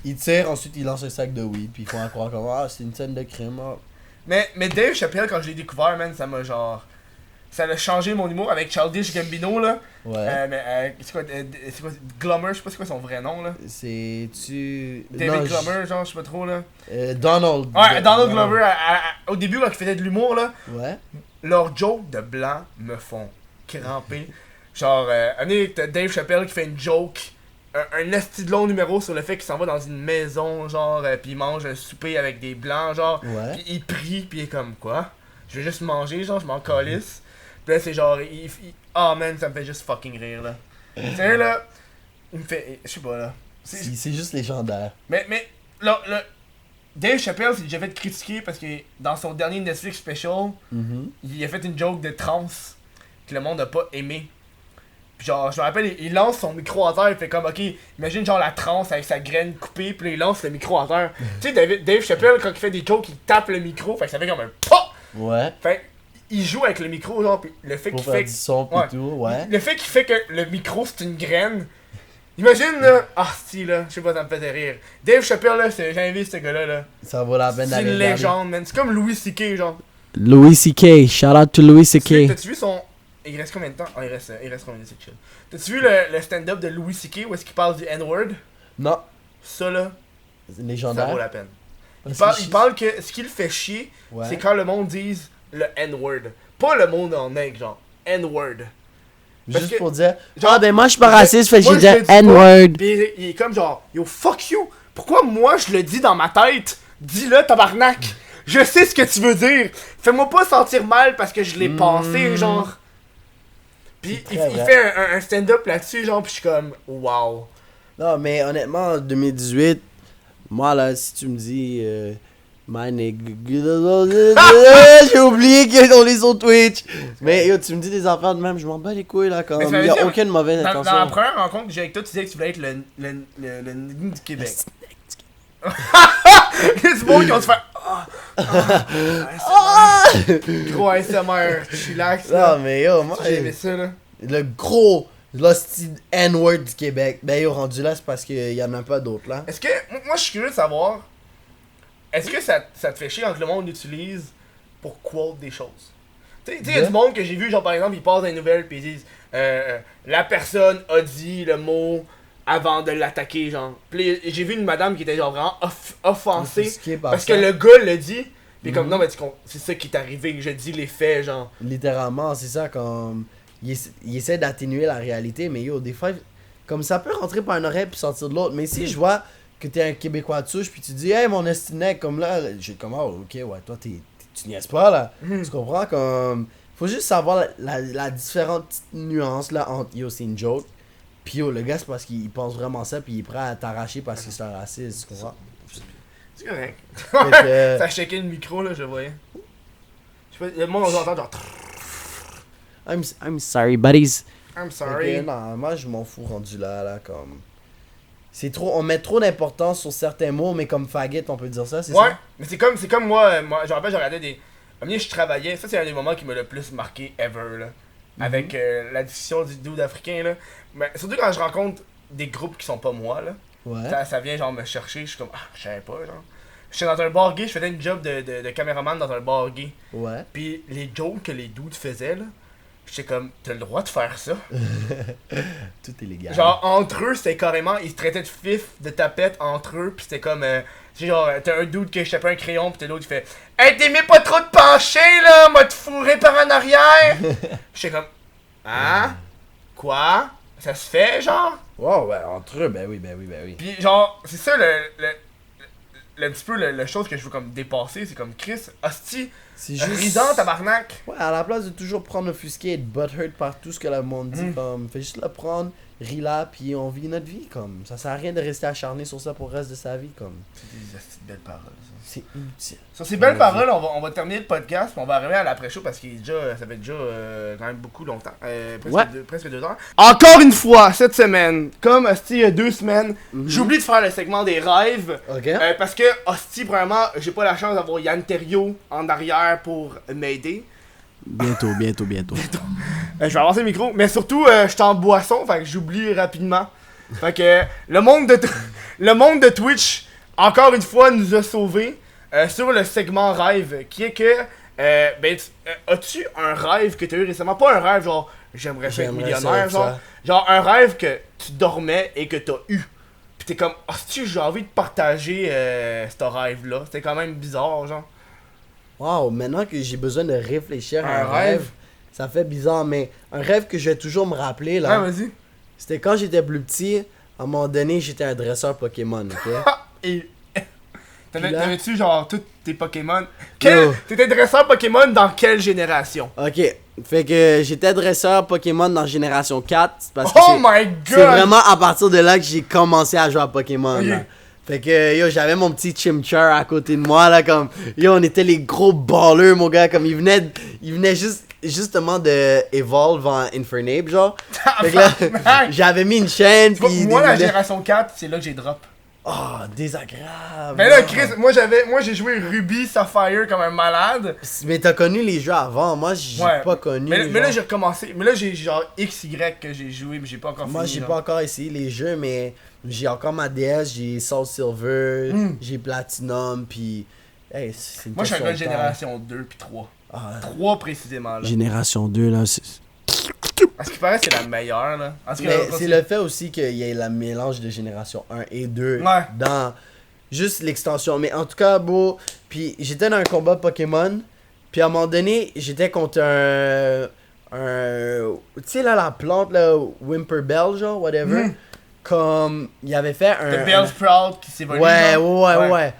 Speaker 3: Ils tirent, ensuite ils lancent un sac de weed, puis ils font croire comme ah, c'est une scène de crime. Ah.
Speaker 2: Mais Dave Chappelle, quand je l'ai découvert, man, ça m'a genre. Ça a changé mon humour avec Childish Gambino, là.
Speaker 3: Ouais.
Speaker 2: Mais c'est quoi Glummer, je sais pas c'est quoi son vrai nom, là.
Speaker 3: C'est-tu.
Speaker 2: David
Speaker 3: Non,
Speaker 2: Glummer, genre, je sais pas trop, là.
Speaker 3: Donald.
Speaker 2: Ouais, Donald Glover, au début, quand il faisait de l'humour, là,
Speaker 3: Ouais.
Speaker 2: leurs jokes de blanc me font cramper. Genre, Dave Chappelle qui fait une joke un esti de long numéro sur le fait qu'il s'en va dans une maison, genre, pis il mange un souper avec des blancs, genre,
Speaker 3: Ouais.
Speaker 2: pis il prie, pis il est comme, quoi? Je vais juste manger, genre, je m'en calisse. Pis là, c'est genre, oh man, ça me fait juste fucking rire, là. Tu sais, là, il me fait, je sais pas, là.
Speaker 3: C'est juste légendaire.
Speaker 2: Mais là, Dave Chappelle s'est déjà fait critiquer parce que dans son dernier Netflix special, il a fait une joke de trans que le monde n'a pas aimé. Puis genre, je me rappelle, il lance son micro à terre, il fait comme, ok, imagine genre la trans avec sa graine coupée, puis là, il lance le micro à terre. Tu sais, Dave Chappelle, quand il fait des jokes, il tape le micro, fait que ça fait comme un POP!
Speaker 3: Ouais.
Speaker 2: Fait il joue avec le micro, genre, pis le fait
Speaker 3: Pour
Speaker 2: qu'il
Speaker 3: faire
Speaker 2: fait.
Speaker 3: du son pis
Speaker 2: Ouais.
Speaker 3: tout, ouais.
Speaker 2: Le fait qu'il fait que le micro c'est une graine. Imagine là, si là, je sais pas, ça me fait rire. Dave Chappelle là, j'invite ce gars-là là.
Speaker 3: Ça vaut la peine
Speaker 2: C'est
Speaker 3: d'aller
Speaker 2: une
Speaker 3: regarder.
Speaker 2: légende, man. C'est comme Louis C.K. genre.
Speaker 1: Louis C.K. Shout out to Louis C.K.
Speaker 2: T'as-tu vu son. Il reste combien de temps? Ah, il reste combien de temps, c'est chill. T'as-tu vu le stand-up de Louis C.K. où est-ce qu'il parle du N-word?
Speaker 3: Non,
Speaker 2: Ça là,
Speaker 3: c'est
Speaker 2: ça
Speaker 3: légendaire.
Speaker 2: vaut la peine.
Speaker 3: Parce
Speaker 2: Il
Speaker 3: que
Speaker 2: parle que ce qui le fait chier,
Speaker 3: Ouais.
Speaker 2: c'est quand le monde dise le N-word. Pas le monde en nègre, genre. N-word. parce
Speaker 3: Juste
Speaker 2: que-
Speaker 3: pour dire,
Speaker 2: Genre,
Speaker 1: Ah ben moi je suis pas raciste, fait que
Speaker 2: moi,
Speaker 1: j'ai
Speaker 2: je le
Speaker 1: dit
Speaker 2: dis pas.
Speaker 1: N-word.
Speaker 2: Pis il est comme genre, yo fuck you, pourquoi moi je le dis dans ma tête? Dis-le tabarnak, je sais ce que tu veux dire, fais-moi pas sentir mal parce que je l'ai pensé, genre. Pis
Speaker 3: C'est
Speaker 2: il
Speaker 3: très vrai.
Speaker 2: fait un stand-up là-dessus, genre, pis je suis comme, wow.
Speaker 3: non, mais honnêtement, en 2018, moi là, si tu me dis, my nigga, j'ai oublié qu'on est sur Twitch. Mais yo, tu me dis des affaires de même, je m'en bats les couilles là, comme.
Speaker 2: Mais ça veut
Speaker 3: Il y a
Speaker 2: dire-
Speaker 3: aucune mauvaise
Speaker 2: Dans la
Speaker 3: intention.
Speaker 2: première rencontre que j'ai avec toi, tu disais que tu voulais être le nigga du Québec. C'est bon qui vont se faire. Gros ASMR, chillax là.
Speaker 3: Non, mais yo, moi,
Speaker 2: J'ai aimé ça là.
Speaker 3: le gros, l'hostie N-word du Québec, ben yo, rendu là, c'est parce qu'il y en a pas d'autres là.
Speaker 2: Est-ce que. Moi, je suis curieux de savoir. Est-ce que ça te fait chier quand le monde l'utilise pour quote des choses? Tu sais, il y a du monde que j'ai vu, genre par exemple, ils passent dans les nouvelles pis ils disent la personne a dit le mot avant de l'attaquer, genre. Pis j'ai vu une madame qui était genre vraiment offensée
Speaker 3: Offusquée par
Speaker 2: parce
Speaker 3: ça.
Speaker 2: que le gars le dit. Pis comme non, mais c'est ça qui est arrivé, je dis les faits, genre.
Speaker 3: Littéralement, c'est ça, comme. Il essaie d'atténuer la réalité, mais yo, des fois, comme ça peut rentrer par une oreille puis sortir de l'autre. Mais si je vois que t'es un Québécois de souche puis tu dis, hey, mon estinec, comme là, j'ai comme, oh, ok, ouais, toi, tu niaises pas là. Tu comprends, comme. Faut juste savoir la différente petite nuance là entre yo, c'est une joke. Puis yo, le gars, c'est parce qu'il pense vraiment ça puis il est prêt à t'arracher parce qu'il est un raciste, tu comprends?
Speaker 2: C'est correct.
Speaker 3: Fait que,
Speaker 2: Ça shaké le micro là, je le voyais. Je sais pas, le monde on entend genre.
Speaker 1: I'm sorry, buddies.
Speaker 2: I'm
Speaker 3: fait
Speaker 2: sorry.
Speaker 3: que, non, moi, je m'en fous rendu là, comme. C'est trop, on met trop d'importance sur certains mots, mais comme faggot, on peut dire ça, c'est
Speaker 2: Ouais,
Speaker 3: ça?
Speaker 2: mais c'est comme moi, je me rappelle, je regardais des. À un moment donné, je travaillais, ça c'est un des moments qui m'a le plus marqué ever, là. Avec la discussion du dude africain, là. Mais surtout quand je rencontre des groupes qui sont pas moi, là.
Speaker 3: Ouais.
Speaker 2: Ça vient genre me chercher, je suis comme, je savais pas, genre. J'étais dans un bar gay, je faisais une job de caméraman dans un bar gay.
Speaker 3: Ouais.
Speaker 2: Pis les jokes que les dudes faisaient, là, j'étais comme, t'as le droit de faire ça?
Speaker 3: Tout est légal.
Speaker 2: Genre, entre eux, c'était carrément, ils se traitaient de fif, de tapette entre eux, pis c'était comme, tu sais, genre, t'as un dude qui échappait un crayon, pis t'as l'autre qui fait hey, t'aimais pas trop te pencher, là, m'a te fourré par en arrière! J'étais comme, hein? Quoi? Ça se fait, genre?
Speaker 3: Wow, ouais, entre eux, ben oui.
Speaker 2: Pis, genre, c'est ça le petit peu le chose que je veux comme dépasser, c'est comme Chris, hostie,
Speaker 3: C'est juste.
Speaker 2: risant, tabarnak!
Speaker 3: Ouais, à la place de toujours prendre offusqué et être butthurt par tout ce que le monde dit, comme, fais juste le prendre, ris là, puis on vit notre vie, comme. Ça sert à rien de rester acharné sur ça pour le reste de sa vie, comme.
Speaker 2: C'est des hosties de belles paroles, ça.
Speaker 3: C'est utile.
Speaker 2: Sur ces belles paroles, on va terminer le podcast, puis on va arriver à l'après-show parce qu'il est déjà, ça fait déjà quand même beaucoup longtemps. Presque 2 heures. Encore une fois, cette semaine, comme hostie il y a 2 semaines, j'ai oublié de faire le segment des rêves.
Speaker 3: Ok?
Speaker 2: Parce que, hostie, premièrement, j'ai pas la chance d'avoir Yann Terriot en arrière pour m'aider.
Speaker 1: Bientôt.
Speaker 2: Je vais avancer le micro, mais surtout, je suis en boisson, fait que j'oublie rapidement. Fait que le monde de Twitch, encore une fois, nous a sauvés sur le segment rêve, qui est que, as-tu un rêve que tu as eu récemment? Pas un rêve genre, j'aimerais ça être millionnaire, genre un rêve que tu dormais et que tu as eu. Pis t'es comme, j'ai envie de partager ce rêve-là. C'était quand même bizarre, genre.
Speaker 3: Wow, maintenant que j'ai besoin de réfléchir à
Speaker 2: Un
Speaker 3: un
Speaker 2: rêve.
Speaker 3: rêve, ça fait bizarre, mais un rêve que je vais toujours me rappeler, là.
Speaker 2: Ouais, vas-y.
Speaker 3: C'était quand j'étais plus petit, À un moment donné, j'étais un dresseur Pokémon, ok?
Speaker 2: Et.
Speaker 3: Puis là-
Speaker 2: T'avais-tu genre tous tes Pokémon?
Speaker 3: Yo.
Speaker 2: T'étais dresseur Pokémon dans quelle génération?
Speaker 3: Ok, fait que j'étais dresseur Pokémon dans Génération 4. Parce que
Speaker 2: Oh my god!
Speaker 3: c'est vraiment à partir de là que j'ai commencé à jouer à Pokémon.
Speaker 2: Ok.
Speaker 3: Là. Fait que yo, j'avais mon petit Chimchar à côté de moi là, comme yo, on était les gros ballers, mon gars, comme il venait justement de Evolve en Infernape, genre. Fait que là, j'avais mis une chaîne,
Speaker 2: Tu vois,
Speaker 3: puis
Speaker 2: moi, la
Speaker 3: il venait-
Speaker 2: génération 4, c'est là que j'ai drop.
Speaker 3: Oh, désagréable.
Speaker 2: Mais là, Chris, moi j'ai joué Ruby, Sapphire comme un malade.
Speaker 3: Mais t'as connu les jeux avant, moi j'ai
Speaker 2: Ouais.
Speaker 3: pas connu.
Speaker 2: Mais là,
Speaker 3: genre.
Speaker 2: j'ai recommencé. Mais là, j'ai genre XY que j'ai joué, mais j'ai pas encore
Speaker 3: Moi
Speaker 2: fini.
Speaker 3: j'ai
Speaker 2: là.
Speaker 3: pas encore essayé les jeux, mais j'ai encore ma DS, j'ai Soul Silver, j'ai Platinum, puis hey, c'est une
Speaker 2: Moi, je suis un
Speaker 3: question
Speaker 2: gars de
Speaker 3: de temps.
Speaker 2: génération 2 puis 3.
Speaker 3: Ah,
Speaker 2: 3 précisément, là.
Speaker 1: Génération 2, là, c'est...
Speaker 2: À ce qui paraît, c'est la meilleure, là. En tout cas,
Speaker 3: mais c'est le fait aussi qu'il y ait le mélange de génération 1 et 2
Speaker 2: Ouais.
Speaker 3: dans juste l'extension. Mais en tout cas, beau. Puis j'étais dans un combat Pokémon. Puis à un moment donné, j'étais contre tu sais là, la plante, là, Whimperbell, genre, whatever. Comme, il avait fait un...
Speaker 2: The Bell Sprout qui s'évolue.
Speaker 3: Ouais,
Speaker 2: genre.
Speaker 3: ouais.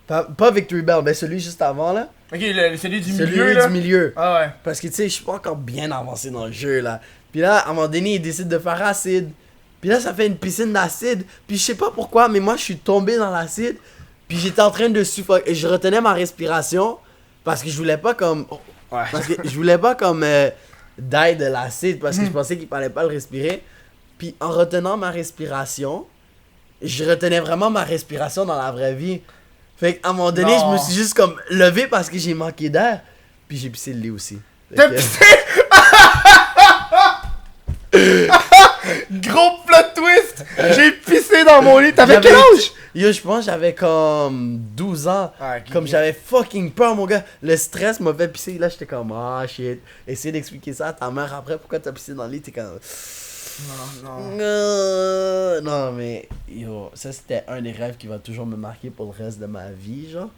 Speaker 3: Pas Victory Bell, mais celui juste avant, là.
Speaker 2: Ok, celui du
Speaker 3: Celui
Speaker 2: milieu, là.
Speaker 3: du milieu.
Speaker 2: Ah ouais.
Speaker 3: Parce que tu sais, je suis pas encore bien avancé dans le jeu là. Puis là, à un moment donné, il décide de faire acide. Puis là, ça fait une piscine d'acide. Puis je sais pas pourquoi, mais moi, je suis tombé dans l'acide. Puis j'étais en train de suffoquer. Et je retenais ma respiration. Parce que je voulais pas comme.
Speaker 2: Ouais.
Speaker 3: Parce que je voulais pas comme. Die de l'acide. Parce que je pensais qu'il fallait pas le respirer. Puis en retenant ma respiration, je retenais vraiment ma respiration dans la vraie vie. Fait qu'à un moment donné,
Speaker 2: Non.
Speaker 3: je me suis juste comme levé parce que j'ai manqué d'air. Puis j'ai pissé le lit aussi. Fait
Speaker 2: T'as
Speaker 3: que-
Speaker 2: pissé? Gros plot twist! J'ai pissé dans mon lit. T'avais
Speaker 3: J'avais-
Speaker 2: quel âge?
Speaker 3: Yo, je pense que j'avais comme 12 ans.
Speaker 2: Ah, ok.
Speaker 3: Comme j'avais fucking peur, mon gars. Le stress m'a fait pisser. Là, j'étais comme, ah shit. Essayer d'expliquer ça à ta mère après pourquoi t'as pissé dans le lit. T'es comme.
Speaker 2: Non.
Speaker 3: Non, mais yo, ça c'était un des rêves qui va toujours me marquer pour le reste de ma vie, genre.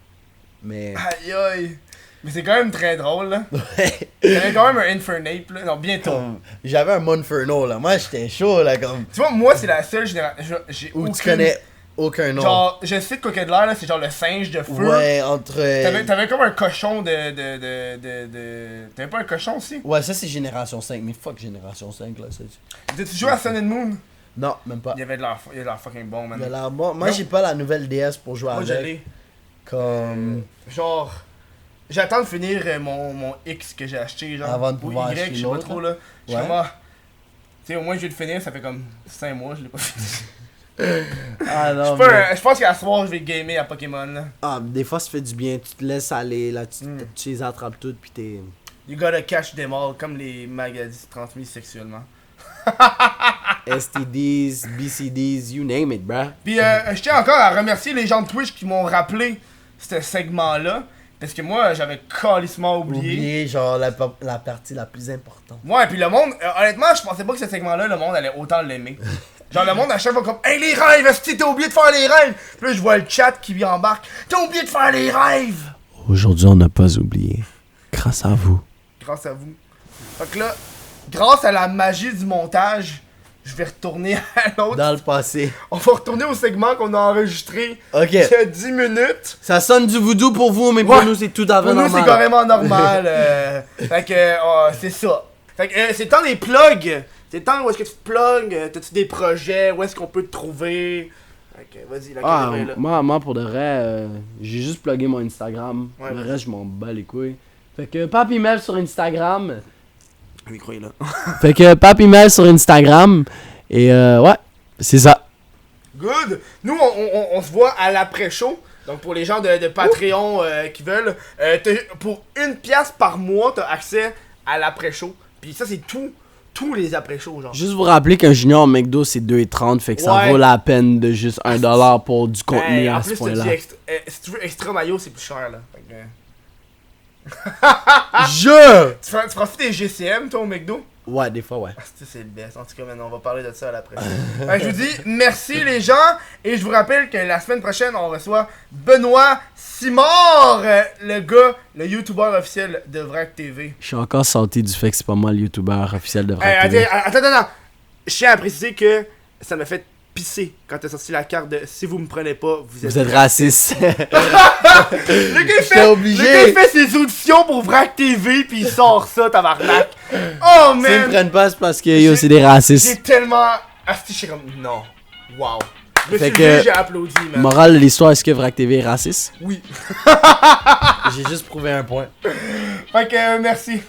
Speaker 3: Mais.
Speaker 2: Aïe aïe. Mais c'est quand même très drôle, là.
Speaker 3: Ouais.
Speaker 2: T'avais quand même un Infernape, là. Non, bientôt.
Speaker 3: Comme, j'avais un Monferno, là. Moi, j'étais chaud, là. Comme.
Speaker 2: Tu vois, moi, c'est la seule génération. J'ai
Speaker 3: Où tu
Speaker 2: aucune-
Speaker 3: connais aucun nom.
Speaker 2: Genre, je sais de quoi qu'il y a de l'air, là. C'est genre le singe de feu.
Speaker 3: Ouais, entre.
Speaker 2: T'avais comme un cochon de. T'avais pas un cochon aussi?
Speaker 3: Ouais, ça c'est Génération 5. Mais fuck Génération 5, là.
Speaker 2: T'as-tu joué à Sun and Moon?
Speaker 3: Non, même pas.
Speaker 2: Il avait de l'air fucking bon, man.
Speaker 3: Il a l'air bon. Moi,
Speaker 2: Non.
Speaker 3: j'ai pas la nouvelle DS pour jouer
Speaker 2: Moi, je
Speaker 3: avec.
Speaker 2: l'ai.
Speaker 3: Comme.
Speaker 2: Genre, j'attends de finir mon X que j'ai acheté, genre.
Speaker 3: Avant de
Speaker 2: ou
Speaker 3: pouvoir
Speaker 2: Y,
Speaker 3: acheter
Speaker 2: je sais pas
Speaker 3: l'autre,
Speaker 2: trop, là. Je suis
Speaker 3: Ouais.
Speaker 2: comme, ah, tu sais, au moins je vais le finir, ça fait comme 5 mois, je l'ai pas fini.
Speaker 3: Ah
Speaker 2: Je
Speaker 3: non.
Speaker 2: suis pas
Speaker 3: mais-
Speaker 2: je pense qu'à ce soir, je vais gamer à Pokémon, là.
Speaker 3: Ah, des fois, ça fait du bien. Tu te laisses aller, là.
Speaker 2: Mm.
Speaker 3: Tu les attrapes toutes, pis t'es.
Speaker 2: You gotta catch them all, comme les maladies transmises sexuellement.
Speaker 3: STDs, BCDs, you name it, bruh.
Speaker 2: Puis je tiens encore à remercier les gens de Twitch qui m'ont rappelé ce segment-là. Parce que moi, j'avais calissement oublié.
Speaker 3: Oublier, genre, la partie la plus importante.
Speaker 2: Ouais, puis le monde, honnêtement, je pensais pas que ce segment-là, le monde allait autant l'aimer. Genre, le monde à chaque fois comme, hey, les rêves, est-ce que t'as oublié de faire les rêves? Puis là, je vois le chat qui embarque, t'as oublié de faire les rêves!
Speaker 1: Aujourd'hui, on n'a pas oublié. Grâce à vous.
Speaker 2: Grâce à vous. Fait que là, grâce à la magie du montage, je vais retourner à l'autre.
Speaker 3: Dans le passé.
Speaker 2: On va retourner au segment qu'on a enregistré
Speaker 3: Ok.
Speaker 2: il y a 10 minutes.
Speaker 3: Ça sonne du voodoo pour vous, mais pour
Speaker 2: Ouais.
Speaker 3: nous, c'est tout à fait
Speaker 2: Pour nous,
Speaker 3: normal.
Speaker 2: c'est carrément normal. Fait que, c'est ça. Fait que, c'est le temps des plugs. C'est le temps où est-ce que tu te plugs. T'as-tu des projets? Où est-ce qu'on peut te trouver? Fait que, vas-y, la
Speaker 1: Ah,
Speaker 2: caméra est là.
Speaker 1: moi, pour de vrai, j'ai juste plugué mon Instagram.
Speaker 2: Ouais,
Speaker 1: le
Speaker 2: vas-y.
Speaker 1: reste, je m'en bats les couilles. Fait que Papy Mel sur Instagram.
Speaker 2: Le micro est là.
Speaker 1: Fait que Papy Mel sur Instagram. Et ouais, c'est ça.
Speaker 2: Good! Nous, on se voit à l'après-show. Donc, pour les gens de Patreon qui veulent, pour 1$ par mois, t'as accès à l'après-show. Puis ça, c'est tous les après-shows, genre.
Speaker 1: Juste vous rappeler qu'un junior au McDo, c'est 2,30. Fait que ça
Speaker 2: Ouais.
Speaker 1: vaut la peine de juste 1$ pour du contenu
Speaker 2: Hey, en
Speaker 1: à ce
Speaker 2: plus,
Speaker 1: point-là.
Speaker 2: si tu veux extra maillot, c'est plus cher, là. Fait que,
Speaker 3: Je!
Speaker 2: tu profites des GCM, toi, au McDo?
Speaker 3: Ouais, des fois, ouais.
Speaker 2: Ah, c'est le best. En tout cas, maintenant, on va parler de ça à l'après. Je vous dis merci, les gens. Et je vous rappelle que la semaine prochaine, on reçoit Benoît Simard, le gars, le YouTuber officiel de Vrac TV.
Speaker 1: Je suis encore sorti du fait que c'est pas moi le YouTuber officiel de Vrac TV.
Speaker 2: Attends. Je tiens à préciser que ça m'a fait pissé quand t'as sorti la carte de si vous me prenez pas,
Speaker 1: Vous êtes raciste.
Speaker 2: Le gars,
Speaker 3: J'étais obligé.
Speaker 2: Le gars, il fait ses auditions pour Vrac TV pis il sort ça, tabarnak. Oh
Speaker 1: S'ils me
Speaker 2: man!
Speaker 1: prennent pas, c'est parce que yo, c'est des racistes.
Speaker 2: J'ai tellement. Asti, j'étais comme. Non. Wow. Je me
Speaker 1: Fait
Speaker 2: suis
Speaker 1: que-
Speaker 2: levé, j'ai applaudi, man.
Speaker 1: Morale de l'histoire, est-ce que Vrac TV est raciste?
Speaker 2: Oui.
Speaker 3: J'ai juste prouvé un point.
Speaker 2: Fait que merci.